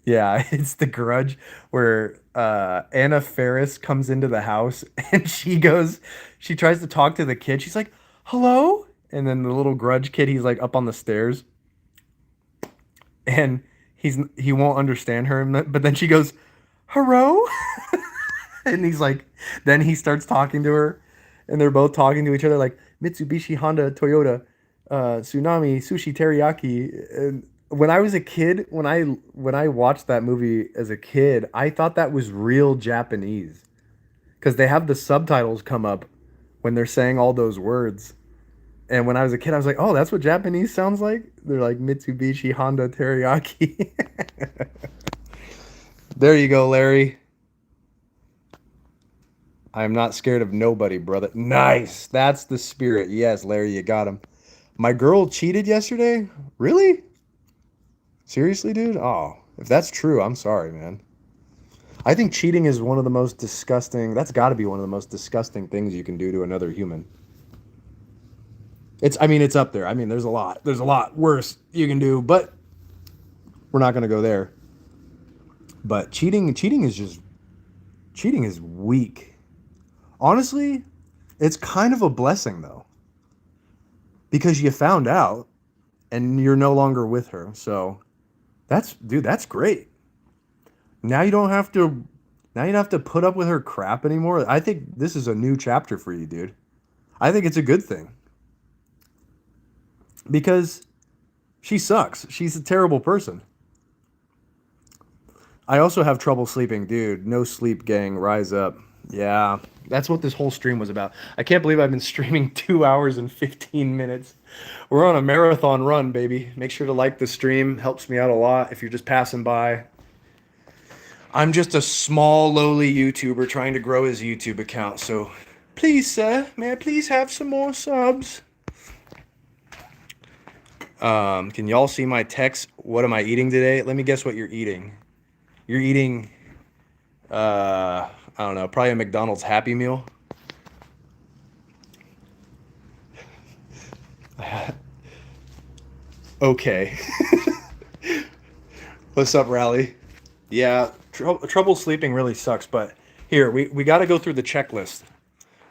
Yeah, it's The Grudge where Anna Faris comes into the house and she tries to talk to the kid. She's like, "Hello?" And then the little Grudge kid, he's like up on the stairs and he won't understand her, but then she goes, "Hello?" And he's like, then he starts talking to her, and they're both talking to each other like Mitsubishi, Honda, Toyota, Tsunami, Sushi, Teriyaki. And when I was a kid, when I watched that movie as a kid, I thought that was real Japanese because they have the subtitles come up when they're saying all those words. And when I was a kid, I was like, "Oh, that's what Japanese sounds like." They're like Mitsubishi, Honda, Teriyaki. There you go, Larry. I am not scared of nobody, brother. Nice. That's the spirit. Yes, Larry, you got him. My girl cheated yesterday? Really? Seriously, dude? Oh, if that's true, I'm sorry, man. I think cheating is one of the most disgusting, that's got to be one of the most disgusting things you can do to another human. I mean, it's up there. I mean, there's a lot. There's a lot worse you can do, but we're not going to go there. But cheating is weak. Honestly, it's kind of a blessing though, because you found out and you're no longer with her. So that's great. Now you don't have to now you don't have to put up with her crap anymore. I think this is a new chapter for you, dude. I think it's a good thing because she sucks. She's a terrible person. I also have trouble sleeping, dude. No sleep, gang. Rise up. Yeah, that's what this whole stream was about. I can't believe I've been streaming 2 hours and 15 minutes. We're on a marathon run, baby. Make sure to like the stream. Helps me out a lot if you're just passing by. I'm just a small, lowly YouTuber trying to grow his YouTube account. So please, sir, may I please have some more subs? Can y'all see my text? What am I eating today? Let me guess what you're eating. You're eating, I don't know, probably a McDonald's Happy Meal. Okay. What's up, Rally? Yeah, trouble sleeping really sucks, but here, we got to go through the checklist.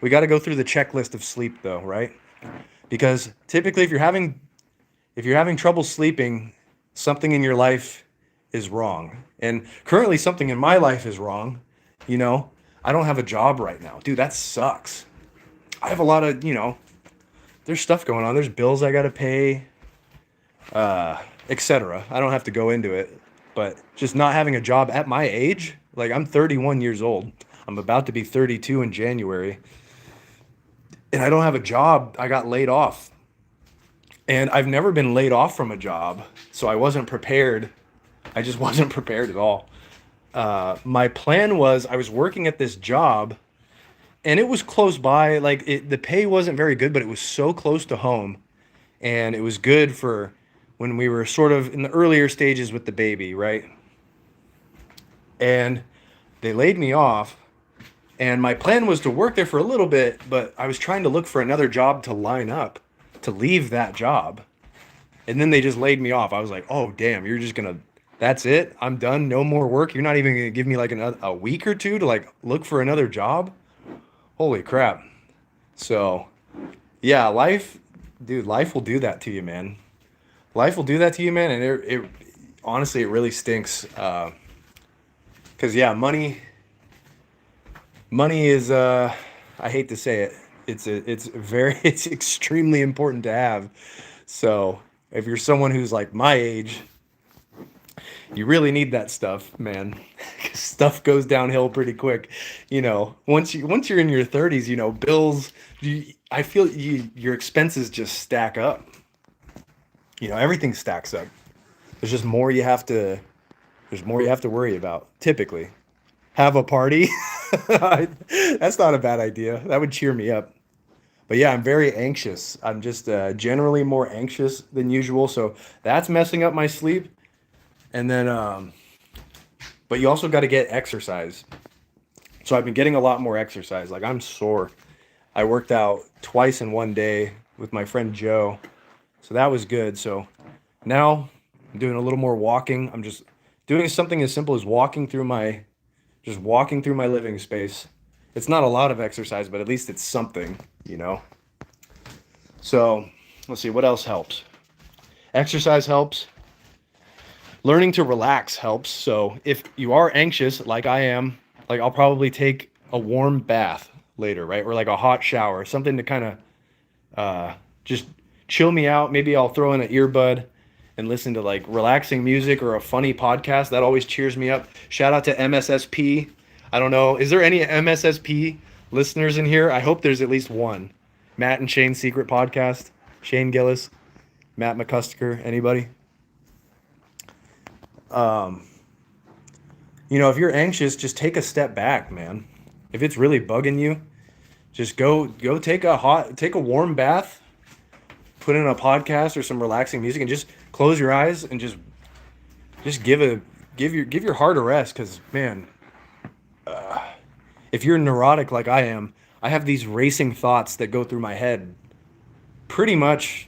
We got to go through the checklist of sleep though, right? Because typically if you're having trouble sleeping, something in your life is wrong. And currently something in my life is wrong. You know, I don't have a job right now. Dude, that sucks. I have a lot of, there's stuff going on. There's bills I got to pay, etc. I don't have to go into it, but just not having a job at my age, like I'm 31 years old. I'm about to be 32 in January, and I don't have a job. I got laid off. And I've never been laid off from a job, so I wasn't prepared. I just wasn't prepared at all. My plan was I was working at this job, and it was close by. Like the pay wasn't very good, but it was so close to home, and it was good for when we were sort of in the earlier stages with the baby, right? And they laid me off, and my plan was to work there for a little bit, but I was trying to look for another job to line up to leave that job. And then they just laid me off. I was like, oh, damn, you're just going to, that's it? I'm done. No more work. You're not even going to give me like a week or two to like look for another job? Holy crap. So, yeah, life will do that to you, man. Life will do that to you, man. And it honestly, it really stinks. Cause yeah, money is, I hate to say it. It's extremely important to have. So if you're someone who's like my age, you really need that stuff, man. 'Cause stuff goes downhill pretty quick. Once you're in your 30s, bills, I feel your expenses just stack up. Everything stacks up. There's just more you have to there's more you have to worry about, typically. Have a party? That's not a bad idea. That would cheer me up. But yeah, I'm very anxious. I'm just generally more anxious than usual, so that's messing up my sleep. And then, but you also got to get exercise. So I've been getting a lot more exercise. Like I'm sore. I worked out twice in one day with my friend Joe, so that was good. So now I'm doing a little more walking. I'm just doing something as simple as walking through my living space. It's not a lot of exercise, but at least it's something. So let's see, what else helps? Exercise helps. Learning to relax helps. So if you are anxious, like I am, like I'll probably take a warm bath later, right? Or like a hot shower, something to kind of just chill me out. Maybe I'll throw in an earbud and listen to like relaxing music or a funny podcast. That always cheers me up. Shout out to MSSP. I don't know. Is there any MSSP listeners in here? I hope there's at least one. Matt and Shane's Secret Podcast. Shane Gillis, Matt McCusker. Anybody? If you're anxious, just take a step back, man. If it's really bugging you, just go take a warm bath, put in a podcast or some relaxing music, and just close your eyes and just give your heart a rest. Because man, if you're neurotic like I am, I have these racing thoughts that go through my head pretty much.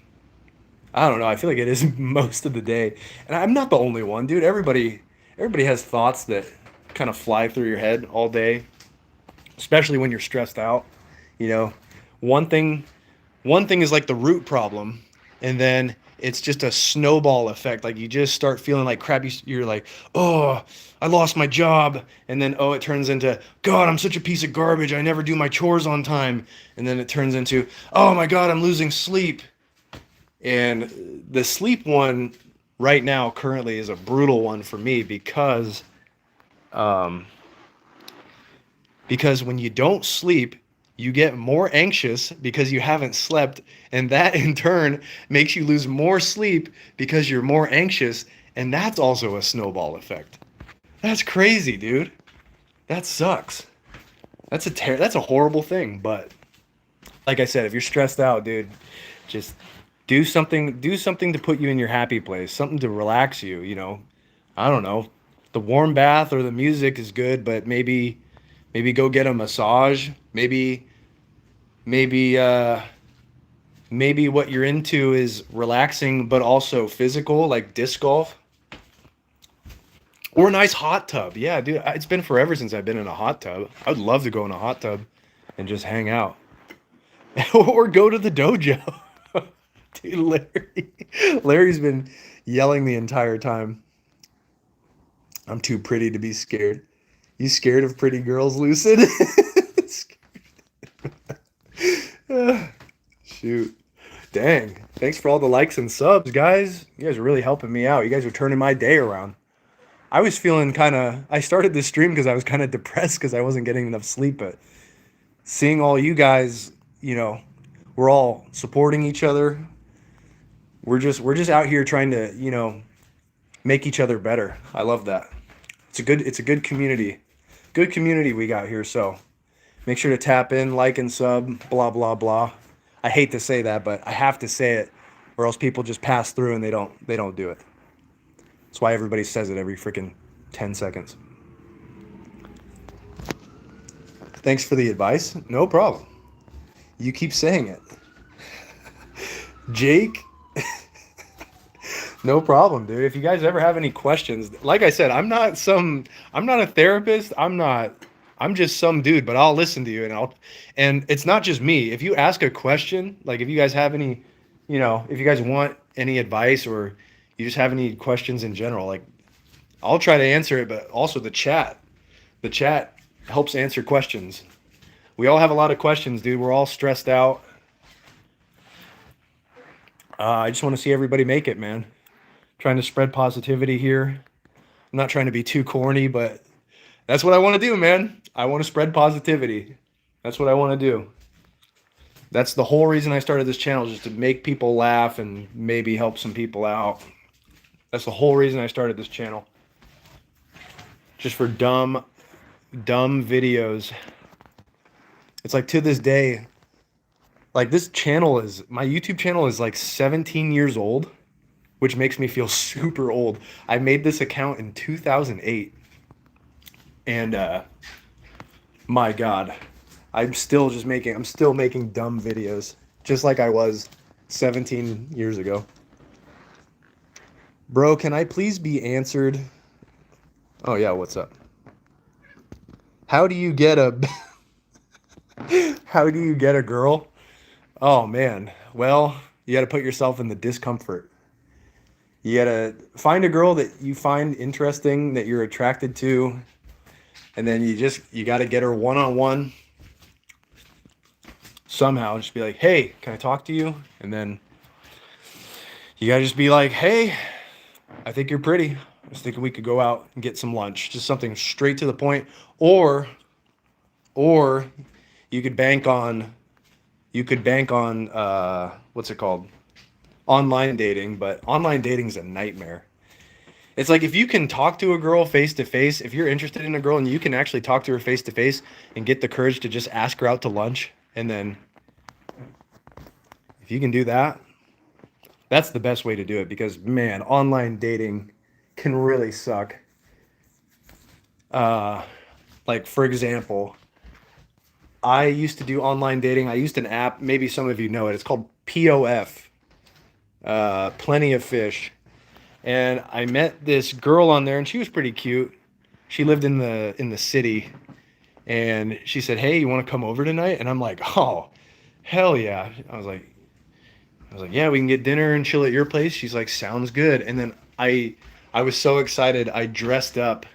I don't know. I feel like it is most of the day, and I'm not the only one, dude. Everybody has thoughts that kind of fly through your head all day, especially when you're stressed out. You know, one thing is like the root problem, and then it's just a snowball effect. Like you just start feeling like crap. You're like, oh, I lost my job, and then it turns into, God, I'm such a piece of garbage. I never do my chores on time, and then it turns into, oh my God, I'm losing sleep. And the sleep one right now currently is a brutal one for me because when you don't sleep, you get more anxious because you haven't slept, and that in turn makes you lose more sleep because you're more anxious, and that's also a snowball effect. That's crazy, dude. That sucks. That's a horrible thing, but like I said, if you're stressed out, dude, just Do something to put you in your happy place, something to relax you, you know. I don't know. The warm bath or the music is good, but maybe go get a massage. Maybe maybe what you're into is relaxing but also physical, like disc golf or a nice hot tub. Yeah, dude, it's been forever since I've been in a hot tub. I would love to go in a hot tub and just hang out. Or go to the dojo. Dude, Larry's been yelling the entire time. I'm too pretty to be scared. You scared of pretty girls, Lucid? Shoot. Dang. Thanks for all the likes and subs, guys. You guys are really helping me out. You guys are turning my day around. I was feeling kind of. I started this stream because I was kind of depressed because I wasn't getting enough sleep, but seeing all you guys, you know, we're all supporting each other. We're just out here trying to, you know, make each other better. I love that. It's a good community. Good community we got here, so make sure to tap in, like and sub, blah blah blah. I hate to say that, but I have to say it or else people just pass through and they don't do it. That's why everybody says it every freaking 10 seconds. Thanks for the advice. No problem. You keep saying it. Jake, no problem, dude. If you guys ever have any questions, like I said, I'm not a therapist. I'm just some dude, but I'll listen to you and it's not just me. If you ask a question, like if you guys have any, you know, if you guys want any advice or you just have any questions in general, like I'll try to answer it, but also the chat helps answer questions. We all have a lot of questions, dude. We're all stressed out. I just want to see everybody make it, man. Trying to spread positivity here. I'm not trying to be too corny, but that's what I want to do, man. I want to spread positivity. That's what I want to do. That's the whole reason I started this channel, just to make people laugh and maybe help some people out. That's the whole reason I started this channel. Just for dumb videos. It's like to this day, like my YouTube channel is like 17 years old, which makes me feel super old. I made this account in 2008. And my God, I'm still making dumb videos, just like I was 17 years ago. Bro, can I please be answered? Oh yeah, what's up? How do you get a how do you get a girl? Oh man. Well, you got to put yourself in the discomfort. You got to find a girl that you find interesting, that you're attracted to, and then you got to get her one-on-one. Somehow just be like, "Hey, can I talk to you?" And then you got to just be like, "Hey, I think you're pretty. I was thinking we could go out and get some lunch." Just something straight to the point. Or you could bank on what's it called? Online dating, but online dating is a nightmare. It's like if you can talk to a girl face to face, if you're interested in a girl and you can actually talk to her face to face and get the courage to just ask her out to lunch, and then if you can do that, that's the best way to do it, because man, online dating can really suck. Like for example, I used to do online dating. I used an app, maybe some of you know it. It's called POF, Plenty of Fish. And I met this girl on there, and she was pretty cute. She lived in the city, and she said, "Hey, you want to come over tonight?" And I'm like, "Oh, hell yeah!" I was like, "Yeah, we can get dinner and chill at your place." She's like, "Sounds good." And then I was so excited. I dressed up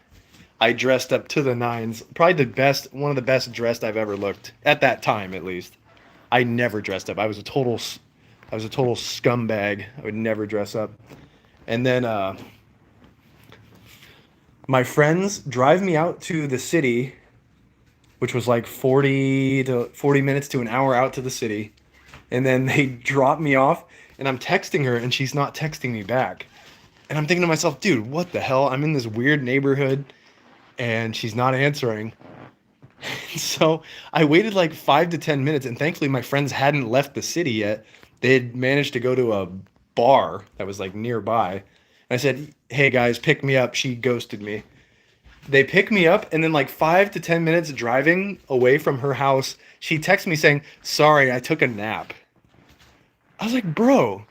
to the nines. Probably one of the best dressed I've ever looked at that time, at least. I never dressed up. I was a total scumbag. I would never dress up. And then my friends drive me out to the city, which was like 40 minutes to an hour out to the city. And then they drop me off, and I'm texting her, and she's not texting me back. And I'm thinking to myself, dude, what the hell? I'm in this weird neighborhood, and she's not answering. So I waited like 5 to 10 minutes, and thankfully my friends hadn't left the city yet. They had managed to go to a bar that was like nearby. And I said, "Hey guys, pick me up." She ghosted me. They pick me up, and then like 5 to 10 minutes driving away from her house, she texts me saying, "Sorry, I took a nap." I was like, "Bro,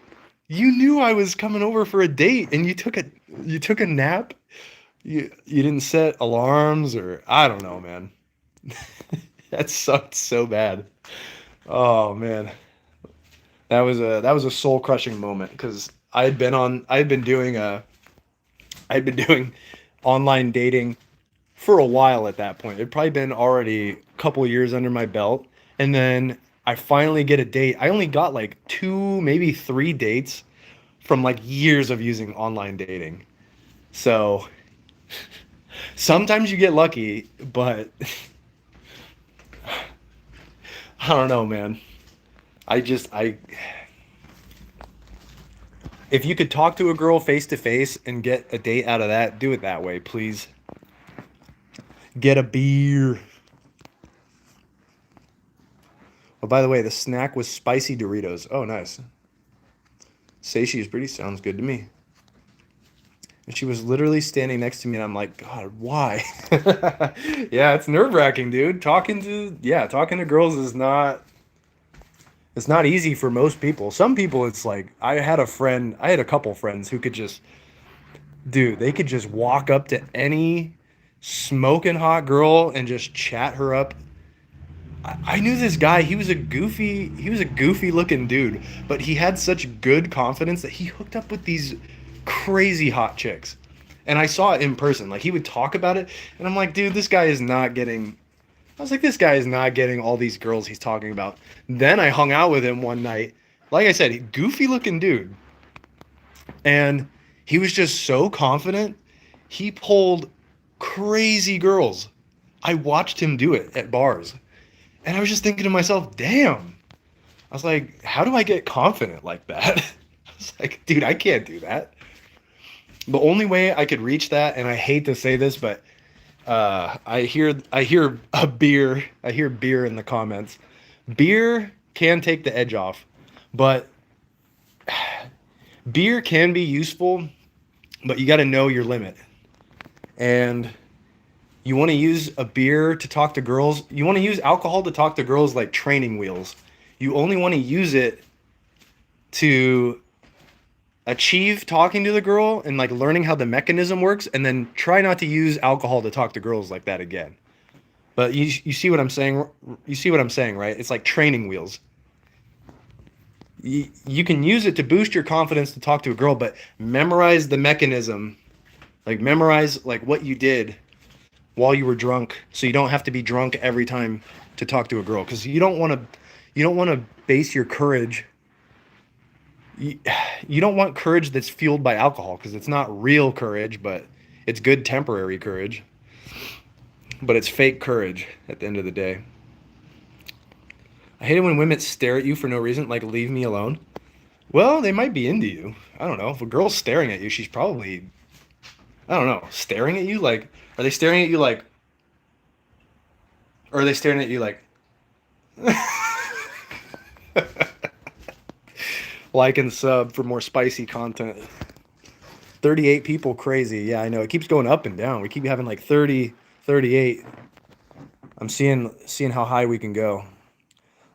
you knew I was coming over for a date, and you took a nap. You didn't set alarms, or I don't know, man." That sucked so bad. Oh man, that was a soul crushing moment because I'd been doing online dating for a while at that point. It'd probably been already a couple years under my belt. And then I finally get a date. I only got like two, maybe three dates from like years of using online dating. So sometimes you get lucky, but I don't know, man. I if you could talk to a girl face to face and get a date out of that, do it that way, please. Get a beer. Oh, by the way, the snack was spicy Doritos. Oh, nice. Say she's pretty sounds good to me. And she was literally standing next to me, and I'm like, God, why? Yeah, it's nerve wracking, dude. Talking to girls is not. It's not easy for most people. Some people, it's like I had a couple friends who could just, dude, they could just walk up to any smoking hot girl and just chat her up. I knew this guy. He was a goofy looking dude, but he had such good confidence that he hooked up with these crazy hot chicks. And I saw it in person. Like he would talk about it, and I'm like, dude, this guy is not getting. I was like, this guy is not getting all these girls he's talking about. Then I hung out with him one night. Like I said, goofy looking dude, and he was just so confident. He pulled crazy girls. I watched him do it at bars. And I was just thinking to myself, damn. I was like, how do I get confident like that? I was like, dude, I can't do that. The only way I could reach that, and I hate to say this, but I hear beer in the comments. Beer can take the edge off, but beer can be useful, but you got to know your limit. And you want to use a beer to talk to girls. You want to use alcohol to talk to girls like training wheels. You only want to use it to achieve talking to the girl and like learning how the mechanism works, and then try not to use alcohol to talk to girls like that again. But you see what I'm saying? You see what I'm saying, right? It's like training wheels. You can use it to boost your confidence to talk to a girl, but memorize the mechanism. Like memorize like what you did while you were drunk, so you don't have to be drunk every time to talk to a girl, because you don't want to base your courage. You don't want courage that's fueled by alcohol, because it's not real courage, but it's good temporary courage. But it's fake courage at the end of the day. I hate it when women stare at you for no reason, like leave me alone. Well, they might be into you. I don't know. If a girl's staring at you, she's probably, I don't know, staring at you like, are they staring at you like, or are they staring at you like, like and sub for more spicy content. 38 people crazy. Yeah, I know. It keeps going up and down. We keep having like 30, 38. I'm seeing how high we can go.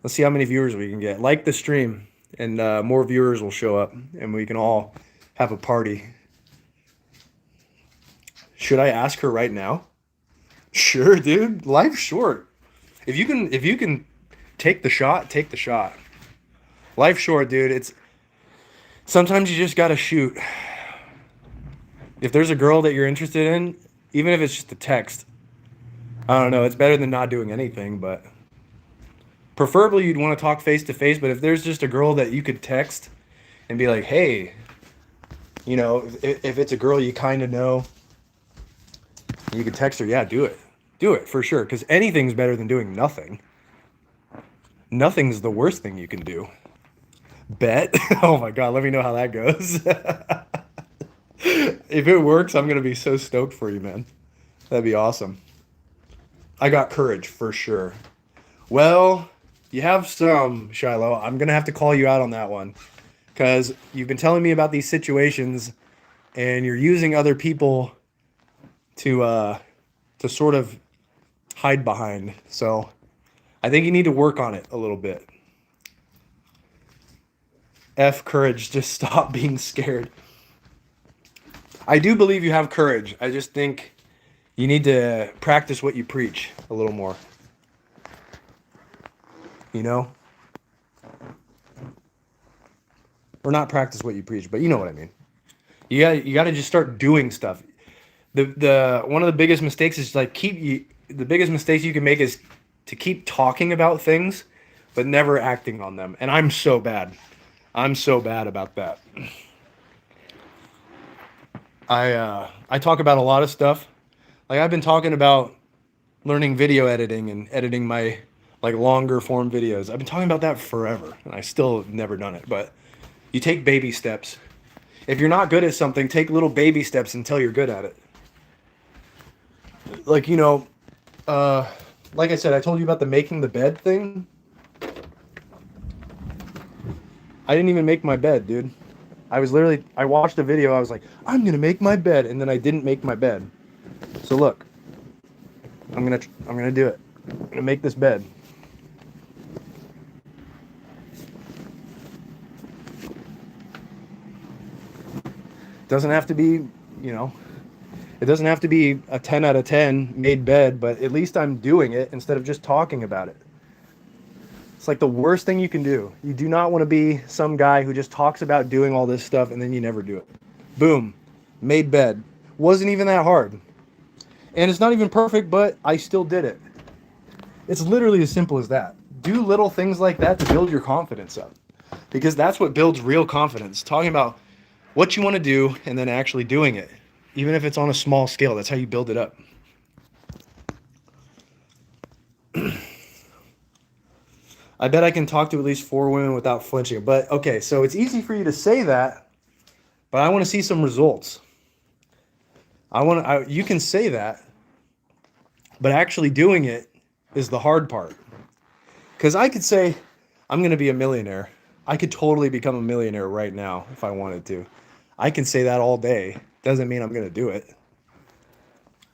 Let's see how many viewers we can get. Like the stream, and more viewers will show up, and we can all have a party. Should I ask her right now? Sure, dude. Life's short. If you can take the shot, take the shot. Life's short, dude. It's sometimes you just gotta shoot. If there's a girl that you're interested in, even if it's just a text, I don't know, it's better than not doing anything, but preferably you'd want to talk face to face. But if there's just a girl that you could text and be like, hey, if it's a girl you kind of know, you could text her, yeah, do it. Do it for sure, because anything's better than doing nothing. Nothing's the worst thing you can do. Bet? Oh my God, let me know how that goes. If it works, I'm going to be so stoked for you, man. That'd be awesome. I got courage for sure. Well, You have some, Shiloh. I'm gonna have to call you out on that one because you've been telling me about these situations, and you're using other people to sort of hide behind. So I think you need to work on it a little bit. F courage. Just stop being scared. I do believe you have courage. I just think you need to practice what you preach a little more. You know? Or not practice what you preach, but you know what I mean. You got to just start doing stuff. The one of the biggest mistakes is like the biggest mistakes you can make is to keep talking about things but never acting on them. And I'm so bad. I'm so bad about that. I talk about a lot of stuff. Like I've been talking about learning video editing and editing my like longer form videos. I've been talking about that forever and I still have never done it, but you take baby steps. If you're not good at something, take little baby steps until you're good at it. Like, like I said, I told you about the making the bed thing. I didn't even make my bed, dude. I watched a video, I was like, I'm going to make my bed, and then I didn't make my bed. So look, I'm going to do it. I'm going to make this bed. Doesn't have to be, it doesn't have to be a 10 out of 10 made bed, but at least I'm doing it instead of just talking about it. It's like the worst thing you can do. You do not want to be some guy who just talks about doing all this stuff and then you never do it. Boom. Made bed. Wasn't even that hard. And it's not even perfect, but I still did it. It's literally as simple as that. Do little things like that to build your confidence up. Because that's what builds real confidence. Talking about what you want to do and then actually doing it. Even if it's on a small scale, that's how you build it up. I bet I can talk to at least 4 women without flinching. But okay, so it's easy for you to say that, but I want to see some results. You can say that, but actually doing it is the hard part. Because I could say, I'm going to be a millionaire. I could totally become a millionaire right now if I wanted to. I can say that all day. Doesn't mean I'm going to do it.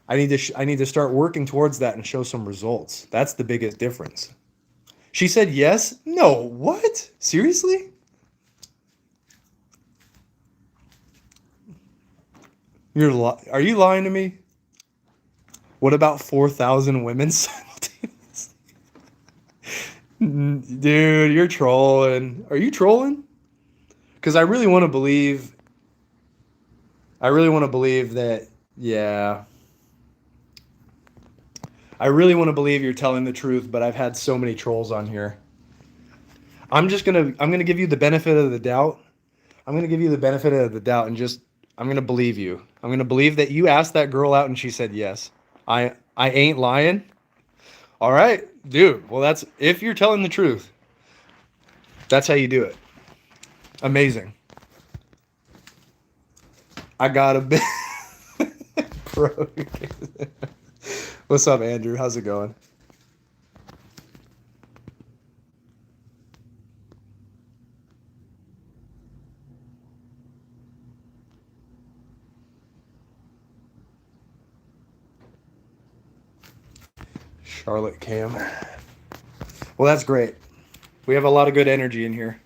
I need to start working towards that and show some results. That's the biggest difference. She said yes? No, what? Seriously? Are you lying to me? What about 4,000 women simultaneously? Dude, you're trolling. Are you trolling? Because I really want to believe that, yeah. I really want to believe you're telling the truth, but I've had so many trolls on here. I'm gonna give you the benefit of the doubt. I'm gonna give you the benefit of the doubt and I'm gonna believe you. I'm gonna believe that you asked that girl out and she said yes. I ain't lying. All right, dude. Well, if you're telling the truth. That's how you do it. Amazing. I got a bit. Bro. What's up, Andrew? How's it going? Charlotte Cam. Well, that's great. We have a lot of good energy in here.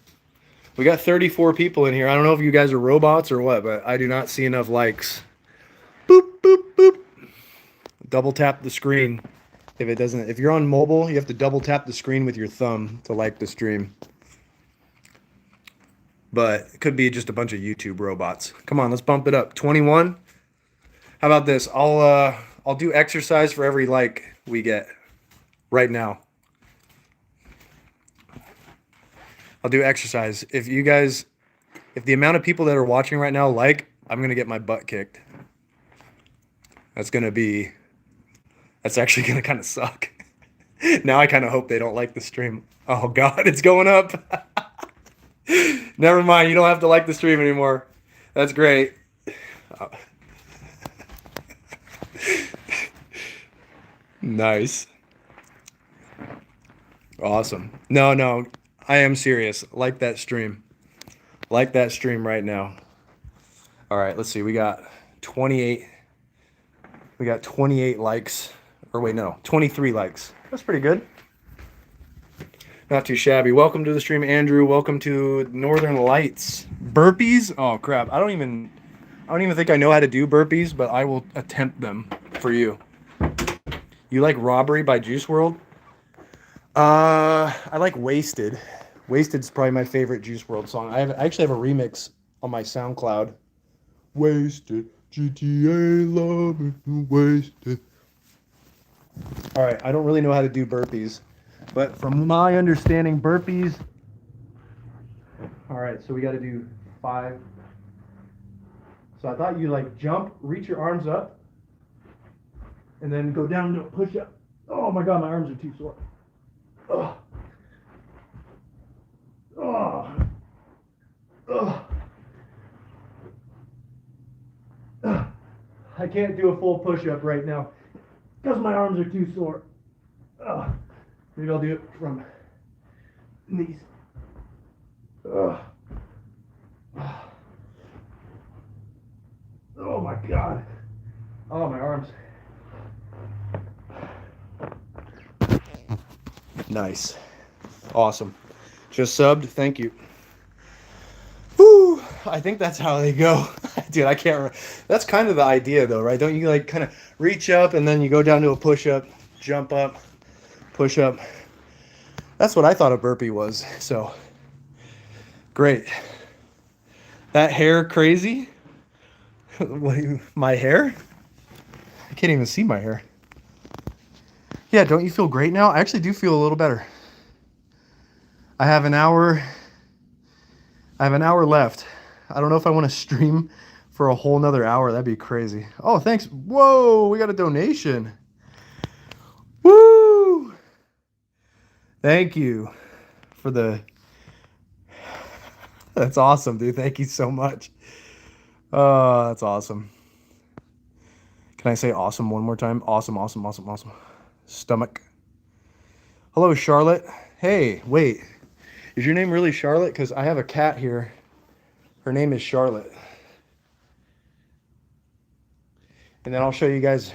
We got 34 people in here. I don't know if you guys are robots or what, but I do not see enough likes. Boop, boop, boop. Double tap the screen. If you're on mobile, you have to double tap the screen with your thumb to like the stream. But it could be just a bunch of YouTube robots. Come on, let's bump it up. 21. How about this? I'll do exercise for every like we get right now. I'll do exercise. If the amount of people that are watching right now I'm going to get my butt kicked. That's actually going to kind of suck. Now I kind of hope they don't like the stream. Oh God, it's going up. Never mind. You don't have to like the stream anymore. That's great. Nice. Awesome. No, no, I am serious. Like that stream. Like that stream right now. All right, let's see. We got 28. We got 28 likes. Or wait, no, 23 likes. That's pretty good. Not too shabby. Welcome to the stream, Andrew. Welcome to Northern Lights. Burpees? Oh crap. I don't even think I know how to do burpees, but I will attempt them for you. You like Robbery by Juice World? I like Wasted. Wasted's probably my favorite Juice World song. I actually have a remix on my SoundCloud. Wasted, GTA love it, wasted. All right, I don't really know how to do burpees, but from my understanding, burpees. All right, so we got to do 5. So I thought you like jump, reach your arms up, and then go down to a push up. Oh my God, my arms are too sore. Ugh. Ugh. Ugh. Ugh. I can't do a full push-up right now because my arms are too sore. Ugh. Maybe I'll do it from these. Ugh. Oh my God. Oh, my arms. Nice. Awesome. Just subbed. Thank you. Woo! I think that's how they go. Dude, I can't remember. That's kind of the idea, though, right? Don't you like kind of reach up and then you go down to a push-up, jump up, push up. That's what I thought a burpee was. So, great. That hair crazy? My hair? I can't even see my hair. Yeah, don't you feel great now? I actually do feel a little better. I have an hour left. I don't know if I want to stream for a whole nother hour. That'd be crazy. Oh, thanks. Whoa, we got a donation. Woo! Thank you for the... That's awesome, dude. Thank you so much. Oh, that's awesome. Can I say awesome one more time? Awesome, awesome, awesome, awesome. Stomach. Hello, Charlotte. Hey, wait. Is your name really Charlotte? Because I have a cat here. Her name is Charlotte. And then I'll show you guys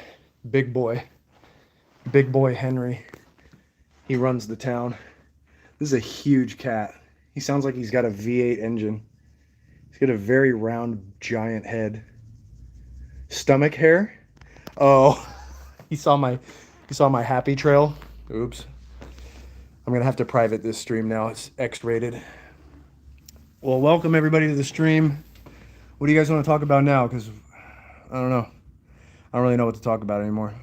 Big Boy. Big Boy Henry. He runs the town. This is a huge cat. He sounds like he's got a V8 engine. He's got a very round, giant head. Stomach hair. Oh, you saw my happy trail. Oops. I'm gonna have to private this stream now. It's X-rated. Well, welcome everybody to the stream. What do you guys want to talk about now? Because I don't know. I don't really know what to talk about anymore.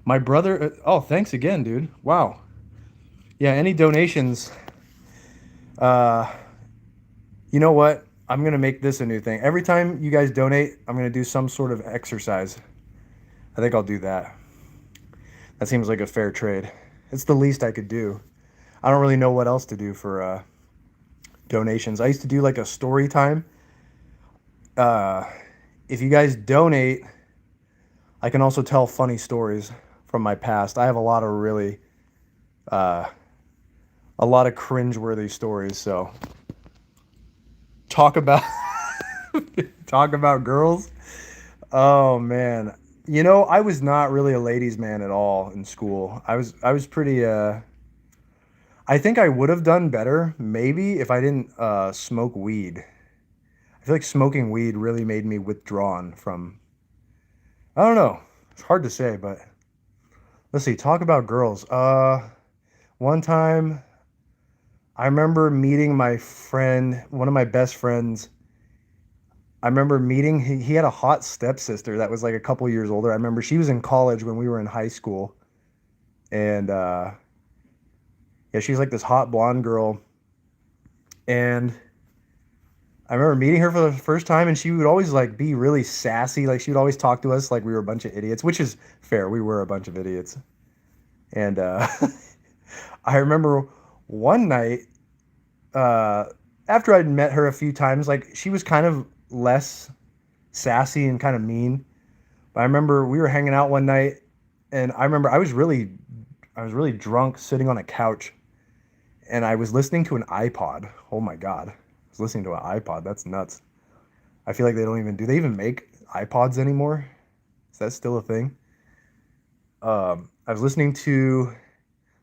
My brother. Oh, thanks again, dude. Wow. Yeah. Any donations? You know what? I'm gonna make this a new thing. Every time you guys donate, I'm gonna do some sort of exercise. I think I'll do that. That seems like a fair trade. It's the least I could do. I don't really know what else to do for donations. I used to do like a story time. If you guys donate, I can also tell funny stories from my past. I have a lot of really, a lot of cringeworthy stories. So talk about, talk about girls. Oh man. You know, I was not really a ladies' man at all in school. I was pretty I think I would have done better maybe if I didn't smoke weed. I feel like smoking weed really made me withdrawn from, I don't know. It's hard to say, but let's see, talk about girls. One time I remember meeting my friend, one of my best friends. I remember meeting, he had a hot stepsister that was like a couple years older. I remember she was in college when we were in high school. And yeah, she's like this hot blonde girl. And I remember meeting her for the first time, and she would always like be really sassy. Like she would always talk to us like we were a bunch of idiots, which is fair. We were a bunch of idiots. And I remember one night, after I'd met her a few times, like she was kind of less sassy and kind of mean. But I remember we were hanging out one night, and I remember I I was really drunk sitting on a couch and I was listening to an iPod. Oh my God. I was listening to an iPod. That's nuts. I feel like do they even make iPods anymore? Is that still a thing? I was listening to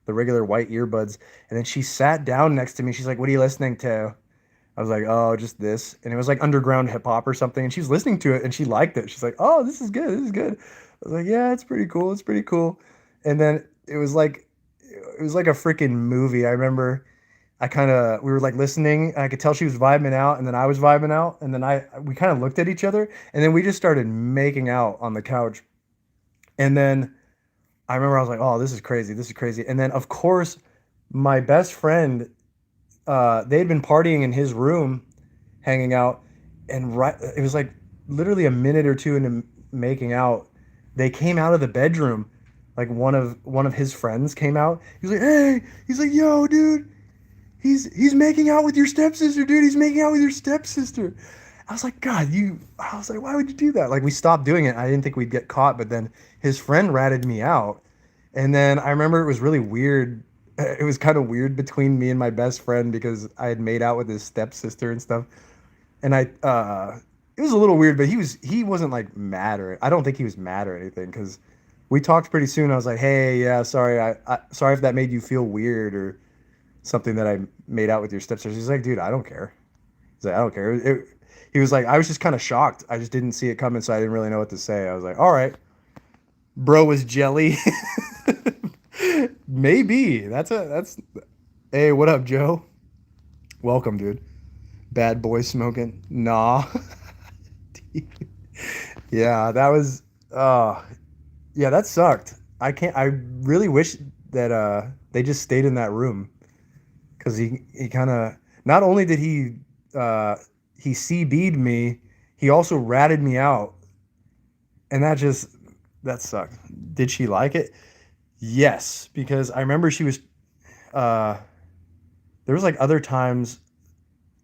the regular white earbuds, and then she sat down next to me. She's like, "What are you listening to?" I was like, "Oh, just this." And it was like underground hip hop or something. And she was listening to it and she liked it. She's like, "Oh, this is good. This is good." I was like, "Yeah, it's pretty cool. It's pretty cool." And then it was like a freaking movie. I remember we were like listening, and I could tell she was vibing out, and then I was vibing out, and then we kind of looked at each other, and then we just started making out on the couch. And then I remember I was like, "Oh, this is crazy. This is crazy." And then of course, my best friend, they had been partying in his room, hanging out, and it was like literally a minute or two into making out, they came out of the bedroom. Like one of his friends came out. He was like, "Hey," he's like, "Yo, dude, he's making out with your stepsister, dude. He's making out with your stepsister." I was like, "God, you." I was like, "Why would you do that?" Like we stopped doing it. I didn't think we'd get caught, but then his friend ratted me out, and then I remember it was really weird. It was kind of weird between me and my best friend because I had made out with his stepsister and stuff, and it was a little weird, but he wasn't like mad, or I don't think he was mad or anything because we talked pretty soon. I was like, "Hey, yeah, sorry, sorry if that made you feel weird or something that I made out with your stepsister." He's like, "Dude, I don't care." He's like, "I don't care." He was like, "I was just kind of shocked. I just didn't see it coming, so I didn't really know what to say." I was like, "All right, bro was jelly." Maybe that's. Hey, what up, Joe? Welcome, dude. Bad boy smoking. Nah. Yeah, that was. Yeah, that sucked. I can't. I really wish that they just stayed in that room because he kind of, not only did he CB'd me, he also ratted me out, and that sucked. Did she like it? Yes, because I remember she was. Uh, there was like other times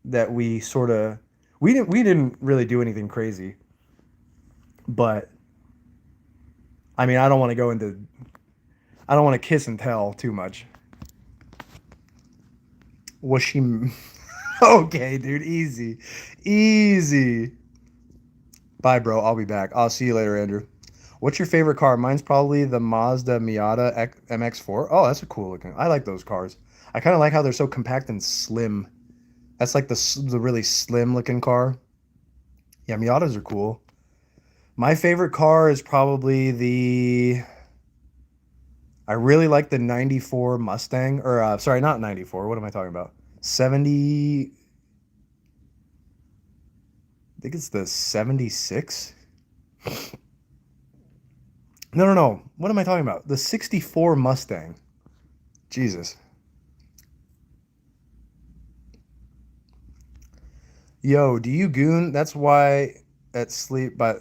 that we didn't really do anything crazy, but I mean I don't want to kiss and tell too much. Was she okay, dude? Easy, easy. Bye, bro. I'll be back. I'll see you later, Andrew. What's your favorite car? Mine's probably the Mazda Miata MX-4. Oh, that's a cool looking. I like those cars. I kind of like how they're so compact and slim. That's like the really slim looking car. Yeah, Miatas are cool. My favorite car is probably I really like the 94 Mustang, or sorry, not 94. What am I talking about? 70, I think it's the 76. No, no, no. What am I talking about? The 64 Mustang. Jesus. Yo, do you goon? That's why at sleep, by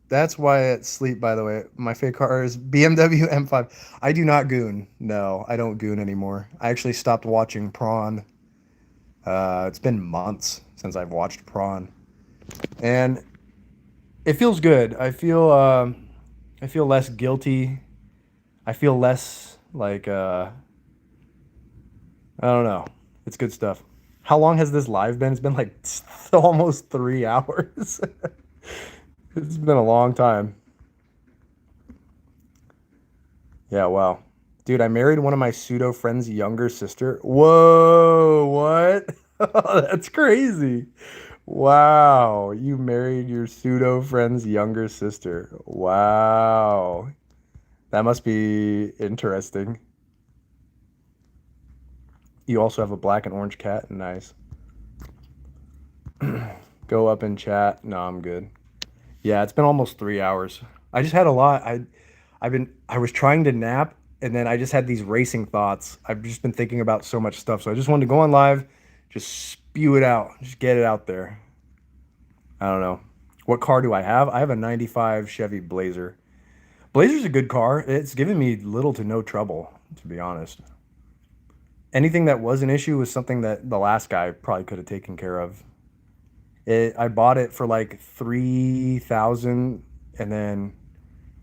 the way. My favorite car is BMW M5. I do not goon. No, I don't goon anymore. I actually stopped watching Prawn. It's been months since I've watched Prawn. And it feels good. I feel less guilty. I feel less like I don't know. It's good stuff. How long has this live been? It's been like almost 3 hours. It's been a long time. Yeah, wow. Dude, I married one of my pseudo friend's younger sister. Whoa, what? That's crazy. Wow, you married your pseudo friend's younger sister. Wow. That must be interesting. You also have a black and orange cat. Nice. Go up in chat. No, I'm good. Yeah, it's been almost 3 hours. I just had a lot. I was trying to nap and then I just had these racing thoughts. I've just been thinking about so much stuff. So I just wanted to go on live, just spew it out, just get it out there. I don't know. What car do I have? I have a 95 Chevy Blazer. Blazer's a good car. It's given me little to no trouble, to be honest. Anything that was an issue was something that the last guy probably could have taken care of. I bought it for like 3,000, and then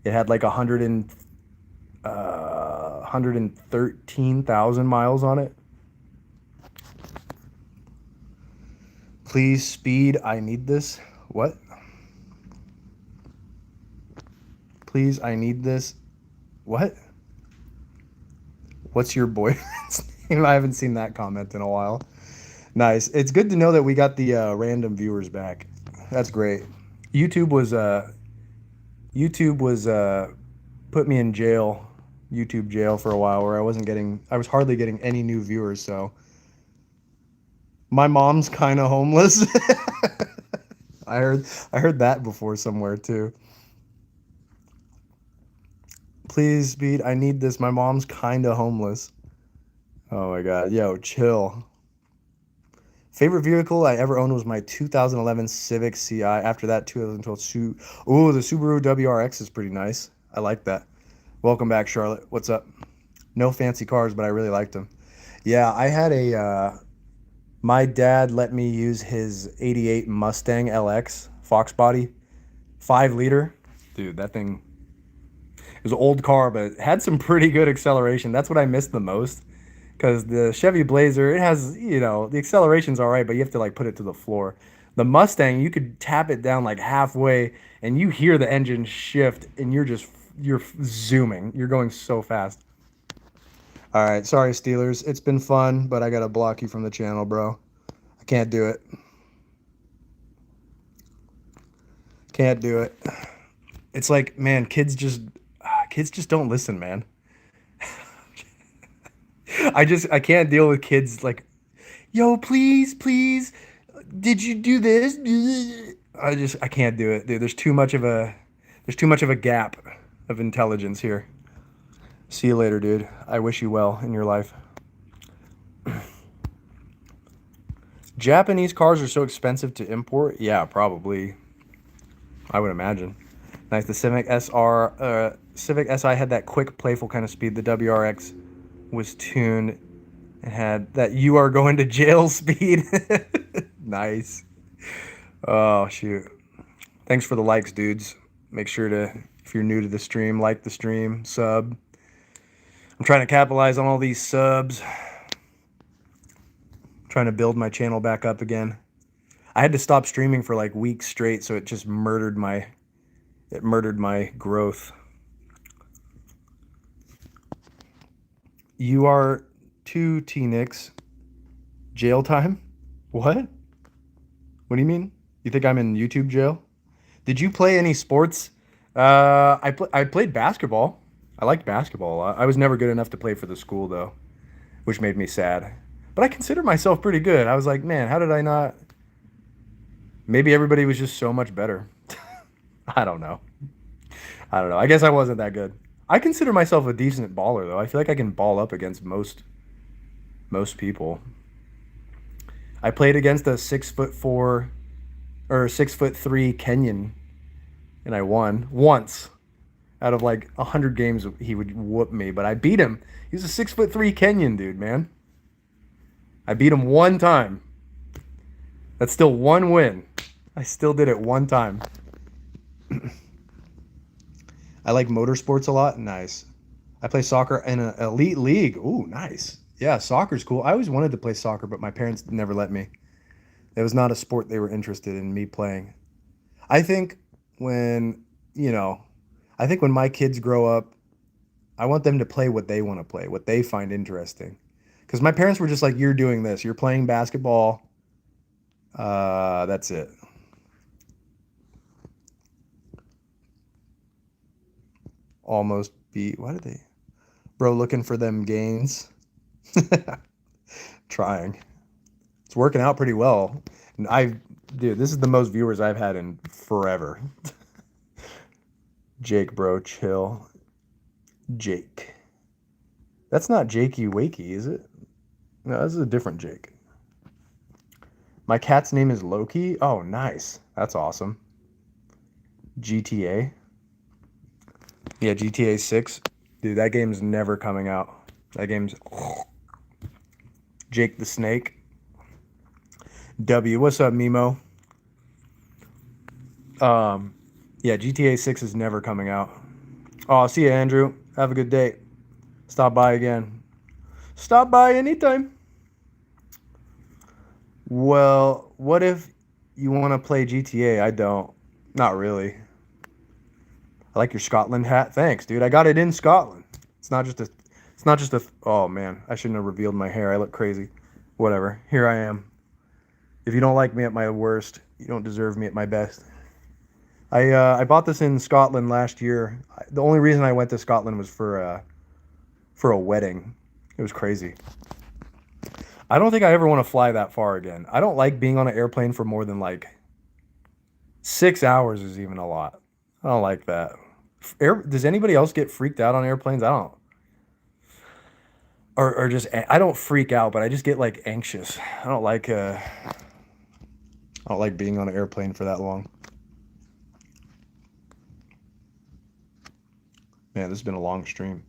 it had like 100 and 113,000 miles on it. Please speed. I need this. What? Please, I need this. What? What's your boyfriend's name? I haven't seen that comment in a while. Nice. It's good to know that we got the random viewers back. That's great. YouTube was put me in jail, YouTube jail for a while, where I was hardly getting any new viewers. So my mom's kind of homeless. I heard that before somewhere too. Please, speed. I need this. My mom's kind of homeless. Oh my god. Yo, chill. Favorite vehicle I ever owned was my 2011 Civic CI. After that, 2012 the Subaru WRX is pretty nice. I like that. Welcome back, Charlotte. What's up? No fancy cars, but I really liked them. Yeah, I had my dad let me use his 88 Mustang LX Fox body, 5 liter. Dude, that thing, it was an old car, but it had some pretty good acceleration. That's what I missed the most. Because the Chevy Blazer, it has, the acceleration's all right, but you have to like put it to the floor. The Mustang, you could tap it down like halfway and you hear the engine shift and you're zooming. You're going so fast. All right, sorry Steelers. It's been fun, but I got to block you from the channel, bro. I can't do it. Can't do it. It's like, man, kids just don't listen, man. I can't deal with kids like, yo, please, did you do this? I can't do it, dude. There's too much of a gap of intelligence here. See you later, dude. I wish you well in your life. Japanese cars are so expensive to import. Yeah, probably. I would imagine. Nice. The Civic Si had that quick, playful kind of speed. The WRX was tuned and had that "you are going to jail" speed. Nice. Oh shoot. Thanks for the likes, dudes. Make sure to, if you're new to the stream, like the stream, sub. I'm trying to capitalize on all these subs. Trying to build my channel back up again. I had to stop streaming for like weeks straight, so it just murdered my growth. You are too T-Nix. Jail time? What? What do you mean? You think I'm in YouTube jail? Did you play any sports? I played basketball. I liked basketball a lot. I was never good enough to play for the school though, which made me sad. But I consider myself pretty good. I was like, man, how did I not? Maybe everybody was just so much better. I don't know. I guess I wasn't that good. I consider myself a decent baller though. I feel like I can ball up against most people. I played against a 6'4" or 6'3" Kenyan, and I won once. Out of like 100 games, he would whoop me, but I beat him. He's a 6'3" Kenyan dude, man. I beat him one time. That's still one win. I still did it one time. I like motorsports a lot. Nice. I play soccer in an elite league. Ooh, nice. Yeah, soccer's cool. I always wanted to play soccer, but my parents never let me. It was not a sport they were interested in me playing. I think when my kids grow up, I want them to play what they want to play, what they find interesting. Because my parents were just like, you're doing this. You're playing basketball. That's it. Almost beat. Why did they? Bro, looking for them gains. Trying. It's working out pretty well. And dude, this is the most viewers I've had in forever. Jake, bro, chill. Jake. That's not Jakey Wakey, is it? No, this is a different Jake. My cat's name is Loki. Oh, nice. That's awesome. GTA. Yeah, GTA 6. Dude, that game's never coming out. That game's... Jake the Snake. W. What's up, Mimo? Yeah, GTA 6 is never coming out. Oh, see you, Andrew. Have a good day. Stop by again. Stop by anytime. Well, what if you want to play GTA? I don't. Not really. I like your Scotland hat. Thanks, dude. I got it in Scotland. It's not just a. It's not just a. Oh man, I shouldn't have revealed my hair. I look crazy. Whatever. Here I am. If you don't like me at my worst, you don't deserve me at my best. I bought this in Scotland last year. The only reason I went to Scotland was for a wedding. It was crazy. I don't think I ever want to fly that far again. I don't like being on an airplane for more than like 6 hours is even a lot. I don't like that. Does anybody else get freaked out on airplanes? I don't. Or just I don't freak out, but I just get like anxious. I don't like being on an airplane for that long. Man, this has been a long stream.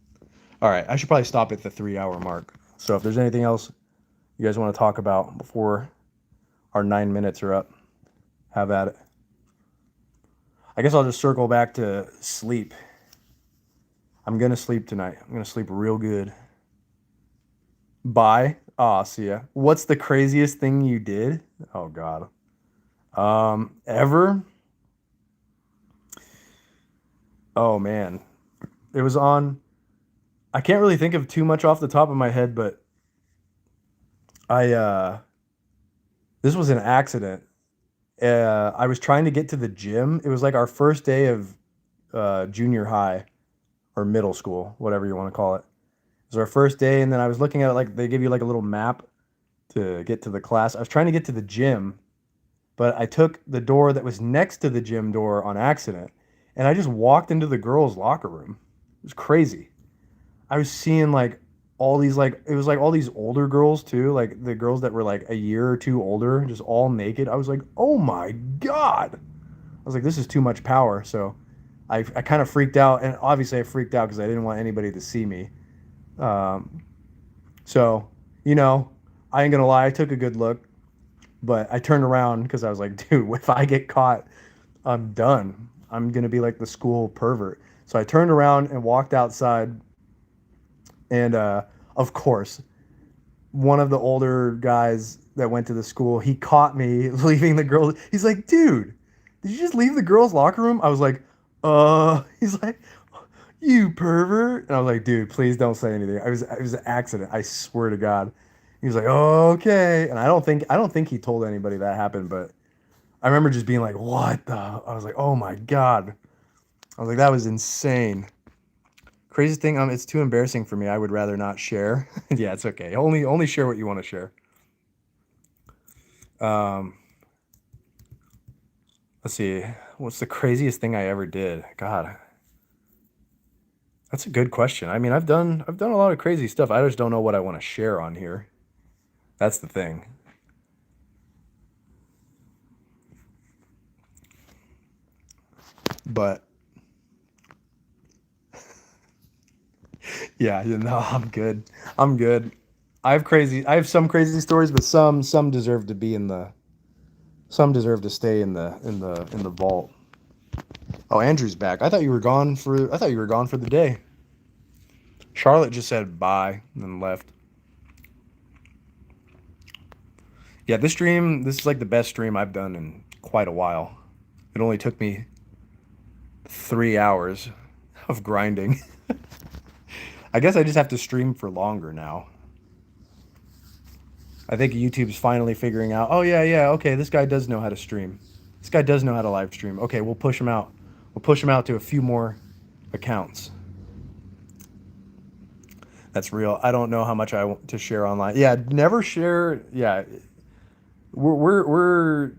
All right, I should probably stop at the 3 hour mark. So if there's anything else you guys want to talk about before our 9 minutes are up, have at it. I guess I'll just circle back to sleep. I'm going to sleep tonight. I'm going to sleep real good. Bye. Aw, see ya. What's the craziest thing you did? Oh, God. Ever? Oh, man. It was on... I can't really think of too much off the top of my head, but this was an accident. I was trying to get to the gym. It was like our first day of junior high or middle school, whatever you want to call it. It was our first day, and then I was looking at it like they give you like a little map to get to the class. I was trying to get to the gym, but I took the door that was next to the gym door on accident, and I just walked into the girls' locker room. It was crazy. I was seeing like all these like it was like all these older girls too, like the girls that were like a year or two older, just all naked. I was like, "Oh my God." I was like, "This is too much power." So I kind of freaked out, and obviously I freaked out because I didn't want anybody to see me. So, you know, I ain't gonna lie, I took a good look, but I turned around because I was like, dude, if I get caught, I'm done. I'm gonna be like the school pervert. So I turned around and walked outside, and of course, one of the older guys that went to the school, he caught me leaving the girls. He's like, dude, did you just leave the girls' locker room? I was like, he's like, you pervert. And I was like, dude, please don't say anything. It was an accident. I swear to God. He was like, oh, okay. And I don't think he told anybody that happened, but I remember just being like, what the? I was like, oh my God. I was like, that was insane. Craziest thing, it's too embarrassing for me. I would rather not share. Yeah, it's okay. Only share what you want to share. Let's see. What's the craziest thing I ever did? God. That's a good question. I mean, I've done a lot of crazy stuff. I just don't know what I want to share on here. That's the thing. But yeah, you know, I'm good. I'm good. I have some crazy stories, but some deserve to be in the some deserve to stay in the vault. Oh, Andrew's back. I thought you were gone for the day. Charlotte just said bye and then left. Yeah, this is like the best stream I've done in quite a while. It only took me 3 hours of grinding. I guess I just have to stream for longer now. I think YouTube's finally figuring out, oh yeah, okay, this guy does know how to stream. This guy does know how to live stream. Okay, we'll push him out. We'll push him out to a few more accounts. That's real. I don't know how much I want to share online. Yeah, never share. Yeah, we're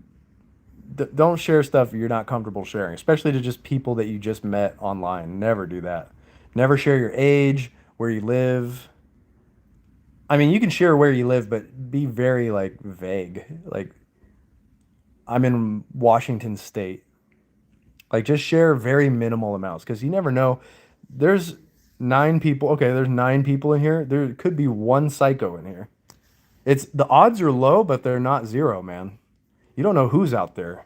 don't share stuff you're not comfortable sharing, especially to just people that you just met online. Never do that. Never share your age, where you live. I mean, you can share where you live, but be very like vague. Like, I'm in Washington State. Like, just share very minimal amounts because you never know. There's 9 people. Okay, there's 9 people in here. There could be one psycho in here. The odds are low, but they're not zero, man. You don't know who's out there.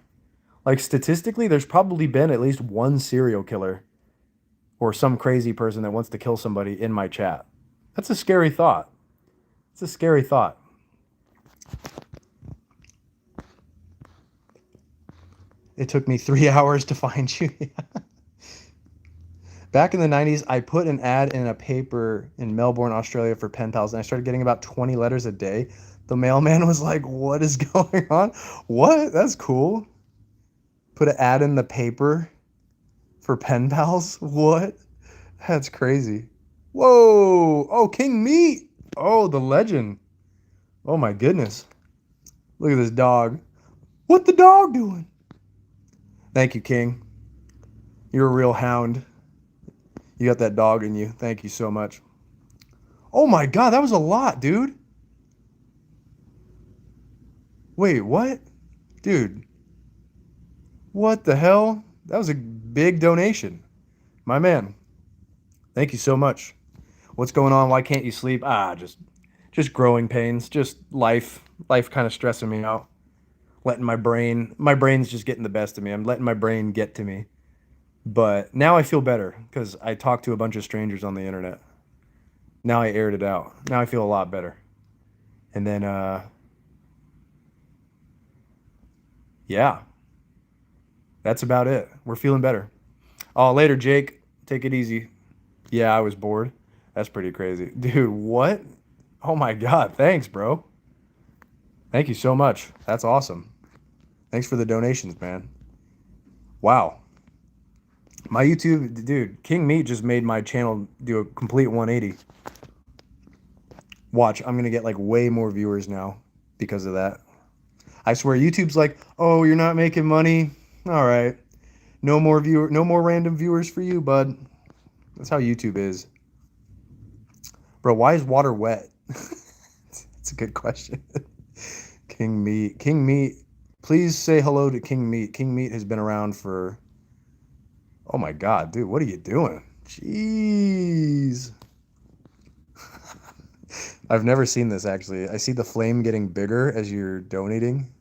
Like, statistically, there's probably been at least one serial killer or some crazy person that wants to kill somebody in my chat. That's a scary thought. It's a scary thought. It took me 3 hours to find you. Back in the 90s, I put an ad in a paper in Melbourne, Australia for pen pals, and I started getting about 20 letters a day. The mailman was like, what is going on? What? That's cool. Put an ad in the paper for pen pals? What? That's crazy. Whoa. Oh, King Meat. Oh, the legend. Oh, my goodness. Look at this dog. What the dog doing? Thank you, King. You're a real hound. You got that dog in you. Thank you so much. Oh my God, that was a lot, dude. Wait, what? Dude. What the hell? That was a big donation. My man. Thank you so much. What's going on? Why can't you sleep? Just growing pains. Just life. Life kind of stressing me out. Letting my brain's just getting the best of me. I'm letting my brain get to me. But now I feel better because I talked to a bunch of strangers on the internet. Now I aired it out. Now I feel a lot better. And then, yeah, that's about it. We're feeling better. Oh, later, Jake. Take it easy. Yeah, I was bored. That's pretty crazy. Dude, what? Oh my God. Thanks, bro. Thank you so much. That's awesome. Thanks for the donations, man. Wow. My YouTube, dude, King Meat just made my channel do a complete 180. Watch, I'm gonna get like way more viewers now because of that. I swear, YouTube's like, oh, you're not making money. All right, no more random viewers for you, bud. That's how YouTube is, bro. Why is water wet? It's a good question. King Meat. Please say hello to King Meat. King Meat has been around for. Oh my God, dude, what are you doing? Jeez. I've never seen this actually. I see the flame getting bigger as you're donating.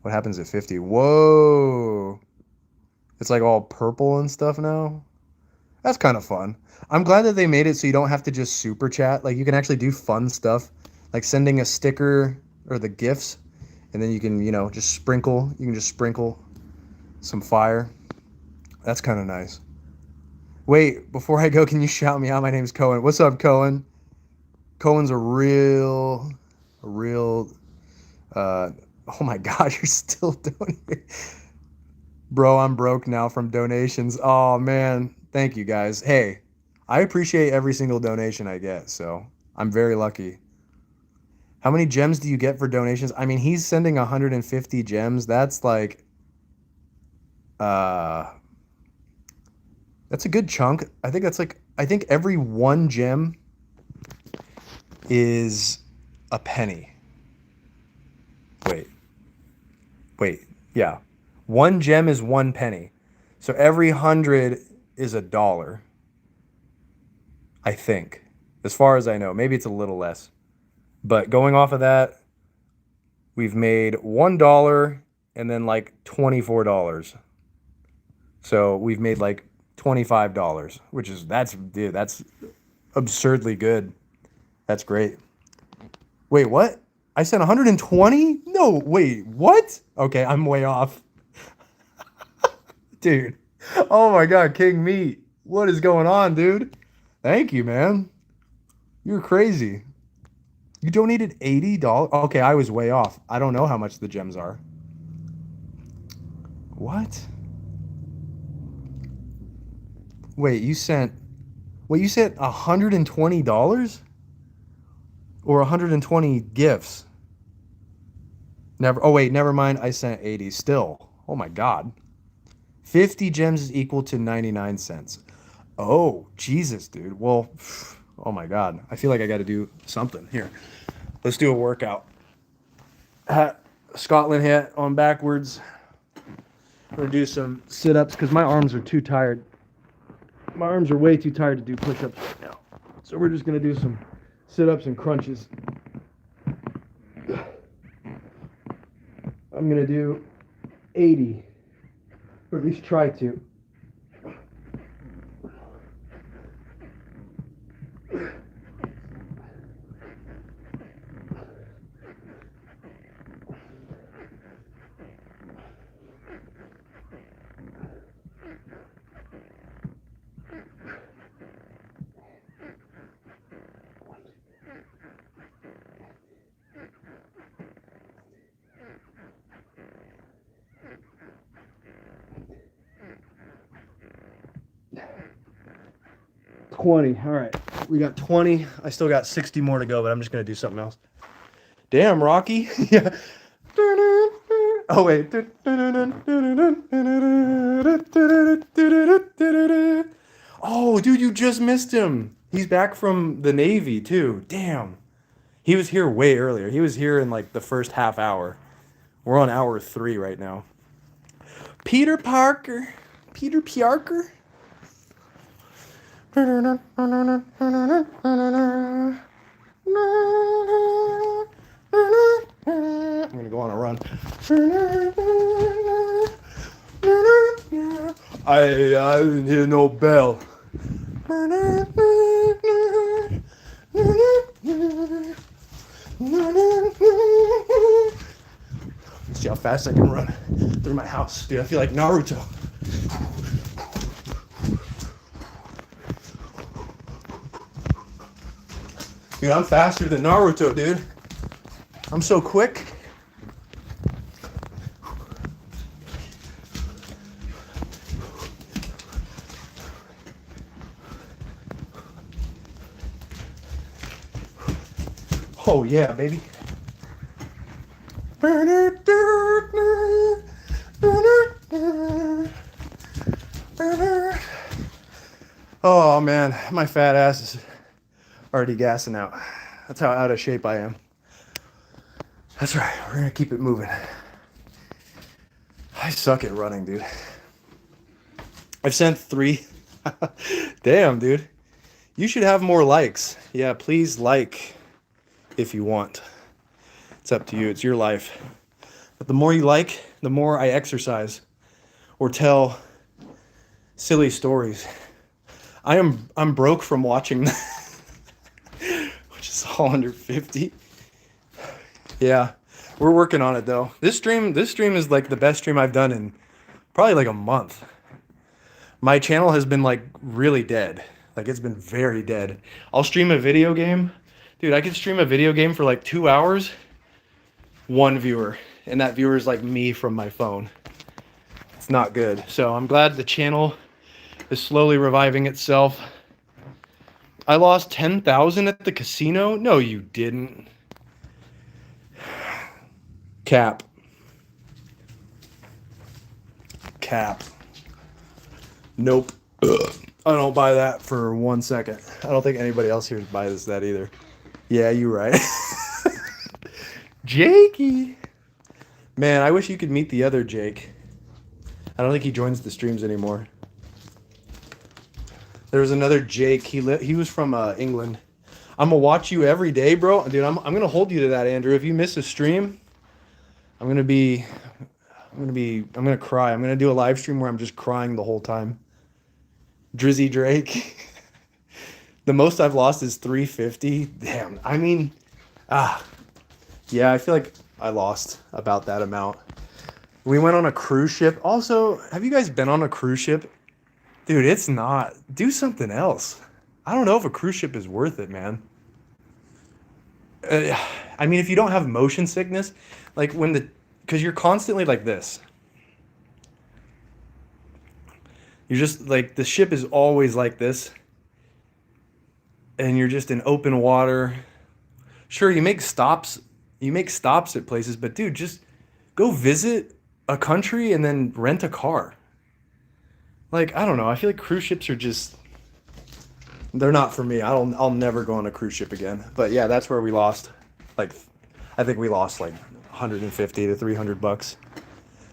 What happens at 50? Whoa. It's like all purple and stuff now. That's kind of fun. I'm glad that they made it so you don't have to just super chat. Like you can actually do fun stuff, like sending a sticker or the gifts, and then you can, just sprinkle. You can just sprinkle some fire. That's kind of nice. Wait, before I go, can you shout me out? My name's Cohen. What's up, Cohen? Cohen's a real, oh my God, you're still donating. Bro, I'm broke now from donations. Oh man, thank you guys. Hey, I appreciate every single donation I get, so I'm very lucky. How many gems do you get for donations? I mean, he's sending 150 gems. That's like, that's a good chunk. I think every one gem is a penny. Wait, yeah. One gem is 1 penny. So every 100 is $1. I think. As far as I know. Maybe it's a little less. But going off of that, we've made $1 and then like $24. So we've made like $25, which is that's absurdly good. That's great. Wait, what? I said 120? No, wait, what? Okay, I'm way off. Dude. Oh my God, King Meat. What is going on, dude? Thank you, man. You're crazy. You donated $80? Okay, I was way off. I don't know how much the gems are. What? Wait, you sent $120? Or 120 gifts? Never mind. I sent 80 still. Oh my God. 50 gems is equal to 99 cents. Oh, Jesus, dude. Well, oh my God. I feel like I got to do something. Here, let's do a workout. Scotland hat on backwards. I'm going to do some sit-ups because my arms are too tired. My arms are way too tired to do push-ups right now. So we're just going to do some sit-ups and crunches. I'm going to do 80. Or at least try to. 20. All right. We got 20. I still got 60 more to go, but I'm just going to do something else. Damn, Rocky. Yeah. Oh, wait. Oh, dude, you just missed him. He's back from the Navy, too. Damn. He was here way earlier. He was here in like the first half hour. We're on hour 3 right now. Peter Parker. Peter Parker. I'm gonna go on a run. I didn't hear no bell. See how fast I can run through my house. Dude, I feel like Naruto. Dude, I'm faster than Naruto, dude. I'm so quick. Oh yeah, baby. Oh man, my fat ass is already gassing out. That's how out of shape I am. That's right, we're gonna keep it moving. I suck at running, dude. I've sent 3. Damn, dude. You should have more likes. Yeah, please like if you want. It's up to you, it's your life. But the more you like, the more I exercise or tell silly stories. I'm broke from watching which is all under 50. Yeah, we're working on it though. This stream is like the best stream I've done in probably like a month. My channel has been like really dead. Like it's been very dead. I'll stream a video game. Dude, I could stream a video game for like 2 hours. 1 viewer. And that viewer is like me from my phone. It's not good. So I'm glad the channel is slowly reviving itself. I lost 10,000 at the casino? No, you didn't. Cap. Cap. Nope. Ugh. I don't buy that for 1 second. I don't think anybody else here buys that either. Yeah, you're right. Jakey. Man, I wish you could meet the other Jake. I don't think he joins the streams anymore. There was another Jake. He was from England. I'm gonna watch you every day, bro. Dude, I'm gonna hold you to that, Andrew. If you miss a stream, I'm gonna cry. I'm gonna do a live stream where I'm just crying the whole time. Drizzy Drake. The most I've lost is 350. Damn. I mean, yeah, I feel like I lost about that amount. We went on a cruise ship. Also, have you guys been on a cruise ship? Dude, it's not. Do something else. I don't know if a cruise ship is worth it, man. I mean, if you don't have motion sickness, like because you're constantly like this. You're just like, the ship is always like this. And you're just in open water. Sure, you make stops at places, but dude, just go visit a country and then rent a car. Like, I don't know. I feel like cruise ships are just, they're not for me. I'll never go on a cruise ship again. But yeah, that's where we lost. Like, I think we lost like 150 to $300.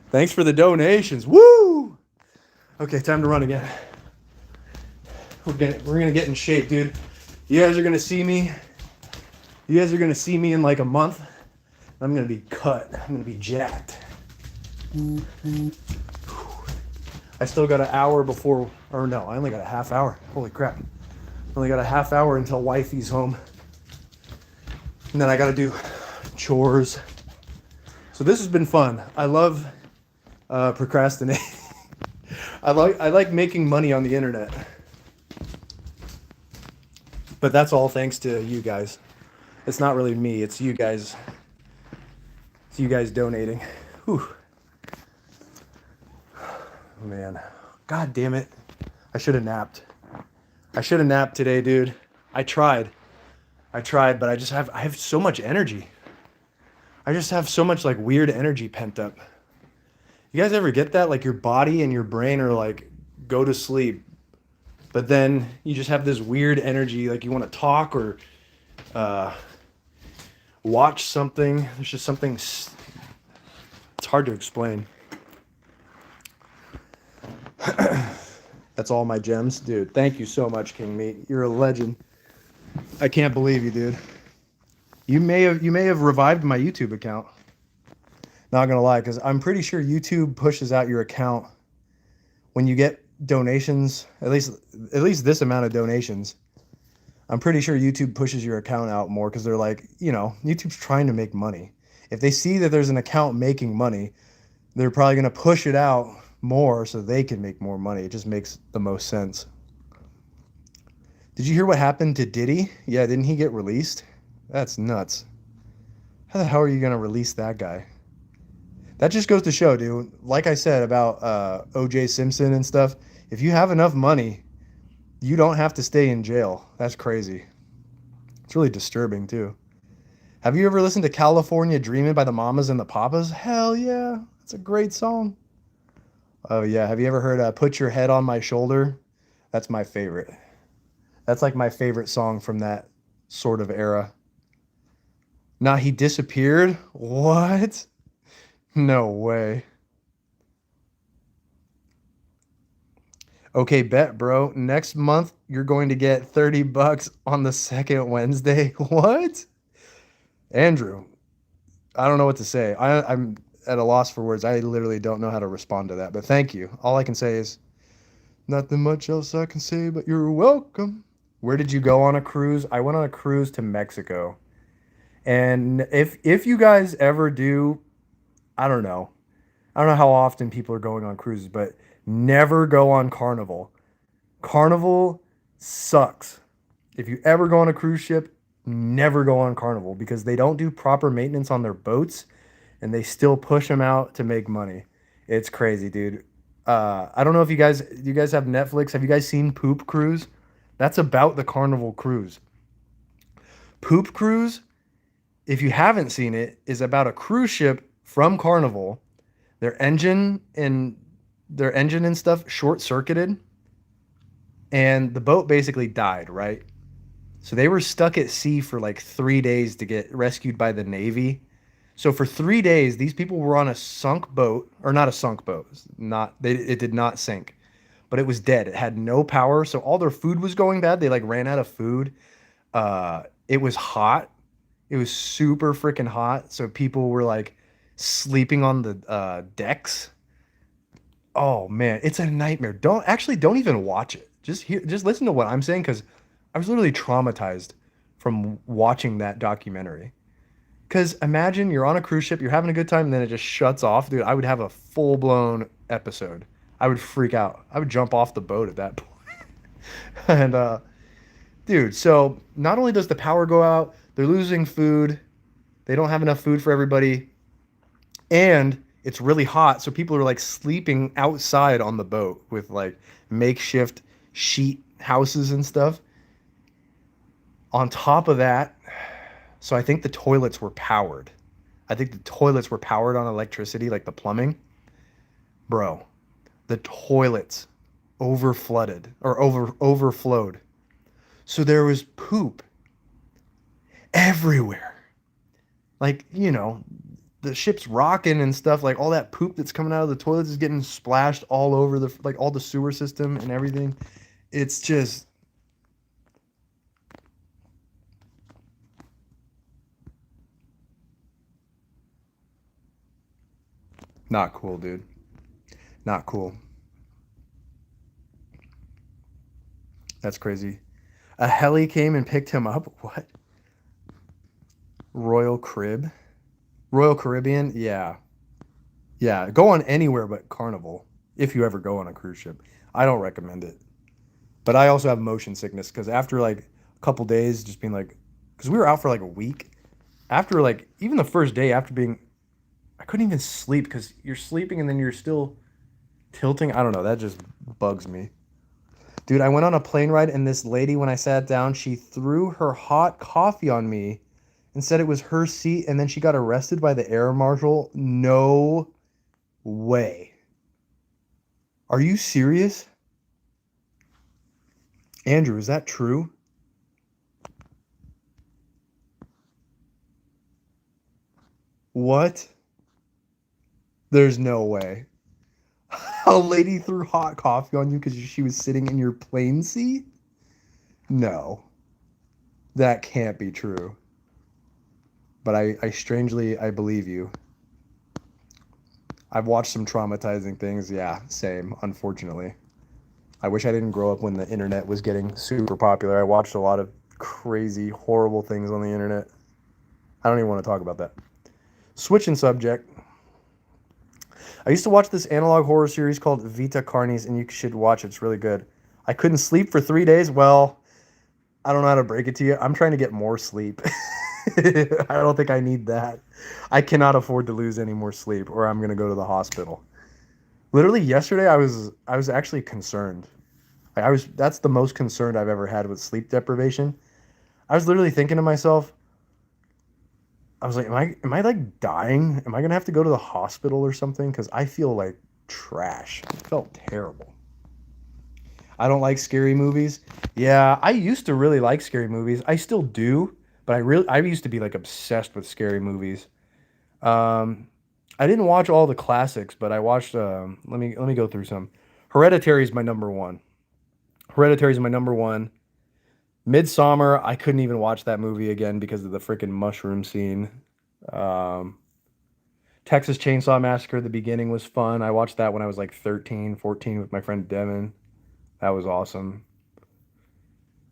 Thanks for the donations. Woo! Okay, time to run again. We're gonna get in shape, dude. You guys are gonna see me. You guys are gonna see me in like a month. I'm gonna be cut. I'm gonna be jacked. I still got an hour before, or no, I only got a half hour. Holy crap. Only got a half hour until wifey's home. And then I gotta do chores. So this has been fun. I love procrastinating. I like making money on the internet. But that's all thanks to you guys. It's not really me, it's you guys. It's you guys donating. Whew. Man, god damn it. I should have napped. I should have napped today, dude. I tried. But I have so much energy. I just have so much like weird energy pent up. You guys ever get that? Like your body and your brain are like, go to sleep. But then you just have this weird energy, like you want to talk or uh, watch something. There's just something, it's hard to explain. That's all my gems. Dude, thank you so much, King Meat. You're a legend. I can't believe you, dude. You may have revived my YouTube account. Not gonna lie, because I'm pretty sure YouTube pushes out your account when you get donations, at least this amount of donations. I'm pretty sure YouTube pushes your account out more because they're like, YouTube's trying to make money. If they see that there's an account making money, they're probably gonna push it out more so they can make more money. It just makes the most sense. Did you hear what happened to Diddy? Yeah, didn't he get released? That's nuts. How the hell are you gonna release that guy? That just goes to show, dude. Like I said about O.J. Simpson and stuff, if you have enough money, you don't have to stay in jail. That's crazy. It's really disturbing, too. Have you ever listened to California Dreamin' by the Mamas and the Papas? Hell yeah. It's a great song. Oh, yeah. Have you ever heard Put Your Head on My Shoulder? That's my favorite. That's like my favorite song from that sort of era. Nah, he disappeared? What? No way. Okay, bet, bro. Next month, you're going to get $30 on the second Wednesday. What? Andrew, I don't know what to say. I'm at a loss for words. I literally don't know how to respond to that, but thank you. All I can say is nothing much else I can say, but you're welcome. Where did you go on a cruise? I went on a cruise to Mexico. And if you guys ever do, I don't know. I don't know how often people are going on cruises, but never go on Carnival. Carnival sucks. If you ever go on a cruise ship, never go on Carnival because they don't do proper maintenance on their boats and they still push them out to make money. It's crazy, dude. I don't know if you guys have Netflix. Have you guys seen Poop Cruise? That's about the Carnival cruise. Poop Cruise, if you haven't seen it, is about a cruise ship from Carnival. Their engine and stuff short-circuited and the boat basically died, right? So they were stuck at sea for like 3 days to get rescued by the Navy. So for 3 days, these people were on a sunk boat, or not a sunk boat. It did not sink, but it was dead. It had no power, so all their food was going bad. They like ran out of food. It was hot. It was super freaking hot. So people were like sleeping on the decks. Oh man, it's a nightmare. Don't even watch it. Just listen to what I'm saying because I was literally traumatized from watching that documentary. Because imagine you're on a cruise ship, you're having a good time, and then it just shuts off, dude. I would have a full-blown episode. I would freak out. I would jump off the boat at that point. And dude, so not only does the power go out, they're losing food. They don't have enough food for everybody. And it's really hot, so people are like sleeping outside on the boat with like makeshift sheet houses and stuff. On top of that, so I think the toilets were powered. I think the toilets were powered on electricity, like the plumbing. Bro, the toilets overflooded or overflowed. So there was poop everywhere. Like, the ship's rocking and stuff, like all that poop that's coming out of the toilets is getting splashed all over all the sewer system and everything. It's just not cool, dude. Not cool. That's crazy. A heli came and picked him up. What? Royal Caribbean? Yeah. Yeah, go on anywhere but Carnival if you ever go on a cruise ship. I don't recommend it. But I also have motion sickness because after like a couple days just being like, because we were out for like a week. After like, even the first day after I couldn't even sleep because you're sleeping and then you're still tilting. I don't know. That just bugs me. Dude, I went on a plane ride and this lady, when I sat down, she threw her hot coffee on me and said it was her seat, and then she got arrested by the air marshal. No way. Are you serious? Andrew, is that true? What? There's no way. A lady threw hot coffee on you because she was sitting in your plane seat? No, that can't be true. But I strangely, I believe you. I've watched some traumatizing things. Yeah, same, unfortunately. I wish I didn't grow up when the internet was getting super popular. I watched a lot of crazy, horrible things on the internet. I don't even want to talk about that. Switching subject. I used to watch this analog horror series called Vita Carnis, and you should watch it. It's really good. I couldn't sleep for 3 days. Well, I don't know how to break it to you. I'm trying to get more sleep. I don't think I need that. I cannot afford to lose any more sleep, or I'm gonna go to the hospital. Literally yesterday, I was actually concerned. Like, that's the most concerned I've ever had with sleep deprivation. I was literally thinking to myself, I was like, am I like dying? Am I gonna have to go to the hospital or something? Because I feel like trash. It felt terrible. I don't like scary movies. Yeah, I used to really like scary movies. I still do, but I used to be like obsessed with scary movies. Um, I didn't watch all the classics, but I watched. Let me go through some. Hereditary is my number one. Hereditary is my number one. Midsummer, I couldn't even watch that movie again because of the freaking mushroom scene. Um, Texas Chainsaw Massacre, the beginning was fun. I watched that when I was like 13, 14 with my friend Devin. That was awesome.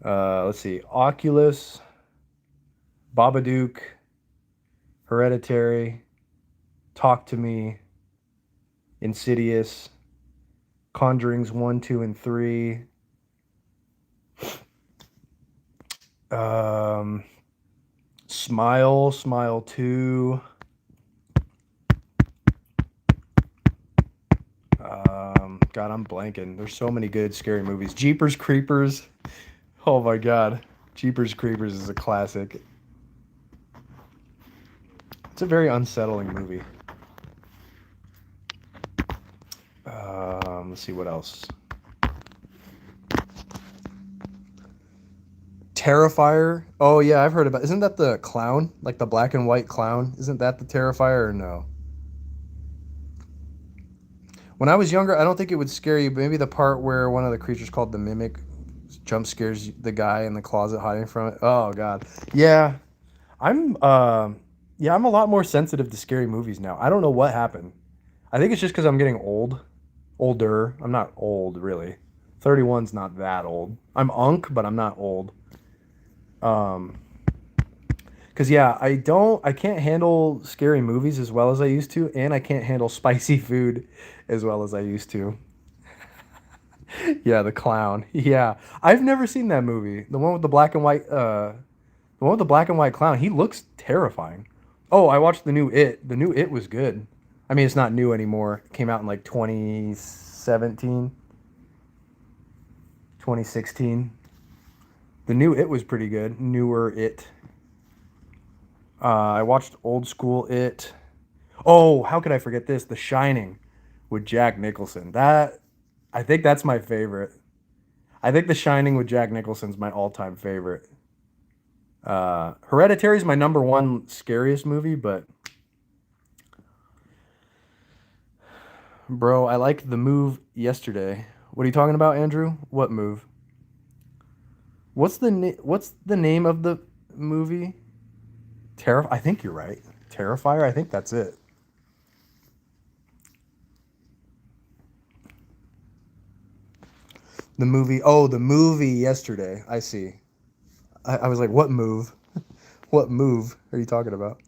Let's see. Oculus, Babadook, Hereditary, Talk to Me, Insidious, Conjurings 1, 2, and 3. Um, Smile, Smile 2. God, I'm blanking. There's so many good scary movies. Jeepers Creepers. Oh my God. Jeepers Creepers is a classic. It's a very unsettling movie. Let's see what else. Terrifier. Oh yeah, I've heard about. Isn't that the clown? Like the black and white clown? Isn't that the Terrifier or no? When I was younger, I don't think it would scare you. But maybe the part where one of the creatures called the Mimic jump scares the guy in the closet hiding from it. Oh God. Yeah, I'm. Yeah, I'm a lot more sensitive to scary movies now. I don't know what happened. I think it's just because I'm getting old, older. I'm not old really. 31's not that old. I'm unk, but I'm not old. Um, Cause yeah, I can't handle scary movies as well as I used to, and I can't handle spicy food as well as I used to. Yeah, the clown. Yeah, I've never seen that movie. The one with the black and white. The one with the black and white clown. He looks terrifying. Oh, I watched the new It. The new It was good. I mean, it's not new anymore. It came out in like 2017, 2016. The new It was pretty good. Newer It. I watched old school It. Oh, how could I forget this? The Shining with Jack Nicholson. I think that's my favorite. I think The Shining with Jack Nicholson's my all-time favorite. Hereditary is my number one scariest movie, but bro, I like The Move yesterday. What are you talking about, Andrew? What move? What's the name of the movie? I think you're right. Terrifier. I think that's it. The movie. Oh, the movie yesterday. I see. I was like, what move? What move are you talking about?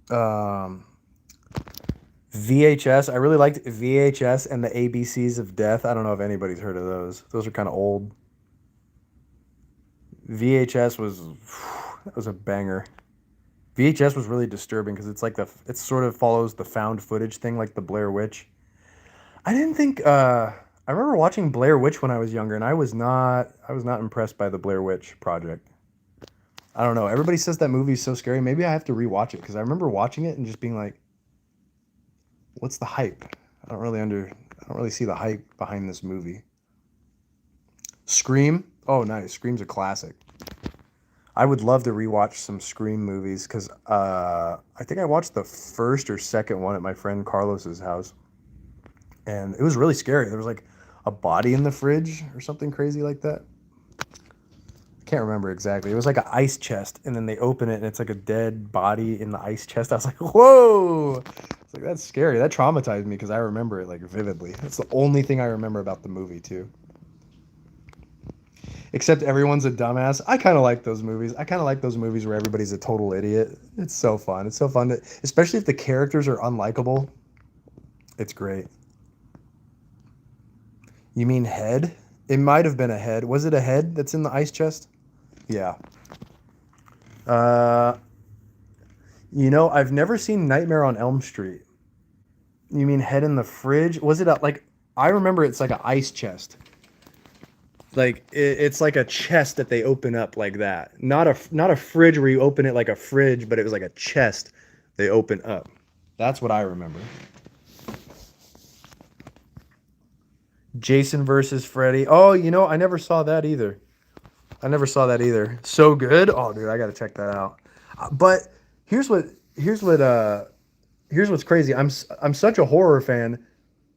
Um, VHS. I really liked VHS and the ABCs of Death. I don't know if anybody's heard of those. Those are kind of old. VHS was that was a banger. VHS was really disturbing because it's like it sort of follows the found footage thing, like the Blair Witch. I didn't think I remember watching Blair Witch when I was younger and I was not impressed by the Blair Witch Project. I don't know. Everybody says that movie is so scary. Maybe I have to rewatch it because I remember watching it and just being like, what's the hype? I don't really see the hype behind this movie. Scream? Oh, nice. Scream's a classic. I would love to rewatch some Scream movies because I think I watched the first or second one at my friend Carlos's house, and it was really scary. There was like a body in the fridge or something crazy like that. I can't remember exactly. It was like an ice chest, and then they open it, and it's like a dead body in the ice chest. I was like, whoa! It's like that's scary. That traumatized me because I remember it like vividly. That's the only thing I remember about the movie too. Except everyone's a dumbass. I kind of like those movies. I kind of like those movies where everybody's a total idiot. It's so fun. It's so fun to, especially if the characters are unlikable. It's great. You mean Head? It might have been a head. Was it a head that's in the ice chest? Yeah. Uh, I've never seen Nightmare on Elm Street. You mean Head in the fridge? Was it like I remember it's like an ice chest. Like it's like a chest that they open up like that. Not a fridge where you open it like a fridge, but it was like a chest they open up. That's what I remember. Jason versus Freddy. Oh, I never saw that either. I never saw that either. So good. Oh, dude, I got to check that out. But here's what here's what here's what's crazy. I'm such a horror fan,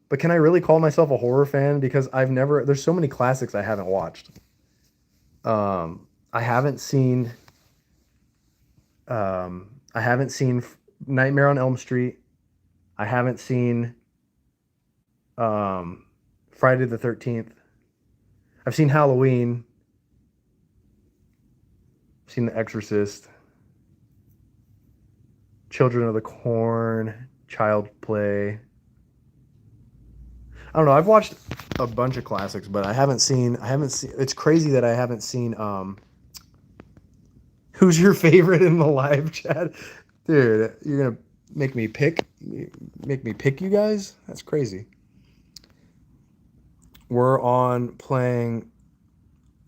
but can I really call myself a horror fan because there's so many classics I haven't watched. I haven't seen I haven't seen Nightmare on Elm Street. I haven't seen um, Friday the 13th. I've seen Halloween. I've seen The Exorcist, Children of the Corn, Child Play. I don't know. I've watched a bunch of classics, but I haven't seen it's crazy that I haven't seen who's your favorite in the live chat? Dude, you're going to make me pick you guys? That's crazy. We're on playing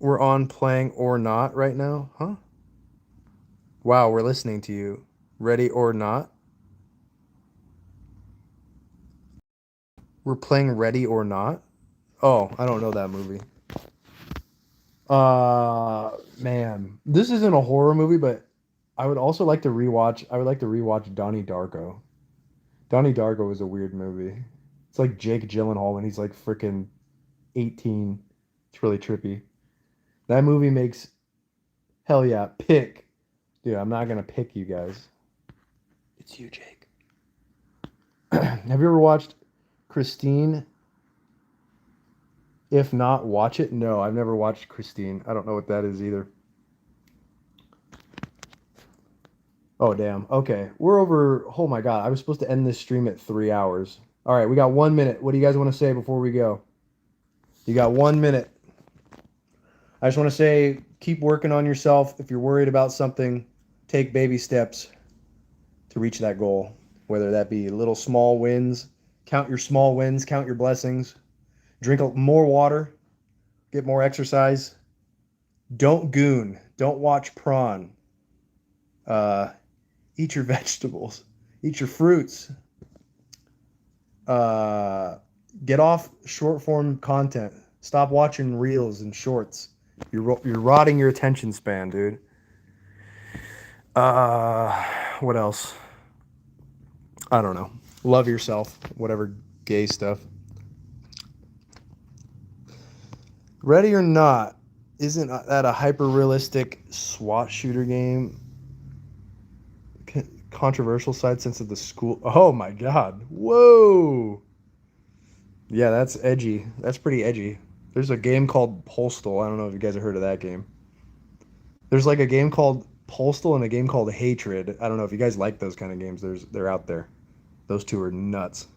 we're on playing or not right now, huh? Wow, we're listening to you. Ready or not? We're playing Ready or Not. Oh, I don't know that movie. Man, this isn't a horror movie, but I would like to rewatch Donnie Darko. Donnie Darko is a weird movie. It's like Jake Gyllenhaal when he's like freaking 18. It's really trippy. That movie makes hell yeah, pick. Dude, I'm not gonna pick you guys. It's you, Jake. Have you ever watched Christine? If not, watch it. No, I've never watched Christine. I don't know what that is either. Oh, damn. Okay. We're over. Oh my God. I was supposed to end this stream at 3 hours. All right. We got 1 minute. What do you guys want to say before we go? You got 1 minute. I just want to say keep working on yourself. If you're worried about something, take baby steps to reach that goal, whether that be little small wins. Count your small wins, count your blessings. Drink more water, get more exercise. Don't goon. Don't watch prawn. Uh, Eat your vegetables. Eat your fruits. Uh, get off short form content. Stop watching reels and shorts. You're rotting your attention span, dude. Uh, what else? I don't know. Love yourself. Whatever gay stuff. Ready or Not, isn't that a hyper realistic SWAT shooter game? Controversial side since of the school. Oh my God. Whoa. Yeah, that's edgy. That's pretty edgy. There's a game called Postal. I don't know if you guys have heard of that game. There's like a game called Postal and a game called Hatred. I don't know if you guys like those kind of games. They're out there. Those two are nuts.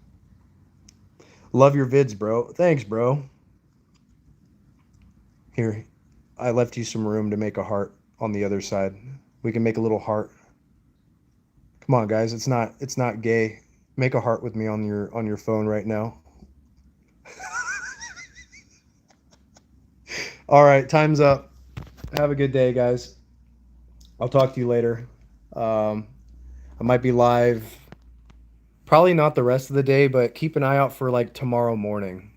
Love your vids, bro. Thanks, bro. Here, I left you some room to make a heart on the other side. We can make a little heart. Come on, guys. It's not gay. Make a heart with me on your phone right now. All right, time's up. Have a good day, guys. I'll talk to you later. I might be live. Probably not the rest of the day, but keep an eye out for like tomorrow morning.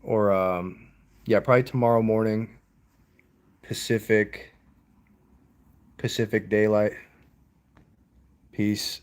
Or yeah, probably tomorrow morning. Pacific Daylight. Peace.